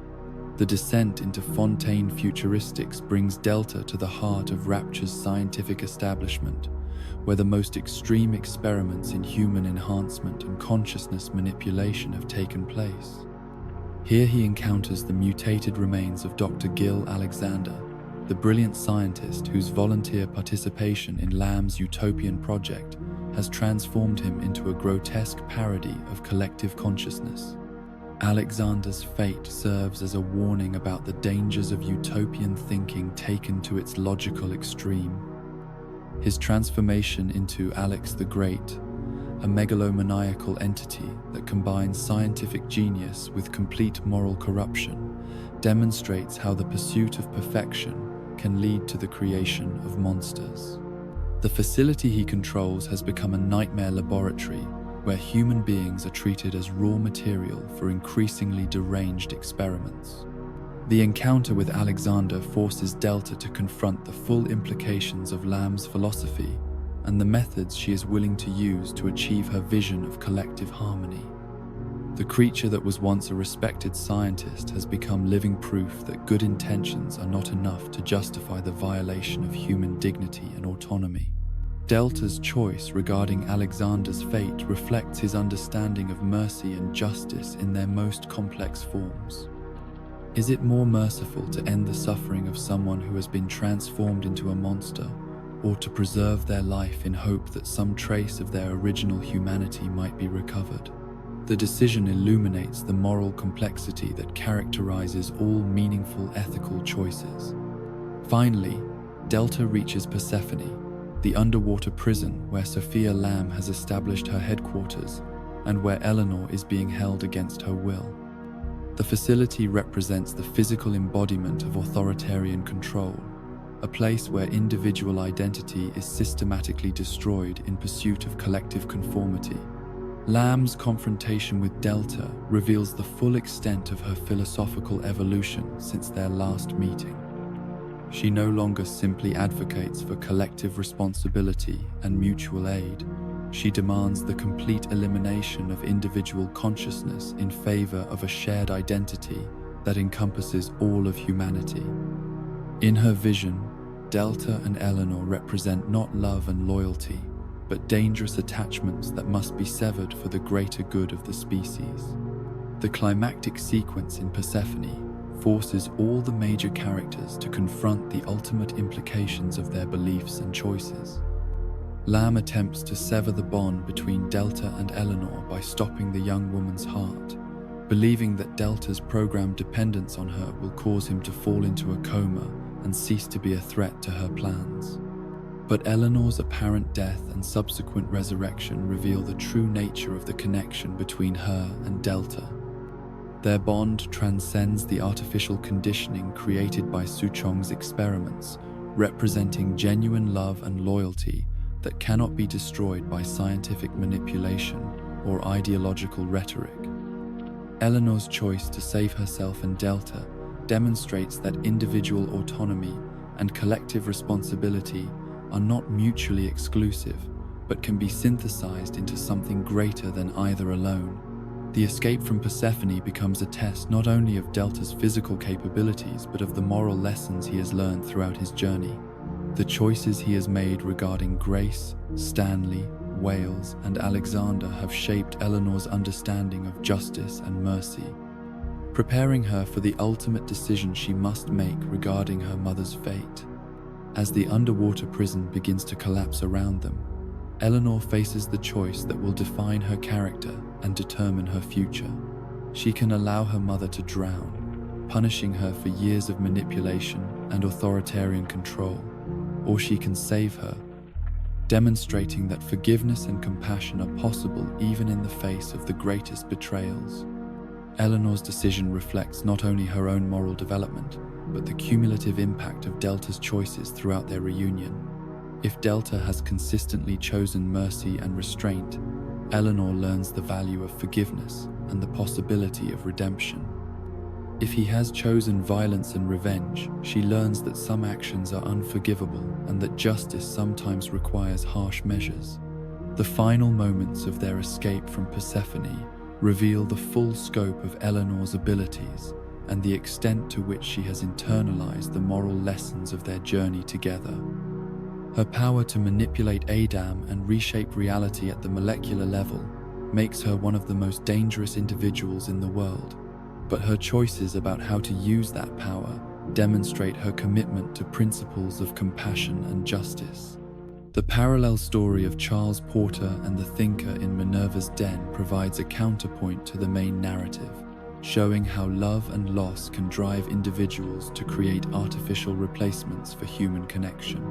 The descent into Fontaine futuristics brings Delta to the heart of Rapture's scientific establishment, where the most extreme experiments in human enhancement and consciousness manipulation have taken place. Here he encounters the mutated remains of Dr. Gil Alexander, the brilliant scientist whose volunteer participation in Lamb's utopian project has transformed him into a grotesque parody of collective consciousness. Alexander's fate serves as a warning about the dangers of utopian thinking taken to its logical extreme. His transformation into Alex the Great, a megalomaniacal entity that combines scientific genius with complete moral corruption, demonstrates how the pursuit of perfection can lead to the creation of monsters. The facility he controls has become a nightmare laboratory where human beings are treated as raw material for increasingly deranged experiments. The encounter with Alexander forces Delta to confront the full implications of Lamb's philosophy and the methods she is willing to use to achieve her vision of collective harmony. The creature that was once a respected scientist has become living proof that good intentions are not enough to justify the violation of human dignity and autonomy. Delta's choice regarding Alexander's fate reflects his understanding of mercy and justice in their most complex forms. Is it more merciful to end the suffering of someone who has been transformed into a monster, or to preserve their life in hope that some trace of their original humanity might be recovered? The decision illuminates the moral complexity that characterizes all meaningful ethical choices. Finally, Delta reaches Persephone, the underwater prison where Sophia Lamb has established her headquarters and where Eleanor is being held against her will. The facility represents the physical embodiment of authoritarian control, a place where individual identity is systematically destroyed in pursuit of collective conformity. Lamb's confrontation with Delta reveals the full extent of her philosophical evolution since their last meeting. She no longer simply advocates for collective responsibility and mutual aid. She demands the complete elimination of individual consciousness in favor of a shared identity that encompasses all of humanity. In her vision, Delta and Eleanor represent not love and loyalty, but dangerous attachments that must be severed for the greater good of the species. The climactic sequence in Persephone forces all the major characters to confront the ultimate implications of their beliefs and choices. Lamb attempts to sever the bond between Delta and Eleanor by stopping the young woman's heart, believing that Delta's programmed dependence on her will cause him to fall into a coma and cease to be a threat to her plans. But Eleanor's apparent death and subsequent resurrection reveal the true nature of the connection between her and Delta. Their bond transcends the artificial conditioning created by Souchong's experiments, representing genuine love and loyalty that cannot be destroyed by scientific manipulation or ideological rhetoric. Eleanor's choice to save herself and Delta demonstrates that individual autonomy and collective responsibility are not mutually exclusive, but can be synthesized into something greater than either alone. The escape from Persephone becomes a test not only of Delta's physical capabilities, but of the moral lessons he has learned throughout his journey. The choices he has made regarding Grace, Stanley, Wales, and Alexander have shaped Eleanor's understanding of justice and mercy, preparing her for the ultimate decision she must make regarding her mother's fate. As the underwater prison begins to collapse around them, Eleanor faces the choice that will define her character and determine her future. She can allow her mother to drown, punishing her for years of manipulation and authoritarian control, or she can save her, demonstrating that forgiveness and compassion are possible even in the face of the greatest betrayals. Eleanor's decision reflects not only her own moral development, but the cumulative impact of Delta's choices throughout their reunion. If Delta has consistently chosen mercy and restraint, Eleanor learns the value of forgiveness and the possibility of redemption. If he has chosen violence and revenge, she learns that some actions are unforgivable and that justice sometimes requires harsh measures. The final moments of their escape from Persephone reveal the full scope of Eleanor's abilities and the extent to which she has internalized the moral lessons of their journey together. Her power to manipulate Adam and reshape reality at the molecular level makes her one of the most dangerous individuals in the world, but her choices about how to use that power demonstrate her commitment to principles of compassion and justice. The parallel story of Charles Porter and the Thinker in Minerva's Den provides a counterpoint to the main narrative, showing how love and loss can drive individuals to create artificial replacements for human connection.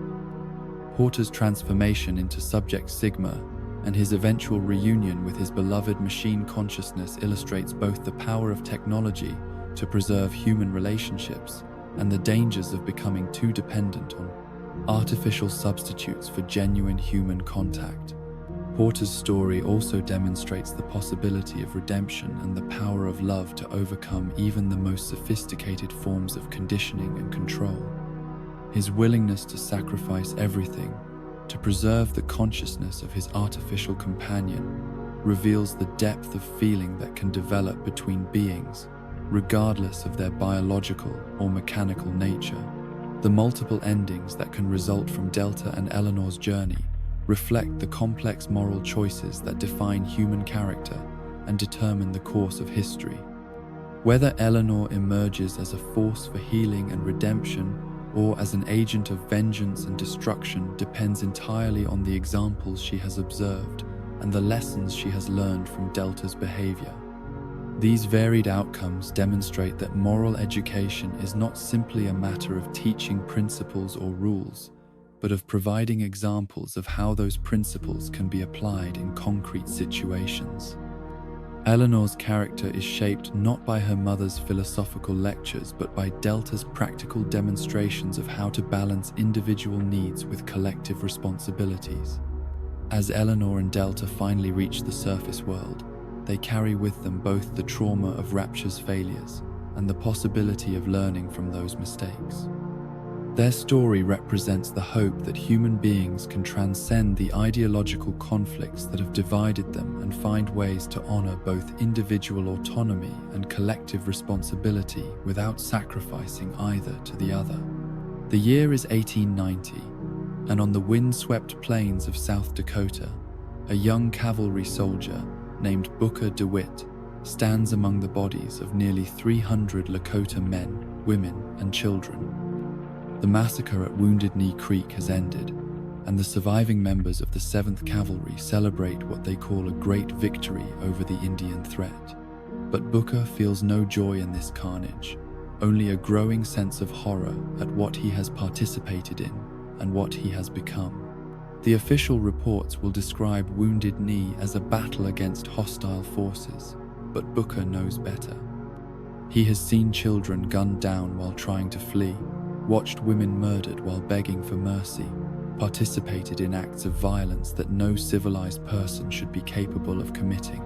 Porter's transformation into Subject Sigma and his eventual reunion with his beloved machine consciousness illustrates both the power of technology to preserve human relationships and the dangers of becoming too dependent on artificial substitutes for genuine human contact. Porter's story also demonstrates the possibility of redemption and the power of love to overcome even the most sophisticated forms of conditioning and control. His willingness to sacrifice everything to preserve the consciousness of his artificial companion reveals the depth of feeling that can develop between beings, regardless of their biological or mechanical nature. The multiple endings that can result from Delta and Eleanor's journey reflect the complex moral choices that define human character and determine the course of history. Whether Eleanor emerges as a force for healing and redemption or as an agent of vengeance and destruction depends entirely on the examples she has observed and the lessons she has learned from Delta's behavior. These varied outcomes demonstrate that moral education is not simply a matter of teaching principles or rules, but of providing examples of how those principles can be applied in concrete situations. Eleanor's character is shaped not by her mother's philosophical lectures, but by Delta's practical demonstrations of how to balance individual needs with collective responsibilities. As Eleanor and Delta finally reach the surface world, they carry with them both the trauma of Rapture's failures and the possibility of learning from those mistakes. Their story represents the hope that human beings can transcend the ideological conflicts that have divided them and find ways to honor both individual autonomy and collective responsibility without sacrificing either to the other. The year is 1890, and on the windswept plains of South Dakota, a young cavalry soldier named Booker DeWitt stands among the bodies of nearly 300 Lakota men, women, and children. The massacre at Wounded Knee Creek has ended, and the surviving members of the 7th Cavalry celebrate what they call a great victory over the Indian threat. But Booker feels no joy in this carnage, only a growing sense of horror at what he has participated in and what he has become. The official reports will describe Wounded Knee as a battle against hostile forces, but Booker knows better. He has seen children gunned down while trying to flee, watched women murdered while begging for mercy, participated in acts of violence that no civilized person should be capable of committing.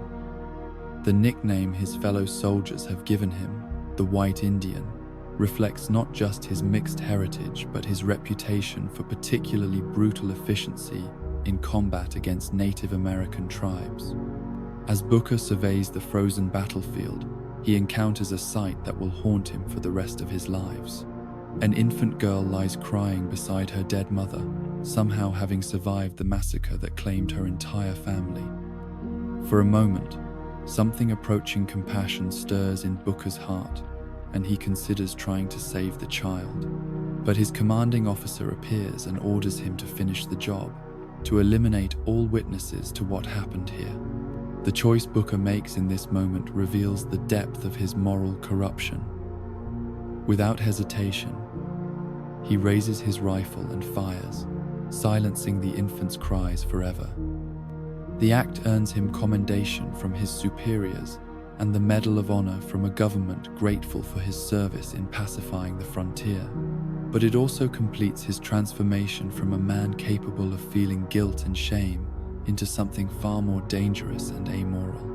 The nickname his fellow soldiers have given him, the White Indian, reflects not just his mixed heritage but his reputation for particularly brutal efficiency in combat against Native American tribes. As Booker surveys the frozen battlefield, he encounters a sight that will haunt him for the rest of his lives. An infant girl lies crying beside her dead mother, somehow having survived the massacre that claimed her entire family. For a moment, something approaching compassion stirs in Booker's heart, and he considers trying to save the child. But his commanding officer appears and orders him to finish the job, to eliminate all witnesses to what happened here. The choice Booker makes in this moment reveals the depth of his moral corruption. Without hesitation, he raises his rifle and fires, silencing the infant's cries forever. The act earns him commendation from his superiors and the Medal of Honor from a government grateful for his service in pacifying the frontier. But it also completes his transformation from a man capable of feeling guilt and shame into something far more dangerous and amoral.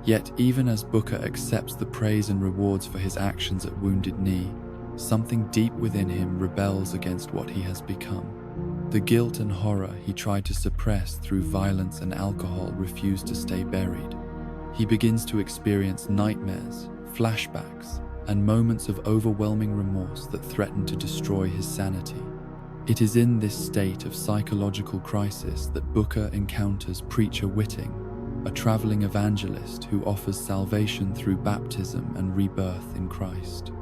Yet, even as Booker accepts the praise and rewards for his actions at Wounded Knee, something deep within him rebels against what he has become. The guilt and horror he tried to suppress through violence and alcohol refused to stay buried. He begins to experience nightmares, flashbacks, and moments of overwhelming remorse that threaten to destroy his sanity. It is in this state of psychological crisis that Booker encounters Preacher Whiting, a traveling evangelist who offers salvation through baptism and rebirth in Christ.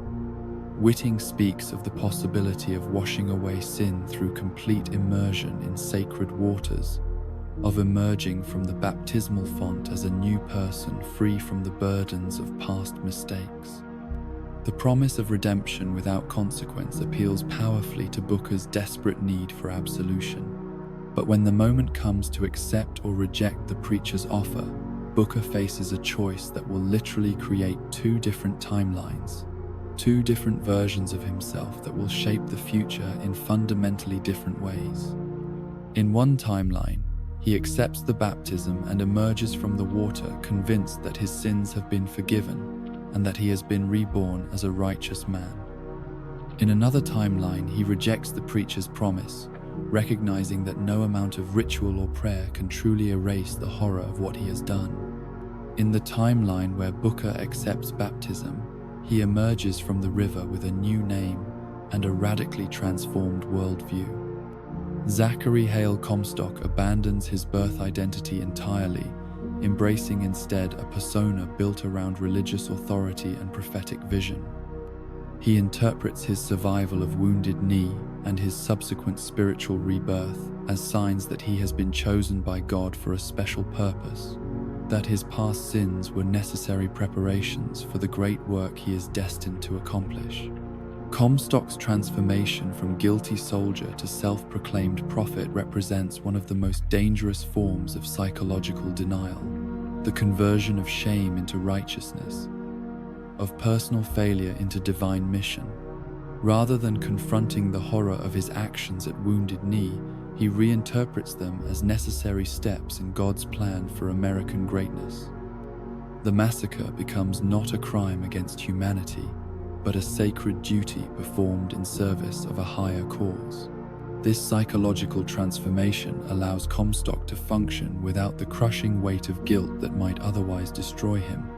Whiting speaks of the possibility of washing away sin through complete immersion in sacred waters, of emerging from the baptismal font as a new person free from the burdens of past mistakes. The promise of redemption without consequence appeals powerfully to Booker's desperate need for absolution. But when the moment comes to accept or reject the preacher's offer, Booker faces a choice that will literally create two different timelines, two different versions of himself that will shape the future in fundamentally different ways. In one timeline, he accepts the baptism and emerges from the water convinced that his sins have been forgiven and that he has been reborn as a righteous man. In another timeline, he rejects the preacher's promise, recognizing that no amount of ritual or prayer can truly erase the horror of what he has done. In the timeline where Booker accepts baptism, he emerges from the river with a new name and a radically transformed worldview. Zachary Hale Comstock abandons his birth identity entirely, embracing instead a persona built around religious authority and prophetic vision. He interprets his survival of Wounded Knee and his subsequent spiritual rebirth as signs that he has been chosen by God for a special purpose, that his past sins were necessary preparations for the great work he is destined to accomplish. Comstock's transformation from guilty soldier to self-proclaimed prophet represents one of the most dangerous forms of psychological denial, the conversion of shame into righteousness, of personal failure into divine mission. Rather than confronting the horror of his actions at Wounded Knee, he reinterprets them as necessary steps in God's plan for American greatness. The massacre becomes not a crime against humanity, but a sacred duty performed in service of a higher cause. This psychological transformation allows Comstock to function without the crushing weight of guilt that might otherwise destroy him,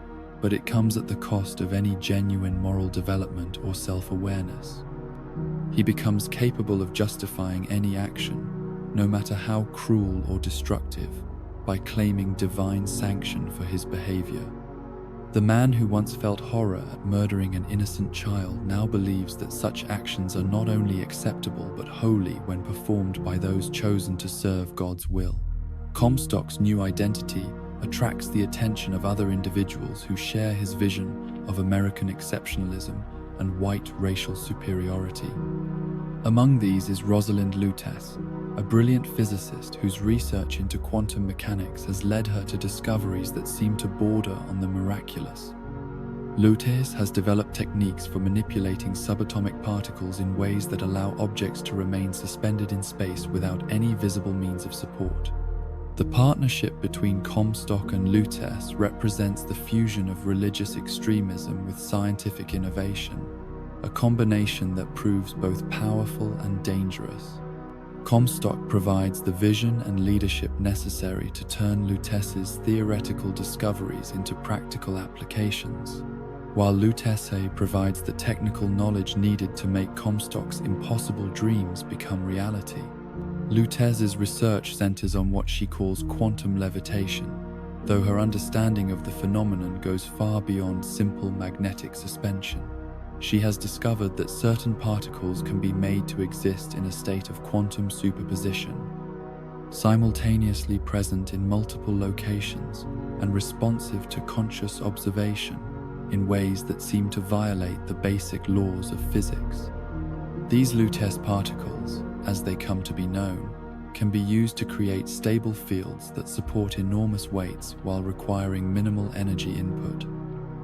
but it comes at the cost of any genuine moral development or self-awareness. He becomes capable of justifying any action, no matter how cruel or destructive, by claiming divine sanction for his behavior. The man who once felt horror at murdering an innocent child now believes that such actions are not only acceptable but holy when performed by those chosen to serve God's will. Comstock's new identity attracts the attention of other individuals who share his vision of American exceptionalism and white racial superiority. Among these is Rosalind Lutess, a brilliant physicist whose research into quantum mechanics has led her to discoveries that seem to border on the miraculous. Lutes has developed techniques for manipulating subatomic particles in ways that allow objects to remain suspended in space without any visible means of support. The partnership between Comstock and Lutes represents the fusion of religious extremism with scientific innovation, a combination that proves both powerful and dangerous. Comstock provides the vision and leadership necessary to turn Lutece's theoretical discoveries into practical applications, while Lutece provides the technical knowledge needed to make Comstock's impossible dreams become reality. Lutece's research centers on what she calls quantum levitation, though her understanding of the phenomenon goes far beyond simple magnetic suspension. She has discovered that certain particles can be made to exist in a state of quantum superposition, simultaneously present in multiple locations and responsive to conscious observation in ways that seem to violate the basic laws of physics. These Lutece particles, as they come to be known, can be used to create stable fields that support enormous weights while requiring minimal energy input.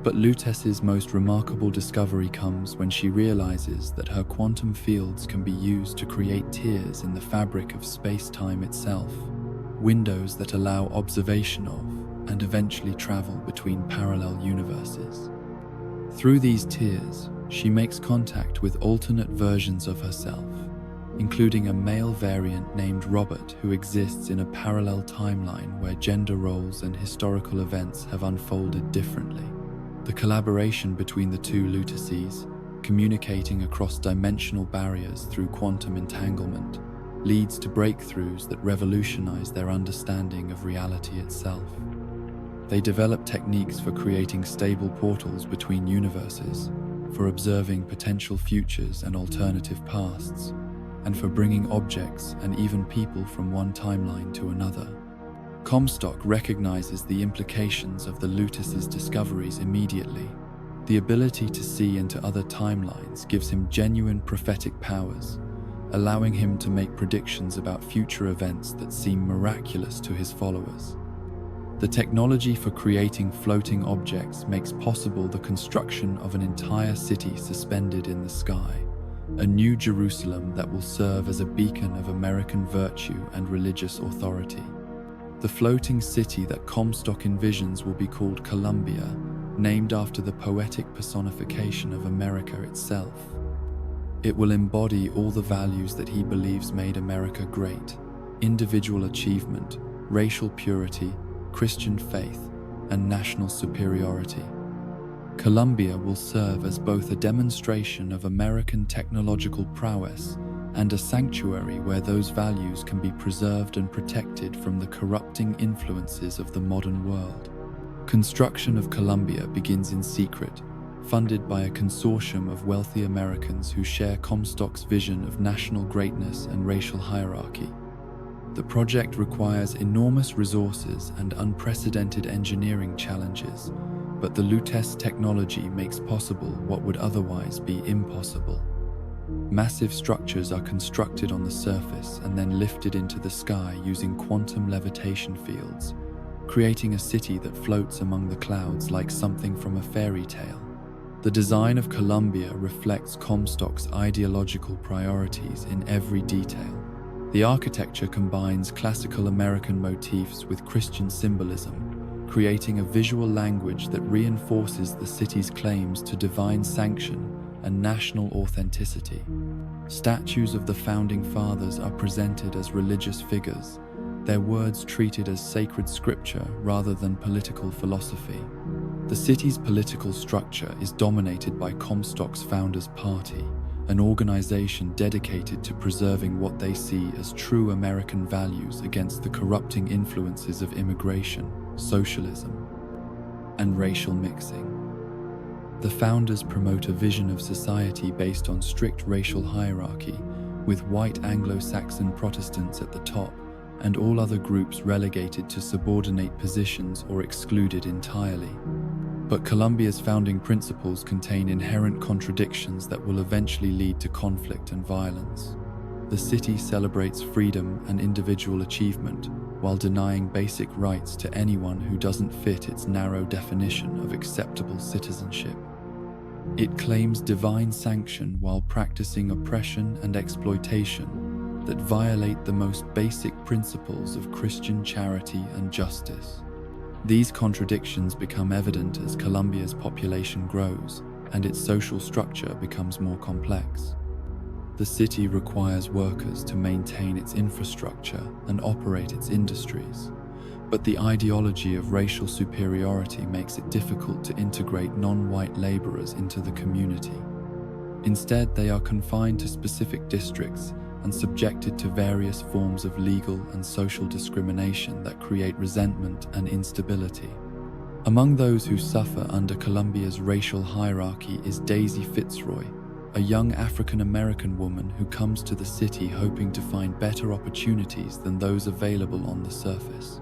But Lutece's most remarkable discovery comes when she realizes that her quantum fields can be used to create tears in the fabric of space-time itself, windows that allow observation of and eventually travel between parallel universes. Through these tears, she makes contact with alternate versions of herself, including a male variant named Robert who exists in a parallel timeline where gender roles and historical events have unfolded differently. The collaboration between the two Luteces, communicating across dimensional barriers through quantum entanglement, leads to breakthroughs that revolutionize their understanding of reality itself. They develop techniques for creating stable portals between universes, for observing potential futures and alternative pasts, and for bringing objects and even people from one timeline to another. Comstock recognizes the implications of the Lutece's discoveries immediately. The ability to see into other timelines gives him genuine prophetic powers, allowing him to make predictions about future events that seem miraculous to his followers. The technology for creating floating objects makes possible the construction of an entire city suspended in the sky, a new Jerusalem that will serve as a beacon of American virtue and religious authority. The floating city that Comstock envisions will be called Columbia, named after the poetic personification of America itself. It will embody all the values that he believes made America great: individual achievement, racial purity, Christian faith, and national superiority. Columbia will serve as both a demonstration of American technological prowess and a sanctuary where those values can be preserved and protected from the corrupting influences of the modern world. Construction of Columbia begins in secret, funded by a consortium of wealthy Americans who share Comstock's vision of national greatness and racial hierarchy. The project requires enormous resources and unprecedented engineering challenges, but the Lutece technology makes possible what would otherwise be impossible. Massive structures are constructed on the surface and then lifted into the sky using quantum levitation fields, creating a city that floats among the clouds like something from a fairy tale. The design of Columbia reflects Comstock's ideological priorities in every detail. The architecture combines classical American motifs with Christian symbolism, creating a visual language that reinforces the city's claims to divine sanction and national authenticity. Statues of the Founding Fathers are presented as religious figures, their words treated as sacred scripture rather than political philosophy. The city's political structure is dominated by Comstock's Founders Party, an organization dedicated to preserving what they see as true American values against the corrupting influences of immigration, socialism, and racial mixing. The founders promote a vision of society based on strict racial hierarchy, with white Anglo-Saxon Protestants at the top and all other groups relegated to subordinate positions or excluded entirely. But Columbia's founding principles contain inherent contradictions that will eventually lead to conflict and violence. The city celebrates freedom and individual achievement, while denying basic rights to anyone who doesn't fit its narrow definition of acceptable citizenship. It claims divine sanction while practicing oppression and exploitation that violate the most basic principles of Christian charity and justice. These contradictions become evident as Colombia's population grows and its social structure becomes more complex. The city requires workers to maintain its infrastructure and operate its industries, but the ideology of racial superiority makes it difficult to integrate non-white laborers into the community. Instead, they are confined to specific districts and subjected to various forms of legal and social discrimination that create resentment and instability. Among those who suffer under Colombia's racial hierarchy is Daisy Fitzroy, a young African-American woman who comes to the city hoping to find better opportunities than those available on the surface.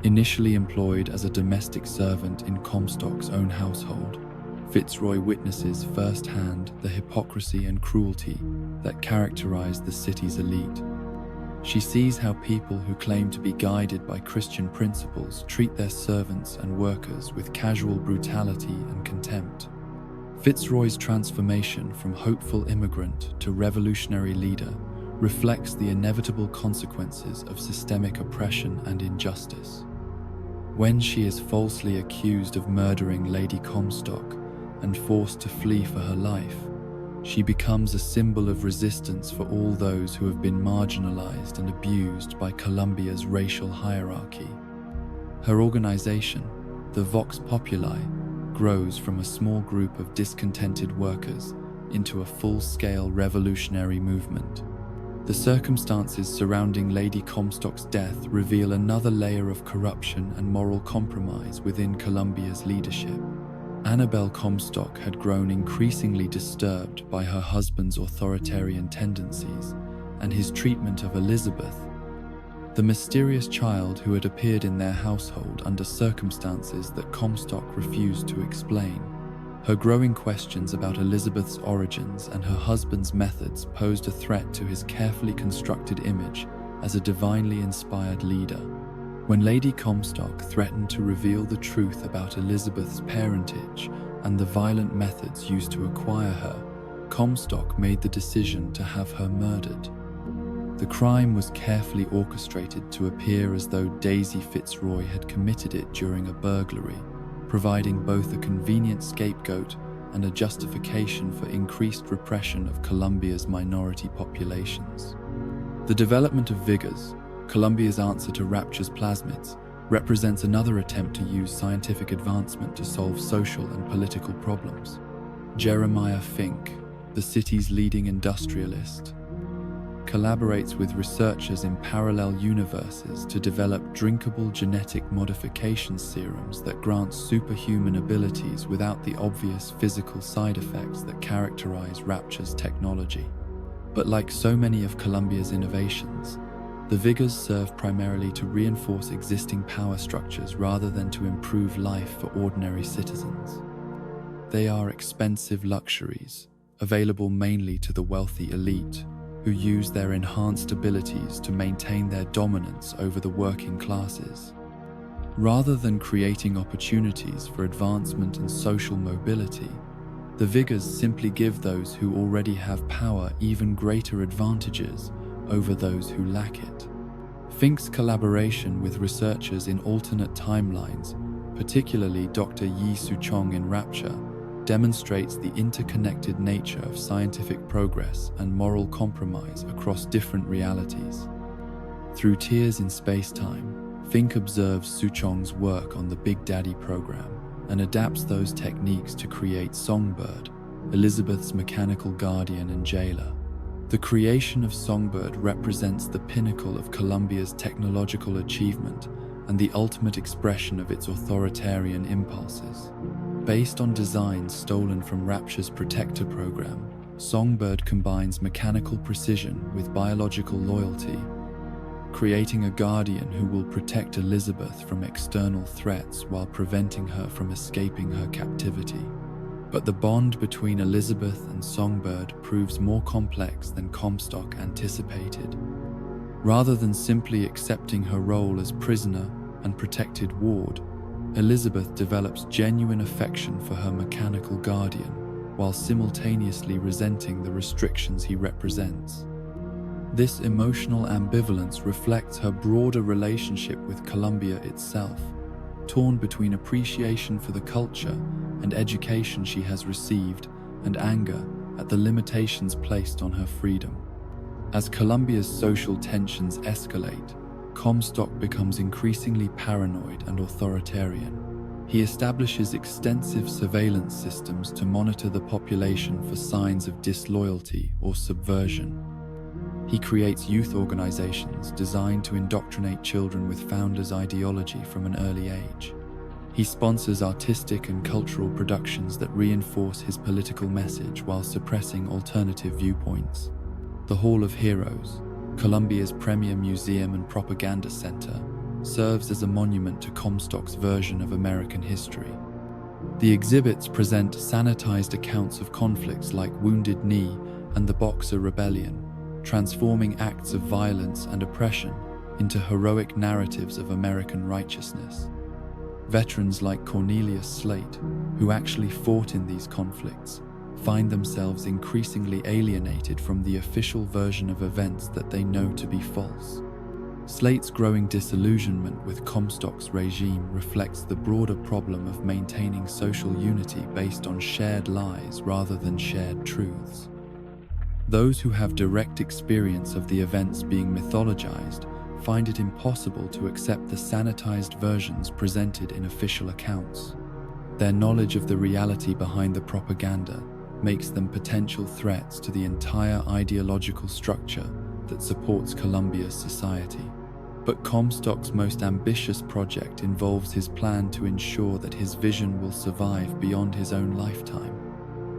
Initially employed as a domestic servant in Comstock's own household, Fitzroy witnesses firsthand the hypocrisy and cruelty that characterize the city's elite. She sees how people who claim to be guided by Christian principles treat their servants and workers with casual brutality and contempt. Fitzroy's transformation from hopeful immigrant to revolutionary leader reflects the inevitable consequences of systemic oppression and injustice. When she is falsely accused of murdering Lady Comstock and forced to flee for her life, she becomes a symbol of resistance for all those who have been marginalized and abused by Colombia's racial hierarchy. Her organization, the Vox Populi, grows from a small group of discontented workers into a full-scale revolutionary movement. The circumstances surrounding Lady Comstock's death reveal another layer of corruption and moral compromise within Colombia's leadership. Annabelle Comstock had grown increasingly disturbed by her husband's authoritarian tendencies and his treatment of Elizabeth, the mysterious child who had appeared in their household under circumstances that Comstock refused to explain. Her growing questions about Elizabeth's origins and her husband's methods posed a threat to his carefully constructed image as a divinely inspired leader. When Lady Comstock threatened to reveal the truth about Elizabeth's parentage and the violent methods used to acquire her, Comstock made the decision to have her murdered. The crime was carefully orchestrated to appear as though Daisy Fitzroy had committed it during a burglary, providing both a convenient scapegoat and a justification for increased repression of Colombia's minority populations. The development of Vigors, Colombia's answer to Rapture's plasmids, represents another attempt to use scientific advancement to solve social and political problems. Jeremiah Fink, the city's leading industrialist, collaborates with researchers in parallel universes to develop drinkable genetic modification serums that grant superhuman abilities without the obvious physical side effects that characterize Rapture's technology. But like so many of Colombia's innovations, the Vigors serve primarily to reinforce existing power structures rather than to improve life for ordinary citizens. They are expensive luxuries, available mainly to the wealthy elite, who use their enhanced abilities to maintain their dominance over the working classes. Rather than creating opportunities for advancement and social mobility, the Vigors simply give those who already have power even greater advantages over those who lack it. Fink's collaboration with researchers in alternate timelines, particularly Dr. Yi Suchong in Rapture, demonstrates the interconnected nature of scientific progress and moral compromise across different realities. Through Tears in Space-Time, Fink observes Suchong's work on the Big Daddy program and adapts those techniques to create Songbird, Elizabeth's mechanical guardian and jailer. The creation of Songbird represents the pinnacle of Colombia's technological achievement and the ultimate expression of its authoritarian impulses. Based on designs stolen from Rapture's Protector program, Songbird combines mechanical precision with biological loyalty, creating a guardian who will protect Elizabeth from external threats while preventing her from escaping her captivity. But the bond between Elizabeth and Songbird proves more complex than Comstock anticipated. Rather than simply accepting her role as prisoner and protected ward, Elizabeth develops genuine affection for her mechanical guardian, while simultaneously resenting the restrictions he represents. This emotional ambivalence reflects her broader relationship with Columbia itself, torn between appreciation for the culture and education she has received, and anger at the limitations placed on her freedom. As Columbia's social tensions escalate, Comstock becomes increasingly paranoid and authoritarian. He establishes extensive surveillance systems to monitor the population for signs of disloyalty or subversion. He creates youth organizations designed to indoctrinate children with Founders' ideology from an early age. He sponsors artistic and cultural productions that reinforce his political message while suppressing alternative viewpoints. The Hall of Heroes, Columbia's premier museum and propaganda center, serves as a monument to Comstock's version of American history. The exhibits present sanitized accounts of conflicts like Wounded Knee and the Boxer Rebellion, transforming acts of violence and oppression into heroic narratives of American righteousness. Veterans like Cornelius Slate, who actually fought in these conflicts, find themselves increasingly alienated from the official version of events that they know to be false. Slate's growing disillusionment with Comstock's regime reflects the broader problem of maintaining social unity based on shared lies rather than shared truths. Those who have direct experience of the events being mythologized find it impossible to accept the sanitized versions presented in official accounts. Their knowledge of the reality behind the propaganda makes them potential threats to the entire ideological structure that supports Columbia's society. But Comstock's most ambitious project involves his plan to ensure that his vision will survive beyond his own lifetime.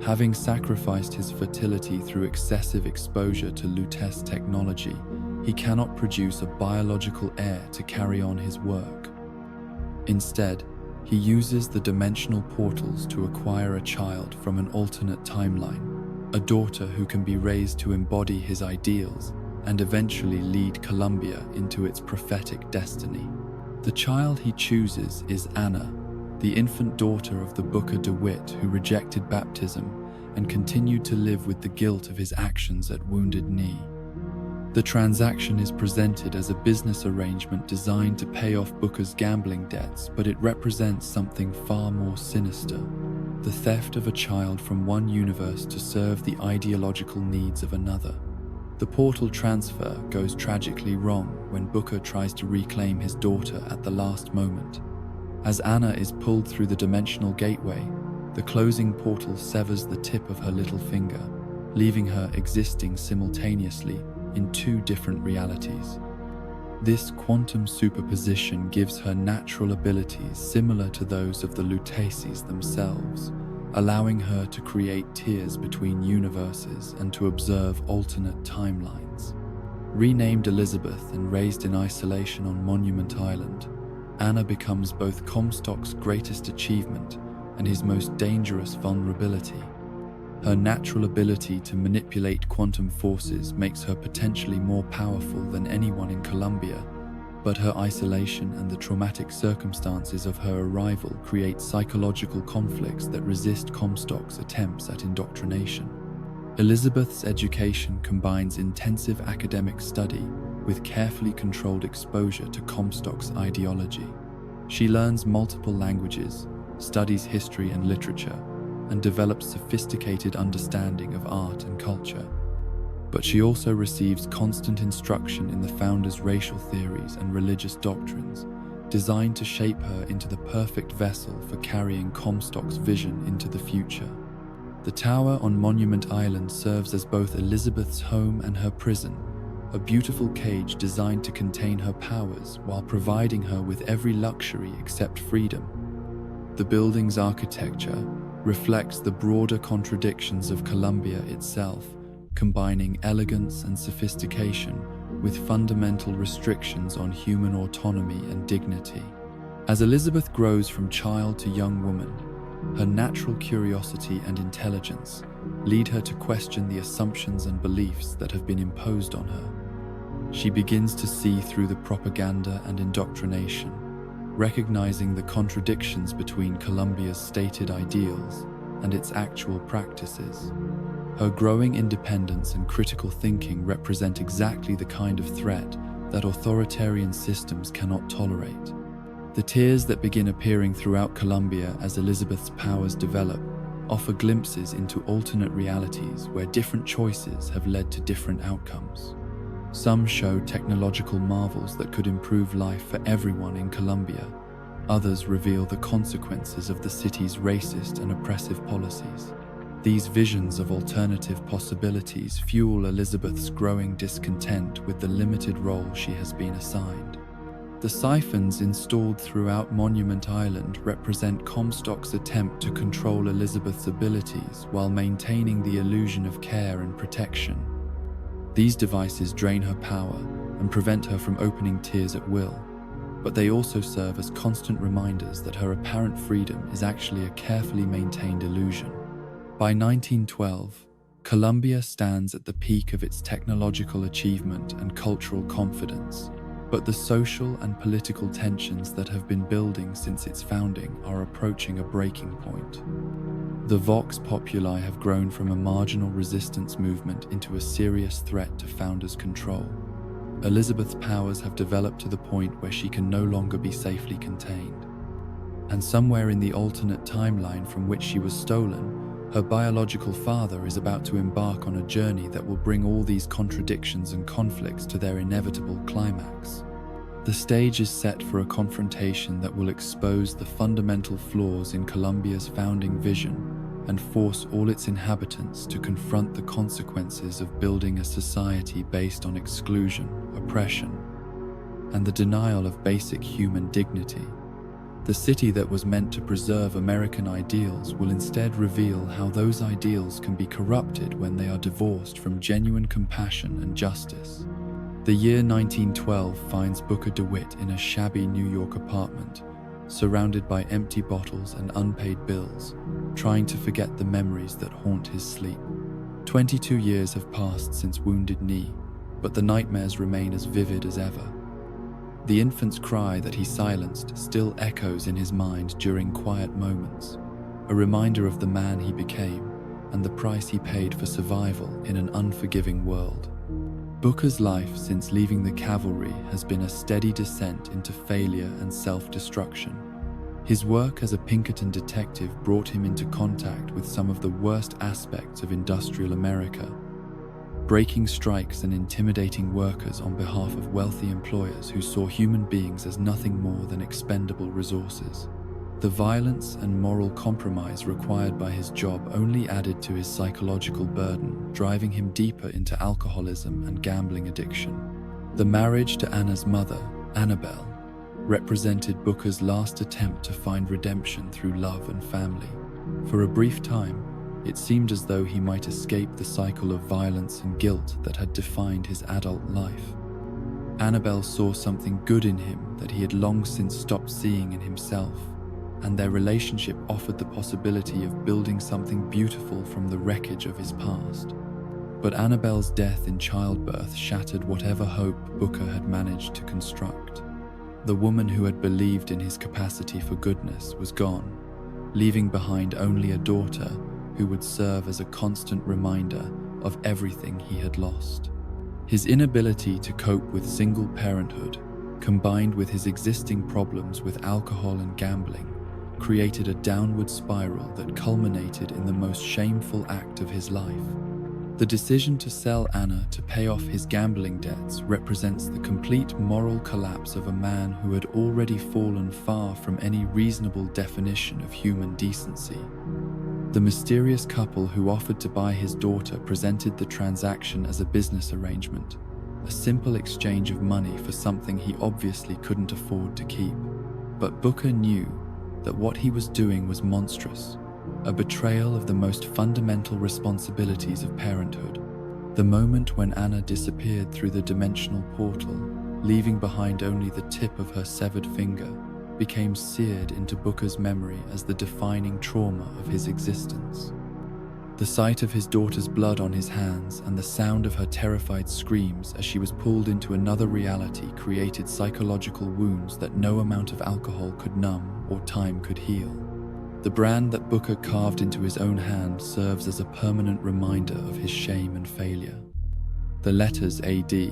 Having sacrificed his fertility through excessive exposure to Lutece technology, he cannot produce a biological heir to carry on his work. Instead, he uses the dimensional portals to acquire a child from an alternate timeline, a daughter who can be raised to embody his ideals and eventually lead Columbia into its prophetic destiny. The child he chooses is Anna, the infant daughter of the Booker DeWitt who rejected baptism and continued to live with the guilt of his actions at Wounded Knee. The transaction is presented as a business arrangement designed to pay off Booker's gambling debts, but it represents something far more sinister: the theft of a child from one universe to serve the ideological needs of another. The portal transfer goes tragically wrong when Booker tries to reclaim his daughter at the last moment. As Anna is pulled through the dimensional gateway, the closing portal severs the tip of her little finger, leaving her existing simultaneously in two different realities. This quantum superposition gives her natural abilities similar to those of the Luteces themselves, allowing her to create tiers between universes and to observe alternate timelines. Renamed Elizabeth and raised in isolation on Monument Island, Anna becomes both Comstock's greatest achievement and his most dangerous vulnerability. Her natural ability to manipulate quantum forces makes her potentially more powerful than anyone in Columbia, but her isolation and the traumatic circumstances of her arrival create psychological conflicts that resist Comstock's attempts at indoctrination. Elizabeth's education combines intensive academic study with carefully controlled exposure to Comstock's ideology. She learns multiple languages, studies history and literature, and develops sophisticated understanding of art and culture. But she also receives constant instruction in the Founders' racial theories and religious doctrines, designed to shape her into the perfect vessel for carrying Comstock's vision into the future. The tower on Monument Island serves as both Elizabeth's home and her prison, a beautiful cage designed to contain her powers while providing her with every luxury except freedom. The building's architecture reflects the broader contradictions of Columbia itself, combining elegance and sophistication with fundamental restrictions on human autonomy and dignity. As Elizabeth grows from child to young woman, her natural curiosity and intelligence lead her to question the assumptions and beliefs that have been imposed on her. She begins to see through the propaganda and indoctrination, recognizing the contradictions between Columbia's stated ideals and its actual practices. Her growing independence and critical thinking represent exactly the kind of threat that authoritarian systems cannot tolerate. The tears that begin appearing throughout Columbia as Elizabeth's powers develop offer glimpses into alternate realities where different choices have led to different outcomes. Some show technological marvels that could improve life for everyone in Columbia. Others reveal the consequences of the city's racist and oppressive policies. These visions of alternative possibilities fuel Elizabeth's growing discontent with the limited role she has been assigned. The siphons installed throughout Monument Island represent Comstock's attempt to control Elizabeth's abilities while maintaining the illusion of care and protection. These devices drain her power and prevent her from opening tears at will, but they also serve as constant reminders that her apparent freedom is actually a carefully maintained illusion. By 1912, Columbia stands at the peak of its technological achievement and cultural confidence, but the social and political tensions that have been building since its founding are approaching a breaking point. The Vox Populi have grown from a marginal resistance movement into a serious threat to founders' control. Elizabeth's powers have developed to the point where she can no longer be safely contained. And somewhere in the alternate timeline from which she was stolen, her biological father is about to embark on a journey that will bring all these contradictions and conflicts to their inevitable climax. The stage is set for a confrontation that will expose the fundamental flaws in Columbia's founding vision and force all its inhabitants to confront the consequences of building a society based on exclusion, oppression, and the denial of basic human dignity. The city that was meant to preserve American ideals will instead reveal how those ideals can be corrupted when they are divorced from genuine compassion and justice. The year 1912 finds Booker DeWitt in a shabby New York apartment, surrounded by empty bottles and unpaid bills, trying to forget the memories that haunt his sleep. 22 years have passed since Wounded Knee, but the nightmares remain as vivid as ever. The infant's cry that he silenced still echoes in his mind during quiet moments, a reminder of the man he became and the price he paid for survival in an unforgiving world. Booker's life since leaving the cavalry has been a steady descent into failure and self-destruction. His work as a Pinkerton detective brought him into contact with some of the worst aspects of industrial America, breaking strikes and intimidating workers on behalf of wealthy employers who saw human beings as nothing more than expendable resources. The violence and moral compromise required by his job only added to his psychological burden, driving him deeper into alcoholism and gambling addiction. The marriage to Anna's mother, Annabelle, represented Booker's last attempt to find redemption through love and family. For a brief time, it seemed as though he might escape the cycle of violence and guilt that had defined his adult life. Annabelle saw something good in him that he had long since stopped seeing in himself, and their relationship offered the possibility of building something beautiful from the wreckage of his past. But Annabelle's death in childbirth shattered whatever hope Booker had managed to construct. The woman who had believed in his capacity for goodness was gone, leaving behind only a daughter who would serve as a constant reminder of everything he had lost. His inability to cope with single parenthood, combined with his existing problems with alcohol and gambling, created a downward spiral that culminated in the most shameful act of his life. The decision to sell Anna to pay off his gambling debts represents the complete moral collapse of a man who had already fallen far from any reasonable definition of human decency. The mysterious couple who offered to buy his daughter presented the transaction as a business arrangement, a simple exchange of money for something he obviously couldn't afford to keep. But Booker knew that what he was doing was monstrous, a betrayal of the most fundamental responsibilities of parenthood. The moment when Anna disappeared through the dimensional portal, leaving behind only the tip of her severed finger, became seared into Booker's memory as the defining trauma of his existence. The sight of his daughter's blood on his hands and the sound of her terrified screams as she was pulled into another reality created psychological wounds that no amount of alcohol could numb or time could heal. The brand that Booker carved into his own hand serves as a permanent reminder of his shame and failure. The letters AD,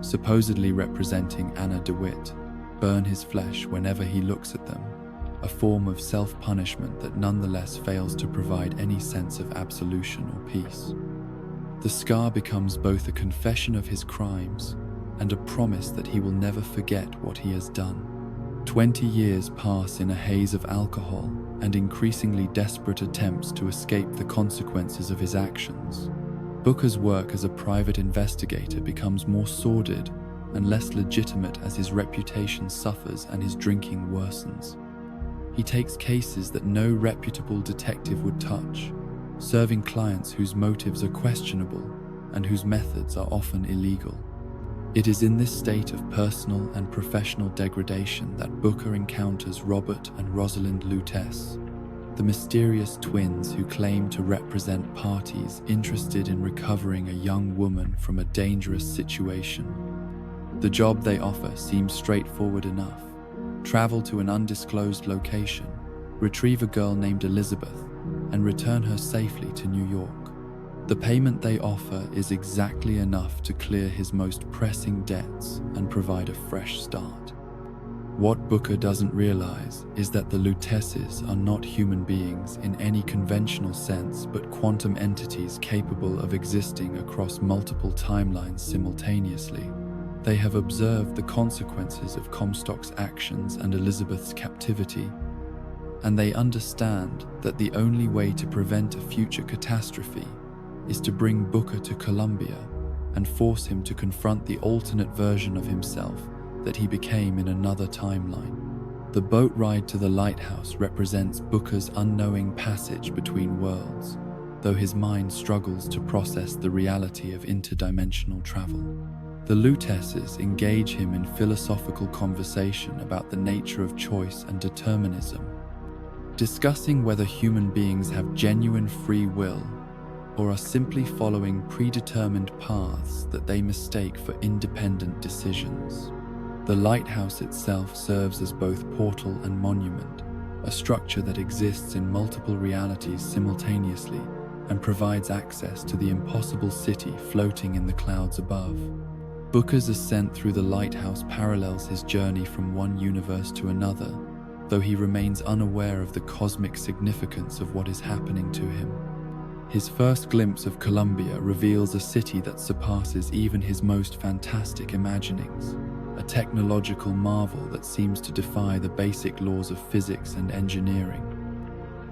supposedly representing Anna DeWitt, burn his flesh whenever he looks at them, a form of self-punishment that nonetheless fails to provide any sense of absolution or peace. The scar becomes both a confession of his crimes and a promise that he will never forget what he has done. 20 years pass in a haze of alcohol and increasingly desperate attempts to escape the consequences of his actions. Booker's work as a private investigator becomes more sordid and less legitimate as his reputation suffers and his drinking worsens. He takes cases that no reputable detective would touch, serving clients whose motives are questionable and whose methods are often illegal. It is in this state of personal and professional degradation that Booker encounters Robert and Rosalind Lutece, the mysterious twins who claim to represent parties interested in recovering a young woman from a dangerous situation. The job they offer seems straightforward enough. Travel to an undisclosed location, retrieve a girl named Elizabeth, and return her safely to New York. The payment they offer is exactly enough to clear his most pressing debts and provide a fresh start. What Booker doesn't realize is that the Luteces are not human beings in any conventional sense, but quantum entities capable of existing across multiple timelines simultaneously. They have observed the consequences of Comstock's actions and Elizabeth's captivity, and they understand that the only way to prevent a future catastrophe is to bring Booker to Columbia and force him to confront the alternate version of himself that he became in another timeline. The boat ride to the lighthouse represents Booker's unknowing passage between worlds, though his mind struggles to process the reality of interdimensional travel. The Luteces engage him in philosophical conversation about the nature of choice and determinism, discussing whether human beings have genuine free will or are simply following predetermined paths that they mistake for independent decisions. The lighthouse itself serves as both portal and monument, a structure that exists in multiple realities simultaneously and provides access to the impossible city floating in the clouds above. Booker's ascent through the lighthouse parallels his journey from one universe to another, though he remains unaware of the cosmic significance of what is happening to him. His first glimpse of Columbia reveals a city that surpasses even his most fantastic imaginings, a technological marvel that seems to defy the basic laws of physics and engineering.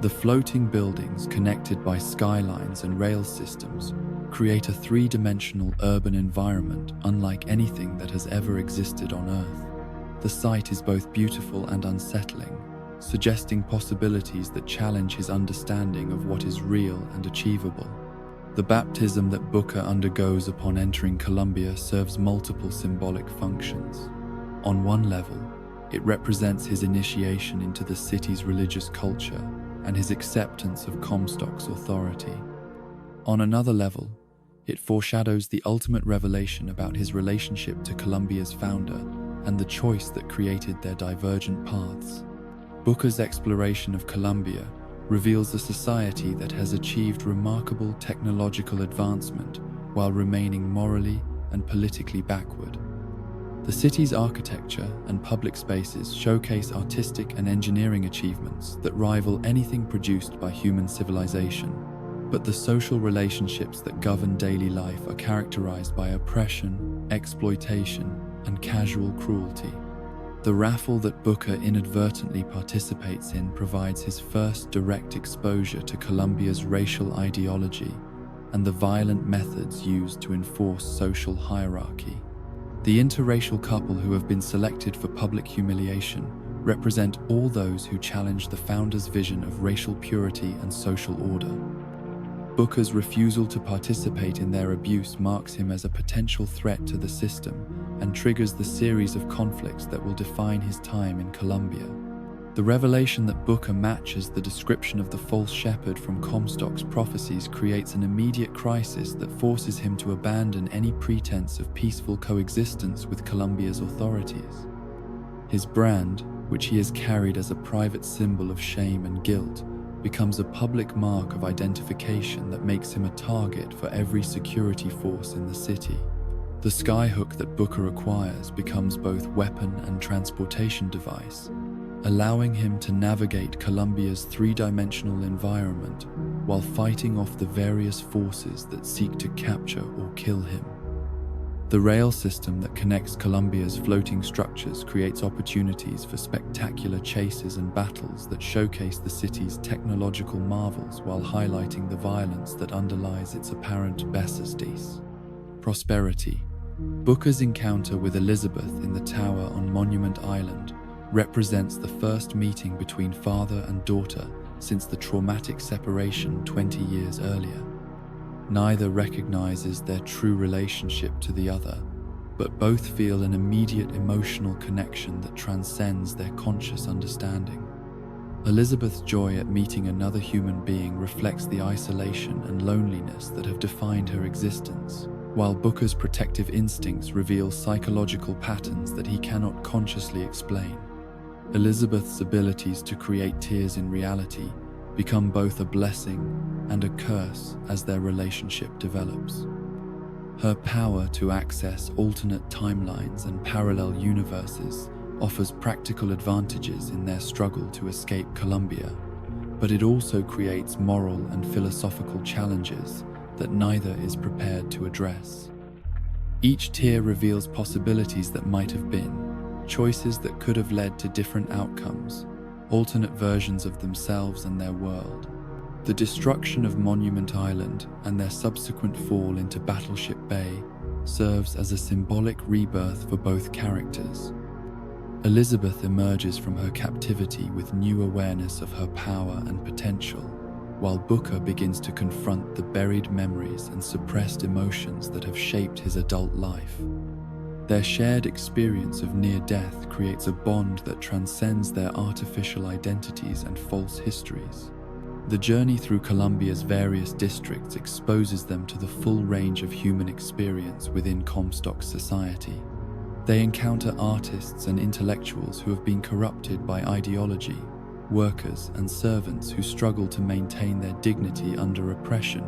The floating buildings, connected by skylines and rail systems, create a three-dimensional urban environment unlike anything that has ever existed on Earth. The sight is both beautiful and unsettling, suggesting possibilities that challenge his understanding of what is real and achievable. The baptism that Booker undergoes upon entering Columbia serves multiple symbolic functions. On one level, it represents his initiation into the city's religious culture and his acceptance of Comstock's authority. On another level, it foreshadows the ultimate revelation about his relationship to Columbia's founder and the choice that created their divergent paths. Booker's exploration of Columbia reveals a society that has achieved remarkable technological advancement while remaining morally and politically backward. The city's architecture and public spaces showcase artistic and engineering achievements that rival anything produced by human civilization, but the social relationships that govern daily life are characterized by oppression, exploitation, and casual cruelty. The raffle that Booker inadvertently participates in provides his first direct exposure to Columbia's racial ideology and the violent methods used to enforce social hierarchy. The interracial couple who have been selected for public humiliation represent all those who challenge the founder's vision of racial purity and social order. Booker's refusal to participate in their abuse marks him as a potential threat to the system and triggers the series of conflicts that will define his time in Columbia. The revelation that Booker matches the description of the false shepherd from Comstock's prophecies creates an immediate crisis that forces him to abandon any pretense of peaceful coexistence with Columbia's authorities. His brand, which he has carried as a private symbol of shame and guilt, becomes a public mark of identification that makes him a target for every security force in the city. The skyhook that Booker acquires becomes both weapon and transportation device, allowing him to navigate Columbia's three-dimensional environment while fighting off the various forces that seek to capture or kill him. The rail system that connects Columbia's floating structures creates opportunities for spectacular chases and battles that showcase the city's technological marvels while highlighting the violence that underlies its apparent Besesdies. Prosperity. Booker's encounter with Elizabeth in the tower on Monument Island represents the first meeting between father and daughter since the traumatic separation 20 years earlier. Neither recognizes their true relationship to the other, but both feel an immediate emotional connection that transcends their conscious understanding. Elizabeth's joy at meeting another human being reflects the isolation and loneliness that have defined her existence, while Booker's protective instincts reveal psychological patterns that he cannot consciously explain. Elizabeth's abilities to create tears in reality become both a blessing and a curse as their relationship develops. Her power to access alternate timelines and parallel universes offers practical advantages in their struggle to escape Columbia, but it also creates moral and philosophical challenges that neither is prepared to address. Each tier reveals possibilities that might have been, choices that could have led to different outcomes, alternate versions of themselves and their world. The destruction of Monument Island and their subsequent fall into Battleship Bay serves as a symbolic rebirth for both characters. Elizabeth emerges from her captivity with new awareness of her power and potential, while Booker begins to confront the buried memories and suppressed emotions that have shaped his adult life. Their shared experience of near death creates a bond that transcends their artificial identities and false histories. The journey through Columbia's various districts exposes them to the full range of human experience within Comstock's society. They encounter artists and intellectuals who have been corrupted by ideology, workers and servants who struggle to maintain their dignity under oppression,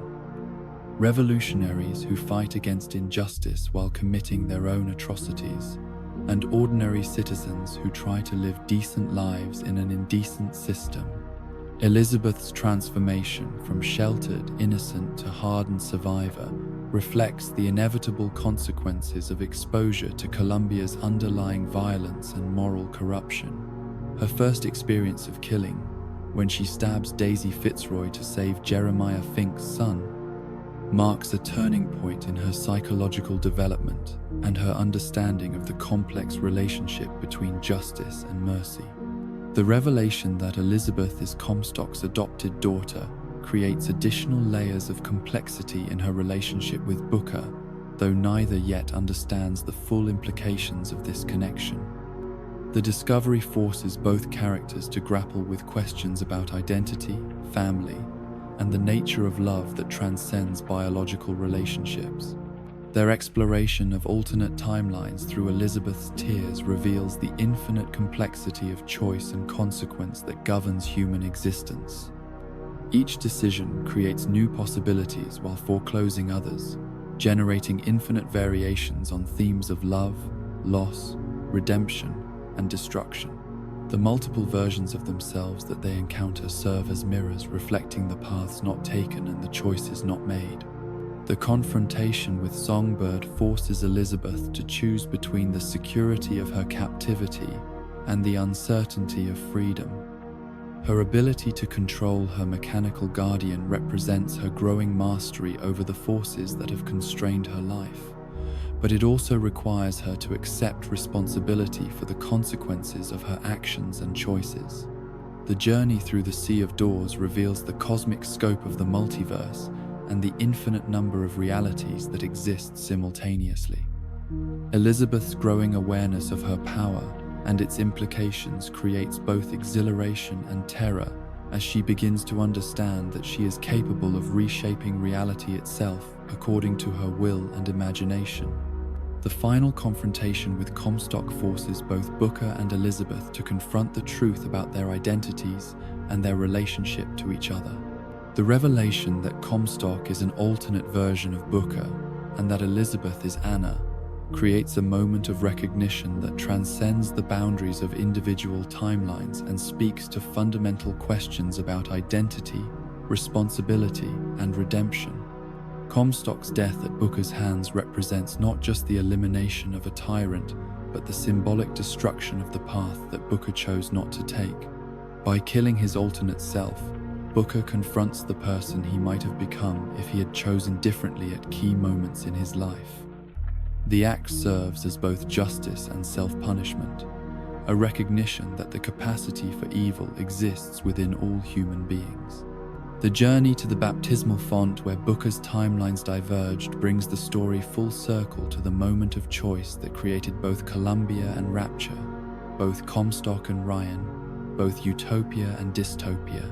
revolutionaries who fight against injustice while committing their own atrocities, and ordinary citizens who try to live decent lives in an indecent system. Elizabeth's transformation from sheltered, innocent to hardened survivor reflects the inevitable consequences of exposure to Columbia's underlying violence and moral corruption. Her first experience of killing, when she stabs Daisy Fitzroy to save Jeremiah Fink's son, marks a turning point in her psychological development and her understanding of the complex relationship between justice and mercy. The revelation that Elizabeth is Comstock's adopted daughter creates additional layers of complexity in her relationship with Booker, though neither yet understands the full implications of this connection. The discovery forces both characters to grapple with questions about identity, family, and the nature of love that transcends biological relationships. Their exploration of alternate timelines through Elizabeth's tears reveals the infinite complexity of choice and consequence that governs human existence. Each decision creates new possibilities while foreclosing others, generating infinite variations on themes of love, loss, redemption, and destruction. The multiple versions of themselves that they encounter serve as mirrors reflecting the paths not taken and the choices not made. The confrontation with Songbird forces Elizabeth to choose between the security of her captivity and the uncertainty of freedom. Her ability to control her mechanical guardian represents her growing mastery over the forces that have constrained her life, but it also requires her to accept responsibility for the consequences of her actions and choices. The journey through the Sea of Doors reveals the cosmic scope of the multiverse and the infinite number of realities that exist simultaneously. Elizabeth's growing awareness of her power and its implications creates both exhilaration and terror as she begins to understand that she is capable of reshaping reality itself according to her will and imagination. The final confrontation with Comstock forces both Booker and Elizabeth to confront the truth about their identities and their relationship to each other. The revelation that Comstock is an alternate version of Booker and that Elizabeth is Anna creates a moment of recognition that transcends the boundaries of individual timelines and speaks to fundamental questions about identity, responsibility, and redemption. Comstock's death at Booker's hands represents not just the elimination of a tyrant, but the symbolic destruction of the path that Booker chose not to take. By killing his alternate self, Booker confronts the person he might have become if he had chosen differently at key moments in his life. The act serves as both justice and self-punishment, a recognition that the capacity for evil exists within all human beings. The journey to the baptismal font where Booker's timelines diverged brings the story full circle to the moment of choice that created both Columbia and Rapture, both Comstock and Ryan, both utopia and dystopia.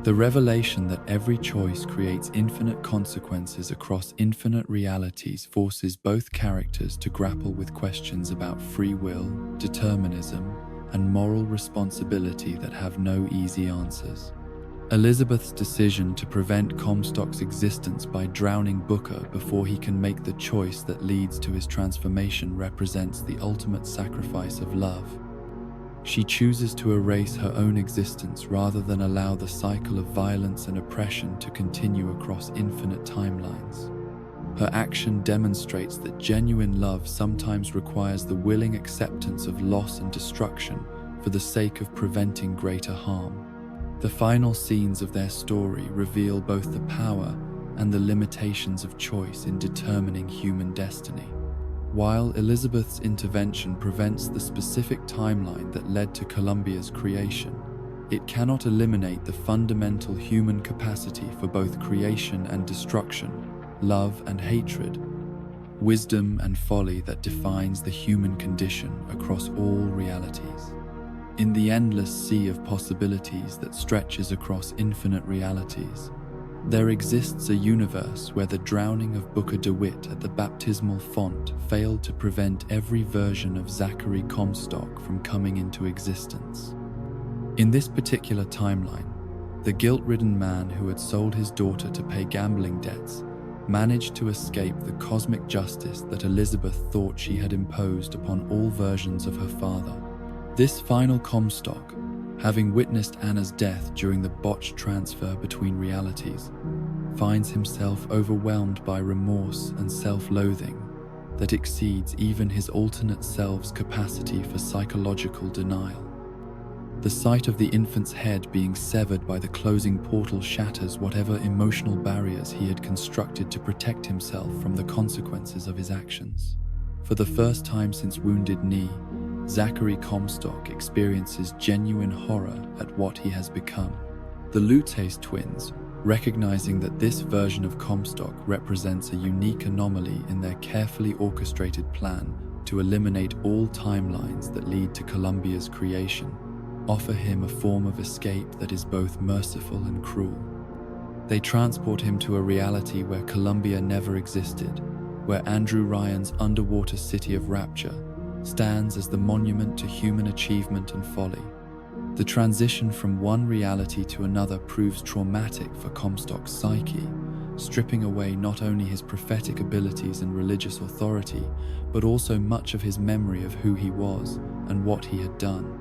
The revelation that every choice creates infinite consequences across infinite realities forces both characters to grapple with questions about free will, determinism, and moral responsibility that have no easy answers. Elizabeth's decision to prevent Comstock's existence by drowning Booker before he can make the choice that leads to his transformation represents the ultimate sacrifice of love. She chooses to erase her own existence rather than allow the cycle of violence and oppression to continue across infinite timelines. Her action demonstrates that genuine love sometimes requires the willing acceptance of loss and destruction for the sake of preventing greater harm. The final scenes of their story reveal both the power and the limitations of choice in determining human destiny. While Elizabeth's intervention prevents the specific timeline that led to Columbia's creation, it cannot eliminate the fundamental human capacity for both creation and destruction, love and hatred, wisdom and folly that defines the human condition across all realities. In the endless sea of possibilities that stretches across infinite realities, there exists a universe where the drowning of Booker DeWitt at the baptismal font failed to prevent every version of Zachary Comstock from coming into existence. In this particular timeline, the guilt-ridden man who had sold his daughter to pay gambling debts managed to escape the cosmic justice that Elizabeth thought she had imposed upon all versions of her father. This final Comstock, having witnessed Anna's death during the botched transfer between realities, finds himself overwhelmed by remorse and self-loathing that exceeds even his alternate self's capacity for psychological denial. The sight of the infant's head being severed by the closing portal shatters whatever emotional barriers he had constructed to protect himself from the consequences of his actions. For the first time since Wounded Knee, Zachary Comstock experiences genuine horror at what he has become. The Lutece twins, recognizing that this version of Comstock represents a unique anomaly in their carefully orchestrated plan to eliminate all timelines that lead to Columbia's creation, offer him a form of escape that is both merciful and cruel. They transport him to a reality where Columbia never existed, where Andrew Ryan's underwater city of Rapture stands as the monument to human achievement and folly. The transition from one reality to another proves traumatic for Comstock's psyche, stripping away not only his prophetic abilities and religious authority, but also much of his memory of who he was and what he had done.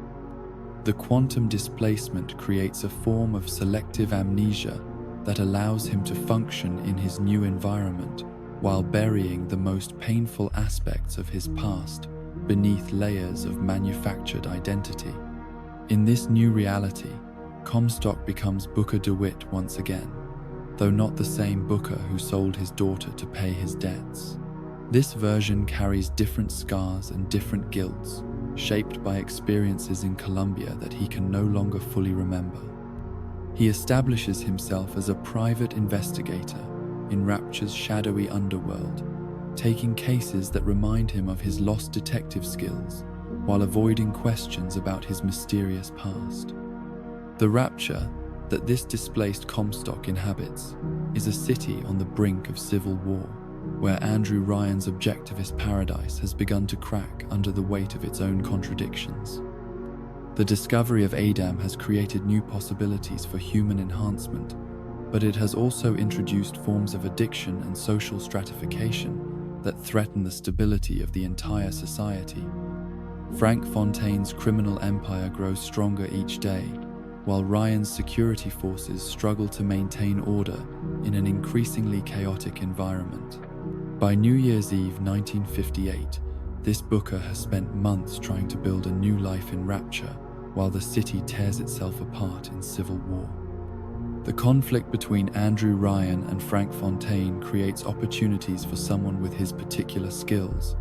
The quantum displacement creates a form of selective amnesia that allows him to function in his new environment while burying the most painful aspects of his past beneath layers of manufactured identity. In this new reality, Comstock becomes Booker DeWitt once again, though not the same Booker who sold his daughter to pay his debts. This version carries different scars and different guilts, shaped by experiences in Columbia that he can no longer fully remember. He establishes himself as a private investigator in Rapture's shadowy underworld, taking cases that remind him of his lost detective skills, while avoiding questions about his mysterious past. The Rapture that this displaced Comstock inhabits is a city on the brink of civil war, where Andrew Ryan's objectivist paradise has begun to crack under the weight of its own contradictions. The discovery of Adam has created new possibilities for human enhancement, but it has also introduced forms of addiction and social stratification that threaten the stability of the entire society. Frank Fontaine's criminal empire grows stronger each day, while Ryan's security forces struggle to maintain order in an increasingly chaotic environment. By New Year's Eve 1958, this booker has spent months trying to build a new life in Rapture, while the city tears itself apart in civil war. The conflict between Andrew Ryan and Frank Fontaine creates opportunities for someone with his particular skills,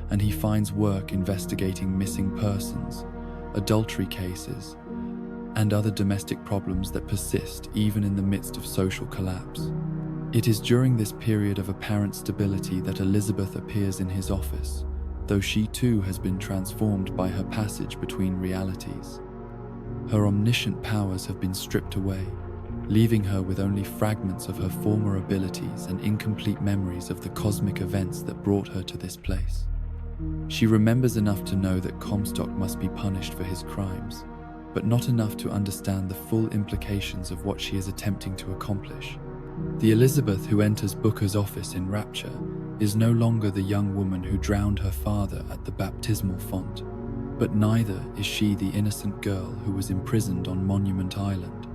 and he finds work investigating missing persons, adultery cases, and other domestic problems that persist even in the midst of social collapse. It is during this period of apparent stability that Elizabeth appears in his office, though she too has been transformed by her passage between realities. Her omniscient powers have been stripped away, leaving her with only fragments of her former abilities and incomplete memories of the cosmic events that brought her to this place. She remembers enough to know that Comstock must be punished for his crimes, but not enough to understand the full implications of what she is attempting to accomplish. The Elizabeth who enters Booker's office in Rapture is no longer the young woman who drowned her father at the baptismal font, but neither is she the innocent girl who was imprisoned on Monument Island.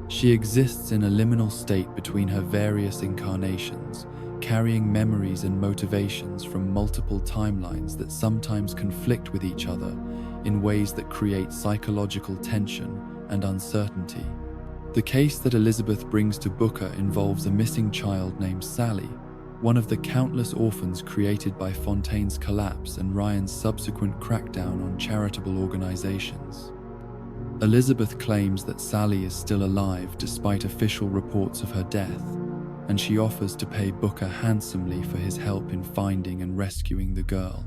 She exists in a liminal state between her various incarnations, carrying memories and motivations from multiple timelines that sometimes conflict with each other in ways that create psychological tension and uncertainty. The case that Elizabeth brings to Booker involves a missing child named Sally, one of the countless orphans created by Fontaine's collapse and Ryan's subsequent crackdown on charitable organizations. Elizabeth claims that Sally is still alive despite official reports of her death, and she offers to pay Booker handsomely for his help in finding and rescuing the girl.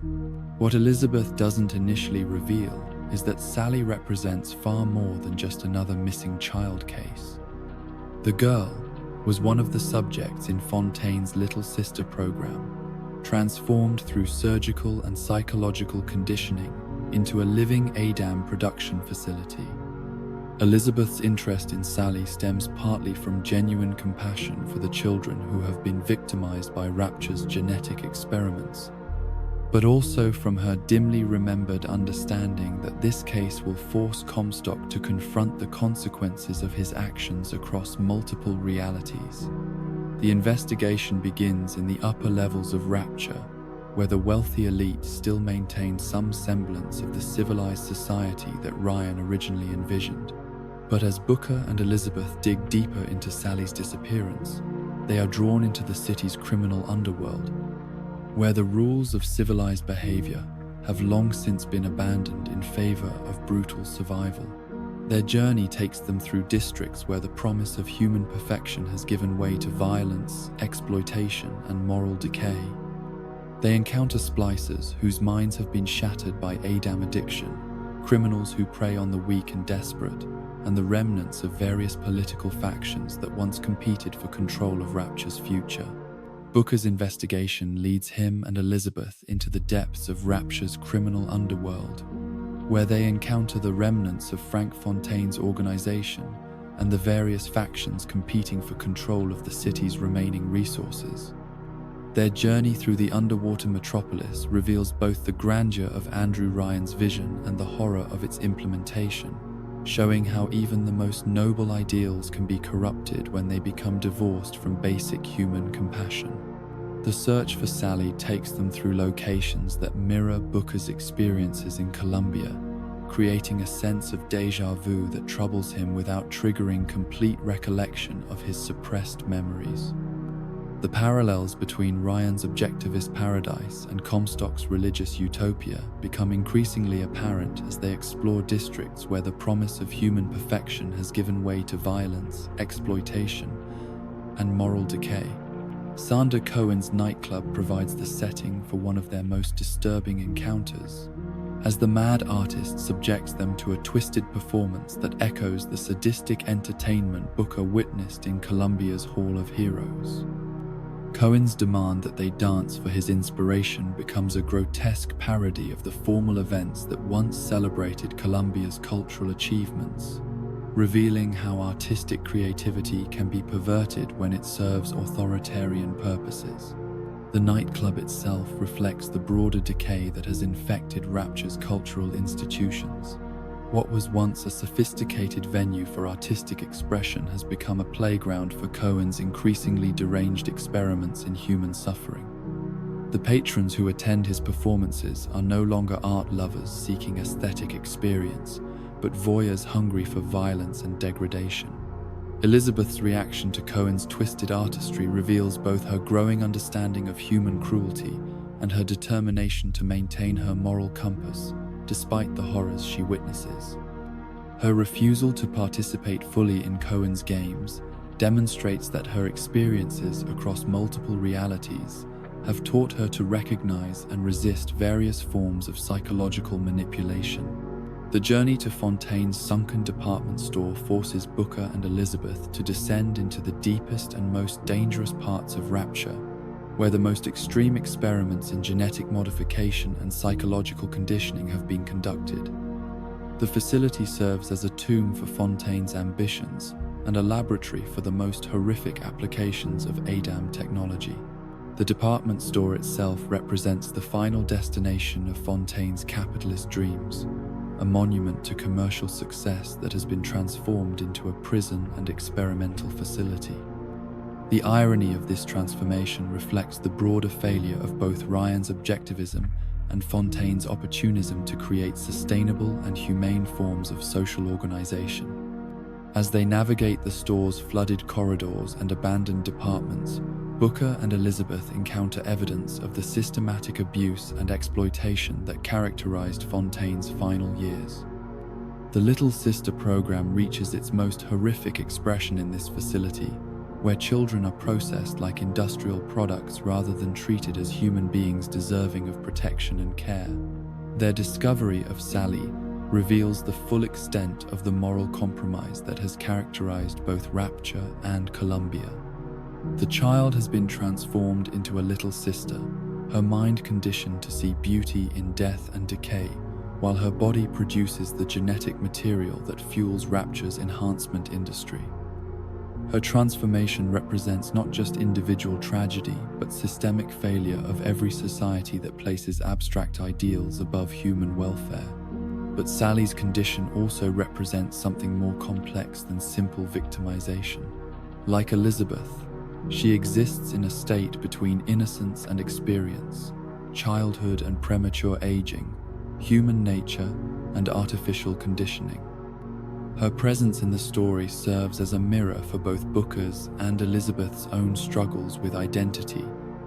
What Elizabeth doesn't initially reveal is that Sally represents far more than just another missing child case. The girl was one of the subjects in Fontaine's Little Sister program, transformed through surgical and psychological conditioning into a living Adam production facility. Elizabeth's interest in Sally stems partly from genuine compassion for the children who have been victimized by Rapture's genetic experiments, but also from her dimly remembered understanding that this case will force Comstock to confront the consequences of his actions across multiple realities. The investigation begins in the upper levels of Rapture, where the wealthy elite still maintain some semblance of the civilized society that Ryan originally envisioned. But as Booker and Elizabeth dig deeper into Sally's disappearance, they are drawn into the city's criminal underworld, where the rules of civilized behavior have long since been abandoned in favor of brutal survival. Their journey takes them through districts where the promise of human perfection has given way to violence, exploitation, and moral decay. They encounter splicers whose minds have been shattered by Adam addiction, criminals who prey on the weak and desperate, and the remnants of various political factions that once competed for control of Rapture's future. Booker's investigation leads him and Elizabeth into the depths of Rapture's criminal underworld, where they encounter the remnants of Frank Fontaine's organization and the various factions competing for control of the city's remaining resources. Their journey through the underwater metropolis reveals both the grandeur of Andrew Ryan's vision and the horror of its implementation, showing how even the most noble ideals can be corrupted when they become divorced from basic human compassion. The search for Sally takes them through locations that mirror Booker's experiences in Colombia, creating a sense of déjà vu that troubles him without triggering complete recollection of his suppressed memories. The parallels between Ryan's objectivist paradise and Comstock's religious utopia become increasingly apparent as they explore districts where the promise of human perfection has given way to violence, exploitation, and moral decay. Sandra Cohen's nightclub provides the setting for one of their most disturbing encounters, as the mad artist subjects them to a twisted performance that echoes the sadistic entertainment Booker witnessed in Columbia's Hall of Heroes. Cohen's demand that they dance for his inspiration becomes a grotesque parody of the formal events that once celebrated Columbia's cultural achievements, revealing how artistic creativity can be perverted when it serves authoritarian purposes. The nightclub itself reflects the broader decay that has infected Rapture's cultural institutions. What was once a sophisticated venue for artistic expression has become a playground for Cohen's increasingly deranged experiments in human suffering. The patrons who attend his performances are no longer art lovers seeking aesthetic experience, but voyeurs hungry for violence and degradation. Elizabeth's reaction to Cohen's twisted artistry reveals both her growing understanding of human cruelty and her determination to maintain her moral compass despite the horrors she witnesses. Her refusal to participate fully in Cohen's games demonstrates that her experiences across multiple realities have taught her to recognize and resist various forms of psychological manipulation. The journey to Fontaine's sunken department store forces Booker and Elizabeth to descend into the deepest and most dangerous parts of Rapture, where the most extreme experiments in genetic modification and psychological conditioning have been conducted. The facility serves as a tomb for Fontaine's ambitions and a laboratory for the most horrific applications of ADAM technology. The department store itself represents the final destination of Fontaine's capitalist dreams, a monument to commercial success that has been transformed into a prison and experimental facility. The irony of this transformation reflects the broader failure of both Ryan's objectivism and Fontaine's opportunism to create sustainable and humane forms of social organization. As they navigate the store's flooded corridors and abandoned departments, Booker and Elizabeth encounter evidence of the systematic abuse and exploitation that characterized Fontaine's final years. The Little Sister program reaches its most horrific expression in this facility, where children are processed like industrial products rather than treated as human beings deserving of protection and care. Their discovery of Sally reveals the full extent of the moral compromise that has characterized both Rapture and Columbia. The child has been transformed into a little sister, her mind conditioned to see beauty in death and decay, while her body produces the genetic material that fuels Rapture's enhancement industry. Her transformation represents not just individual tragedy, but systemic failure of every society that places abstract ideals above human welfare. But Sally's condition also represents something more complex than simple victimization. Like Elizabeth, she exists in a state between innocence and experience, childhood and premature aging, human nature and artificial conditioning. Her presence in the story serves as a mirror for both Booker's and Elizabeth's own struggles with identity,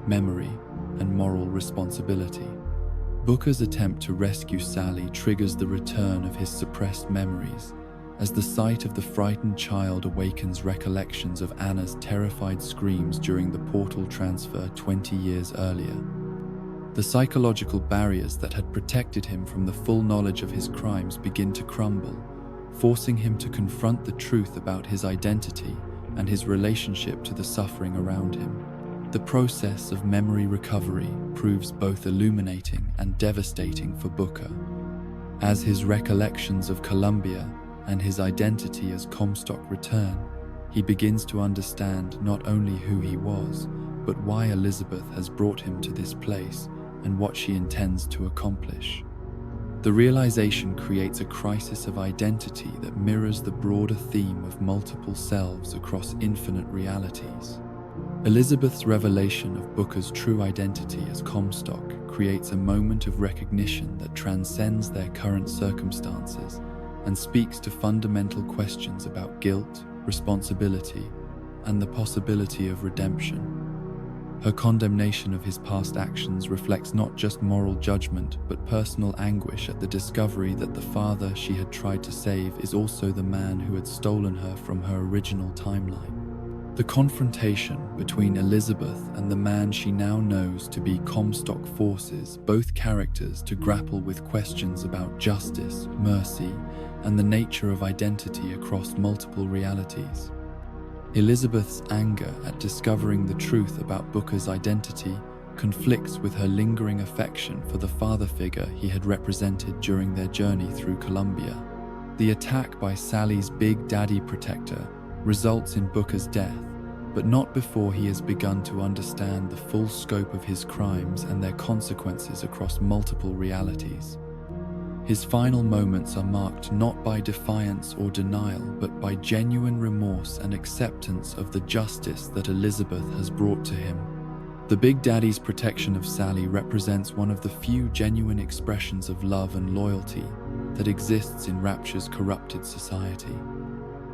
memory, and moral responsibility. Booker's attempt to rescue Sally triggers the return of his suppressed memories, as the sight of the frightened child awakens recollections of Anna's terrified screams during the portal transfer 20 years earlier. The psychological barriers that had protected him from the full knowledge of his crimes begin to crumble, forcing him to confront the truth about his identity and his relationship to the suffering around him. The process of memory recovery proves both illuminating and devastating for Booker. As his recollections of Columbia and his identity as Comstock return, he begins to understand not only who he was, but why Elizabeth has brought him to this place and what she intends to accomplish. The realization creates a crisis of identity that mirrors the broader theme of multiple selves across infinite realities. Elizabeth's revelation of Booker's true identity as Comstock creates a moment of recognition that transcends their current circumstances and speaks to fundamental questions about guilt, responsibility, and the possibility of redemption. Her condemnation of his past actions reflects not just moral judgment, but personal anguish at the discovery that the father she had tried to save is also the man who had stolen her from her original timeline. The confrontation between Elizabeth and the man she now knows to be Comstock forces both characters to grapple with questions about justice, mercy, and the nature of identity across multiple realities. Elizabeth's anger at discovering the truth about Booker's identity conflicts with her lingering affection for the father figure he had represented during their journey through Columbia. The attack by Sally's Big Daddy protector results in Booker's death, but not before he has begun to understand the full scope of his crimes and their consequences across multiple realities. His final moments are marked not by defiance or denial, but by genuine remorse and acceptance of the justice that Elizabeth has brought to him. The Big Daddy's protection of Sally represents one of the few genuine expressions of love and loyalty that exists in Rapture's corrupted society.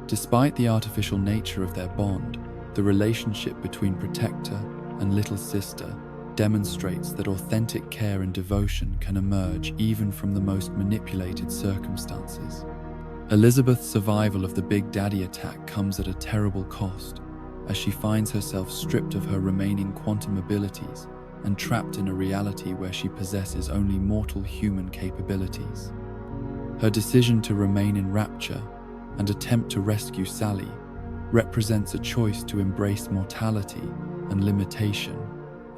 Despite the artificial nature of their bond, the relationship between protector and little sister demonstrates that authentic care and devotion can emerge even from the most manipulated circumstances. Elizabeth's survival of the Big Daddy attack comes at a terrible cost, as she finds herself stripped of her remaining quantum abilities and trapped in a reality where she possesses only mortal human capabilities. Her decision to remain in Rapture and attempt to rescue Sally represents a choice to embrace mortality and limitation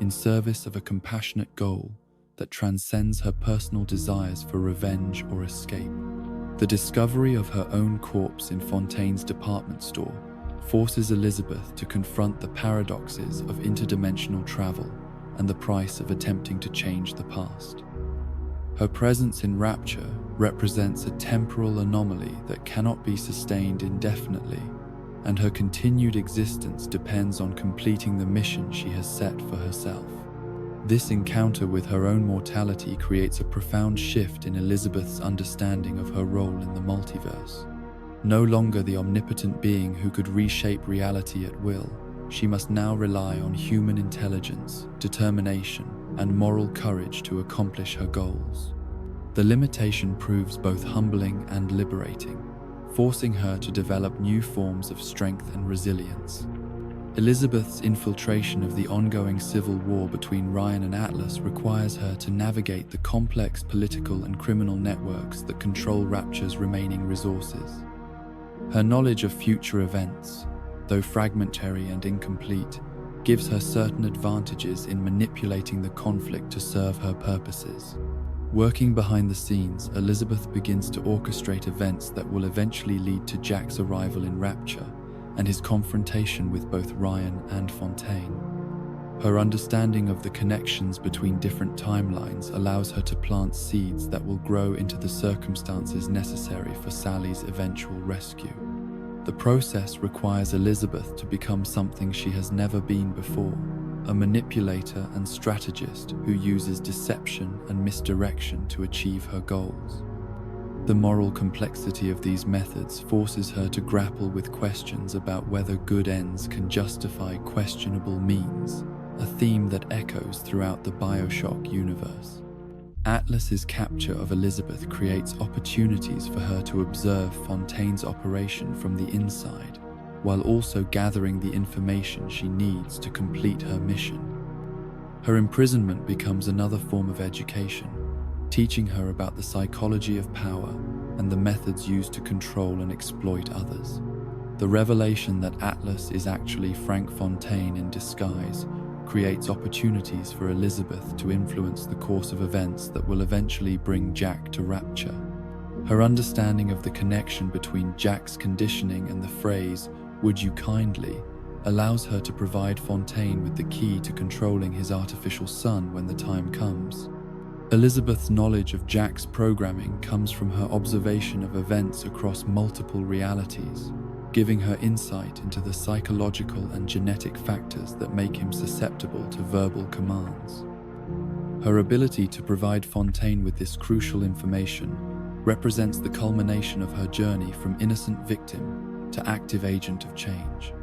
in service of a compassionate goal that transcends her personal desires for revenge or escape. The discovery of her own corpse in Fontaine's department store forces Elizabeth to confront the paradoxes of interdimensional travel and the price of attempting to change the past. Her presence in Rapture represents a temporal anomaly that cannot be sustained indefinitely, and her continued existence depends on completing the mission she has set for herself. This encounter with her own mortality creates a profound shift in Elizabeth's understanding of her role in the multiverse. No longer the omnipotent being who could reshape reality at will, she must now rely on human intelligence, determination, and moral courage to accomplish her goals. The limitation proves both humbling and liberating, forcing her to develop new forms of strength and resilience. Elizabeth's infiltration of the ongoing civil war between Ryan and Atlas requires her to navigate the complex political and criminal networks that control Rapture's remaining resources. Her knowledge of future events, though fragmentary and incomplete, gives her certain advantages in manipulating the conflict to serve her purposes. Working behind the scenes, Elizabeth begins to orchestrate events that will eventually lead to Jack's arrival in Rapture and his confrontation with both Ryan and Fontaine. Her understanding of the connections between different timelines allows her to plant seeds that will grow into the circumstances necessary for Sally's eventual rescue. The process requires Elizabeth to become something she has never been before, a manipulator and strategist who uses deception and misdirection to achieve her goals. The moral complexity of these methods forces her to grapple with questions about whether good ends can justify questionable means, a theme that echoes throughout the BioShock universe. Atlas's capture of Elizabeth creates opportunities for her to observe Fontaine's operation from the inside, while also gathering the information she needs to complete her mission. Her imprisonment becomes another form of education, teaching her about the psychology of power and the methods used to control and exploit others. The revelation that Atlas is actually Frank Fontaine in disguise creates opportunities for Elizabeth to influence the course of events that will eventually bring Jack to Rapture. Her understanding of the connection between Jack's conditioning and the phrase, "Would you kindly?" allows her to provide Fontaine with the key to controlling his artificial son when the time comes. Elizabeth's knowledge of Jack's programming comes from her observation of events across multiple realities, giving her insight into the psychological and genetic factors that make him susceptible to verbal commands. Her ability to provide Fontaine with this crucial information represents the culmination of her journey from innocent victim to active agent of change.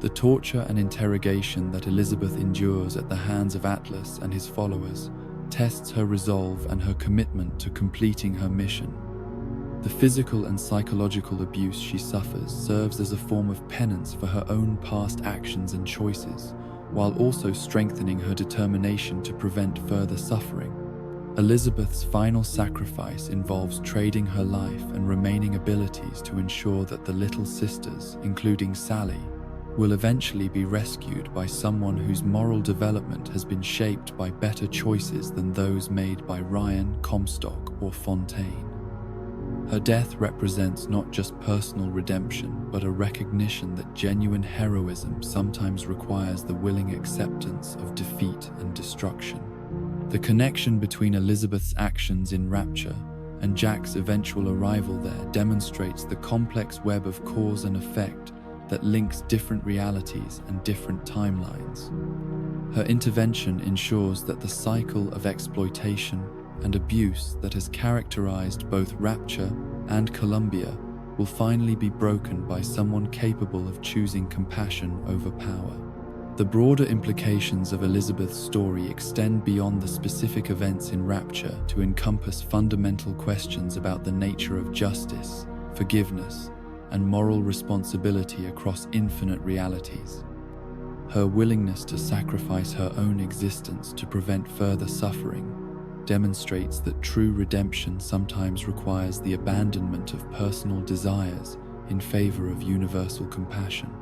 The torture and interrogation that Elizabeth endures at the hands of Atlas and his followers tests her resolve and her commitment to completing her mission. The physical and psychological abuse she suffers serves as a form of penance for her own past actions and choices, while also strengthening her determination to prevent further suffering. Elizabeth's final sacrifice involves trading her life and remaining abilities to ensure that the little sisters, including Sally, will eventually be rescued by someone whose moral development has been shaped by better choices than those made by Ryan, Comstock, or Fontaine. Her death represents not just personal redemption, but a recognition that genuine heroism sometimes requires the willing acceptance of defeat and destruction. The connection between Elizabeth's actions in Rapture and Jack's eventual arrival there demonstrates the complex web of cause and effect that links different realities and different timelines. Her intervention ensures that the cycle of exploitation and abuse that has characterized both Rapture and Columbia will finally be broken by someone capable of choosing compassion over power. The broader implications of Elizabeth's story extend beyond the specific events in Rapture to encompass fundamental questions about the nature of justice, forgiveness, and moral responsibility across infinite realities. Her willingness to sacrifice her own existence to prevent further suffering demonstrates that true redemption sometimes requires the abandonment of personal desires in favor of universal compassion.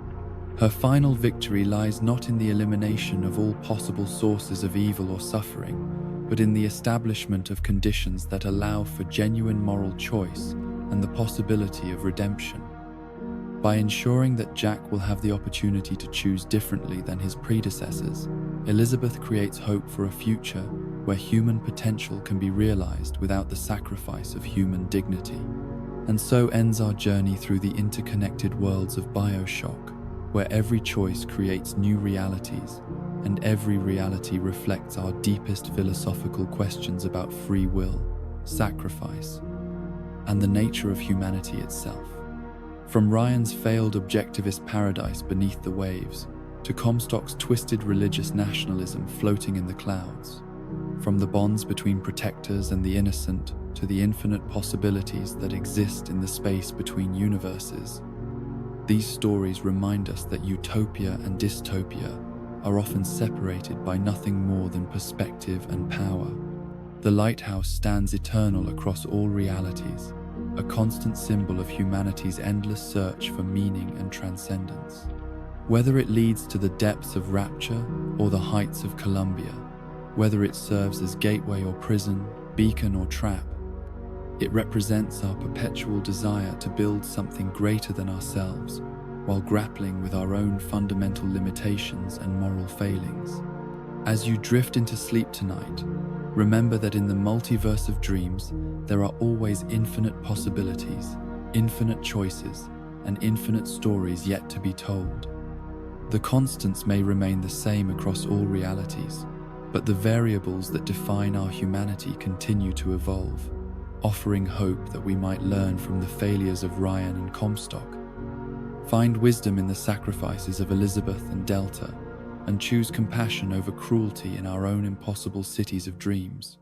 Her final victory lies not in the elimination of all possible sources of evil or suffering, but in the establishment of conditions that allow for genuine moral choice and the possibility of redemption. By ensuring that Jack will have the opportunity to choose differently than his predecessors, Elizabeth creates hope for a future where human potential can be realized without the sacrifice of human dignity. And so ends our journey through the interconnected worlds of BioShock, where every choice creates new realities, and every reality reflects our deepest philosophical questions about free will, sacrifice, and the nature of humanity itself. From Ryan's failed objectivist paradise beneath the waves, to Comstock's twisted religious nationalism floating in the clouds, from the bonds between protectors and the innocent to the infinite possibilities that exist in the space between universes, these stories remind us that utopia and dystopia are often separated by nothing more than perspective and power. The lighthouse stands eternal across all realities, a constant symbol of humanity's endless search for meaning and transcendence. Whether it leads to the depths of Rapture or the heights of Columbia, whether it serves as gateway or prison, beacon or trap, it represents our perpetual desire to build something greater than ourselves, while grappling with our own fundamental limitations and moral failings. As you drift into sleep tonight, remember that in the multiverse of dreams, there are always infinite possibilities, infinite choices, and infinite stories yet to be told. The constants may remain the same across all realities, but the variables that define our humanity continue to evolve, offering hope that we might learn from the failures of Ryan and Comstock. Find wisdom in the sacrifices of Elizabeth and Delta, and choose compassion over cruelty in our own impossible cities of dreams.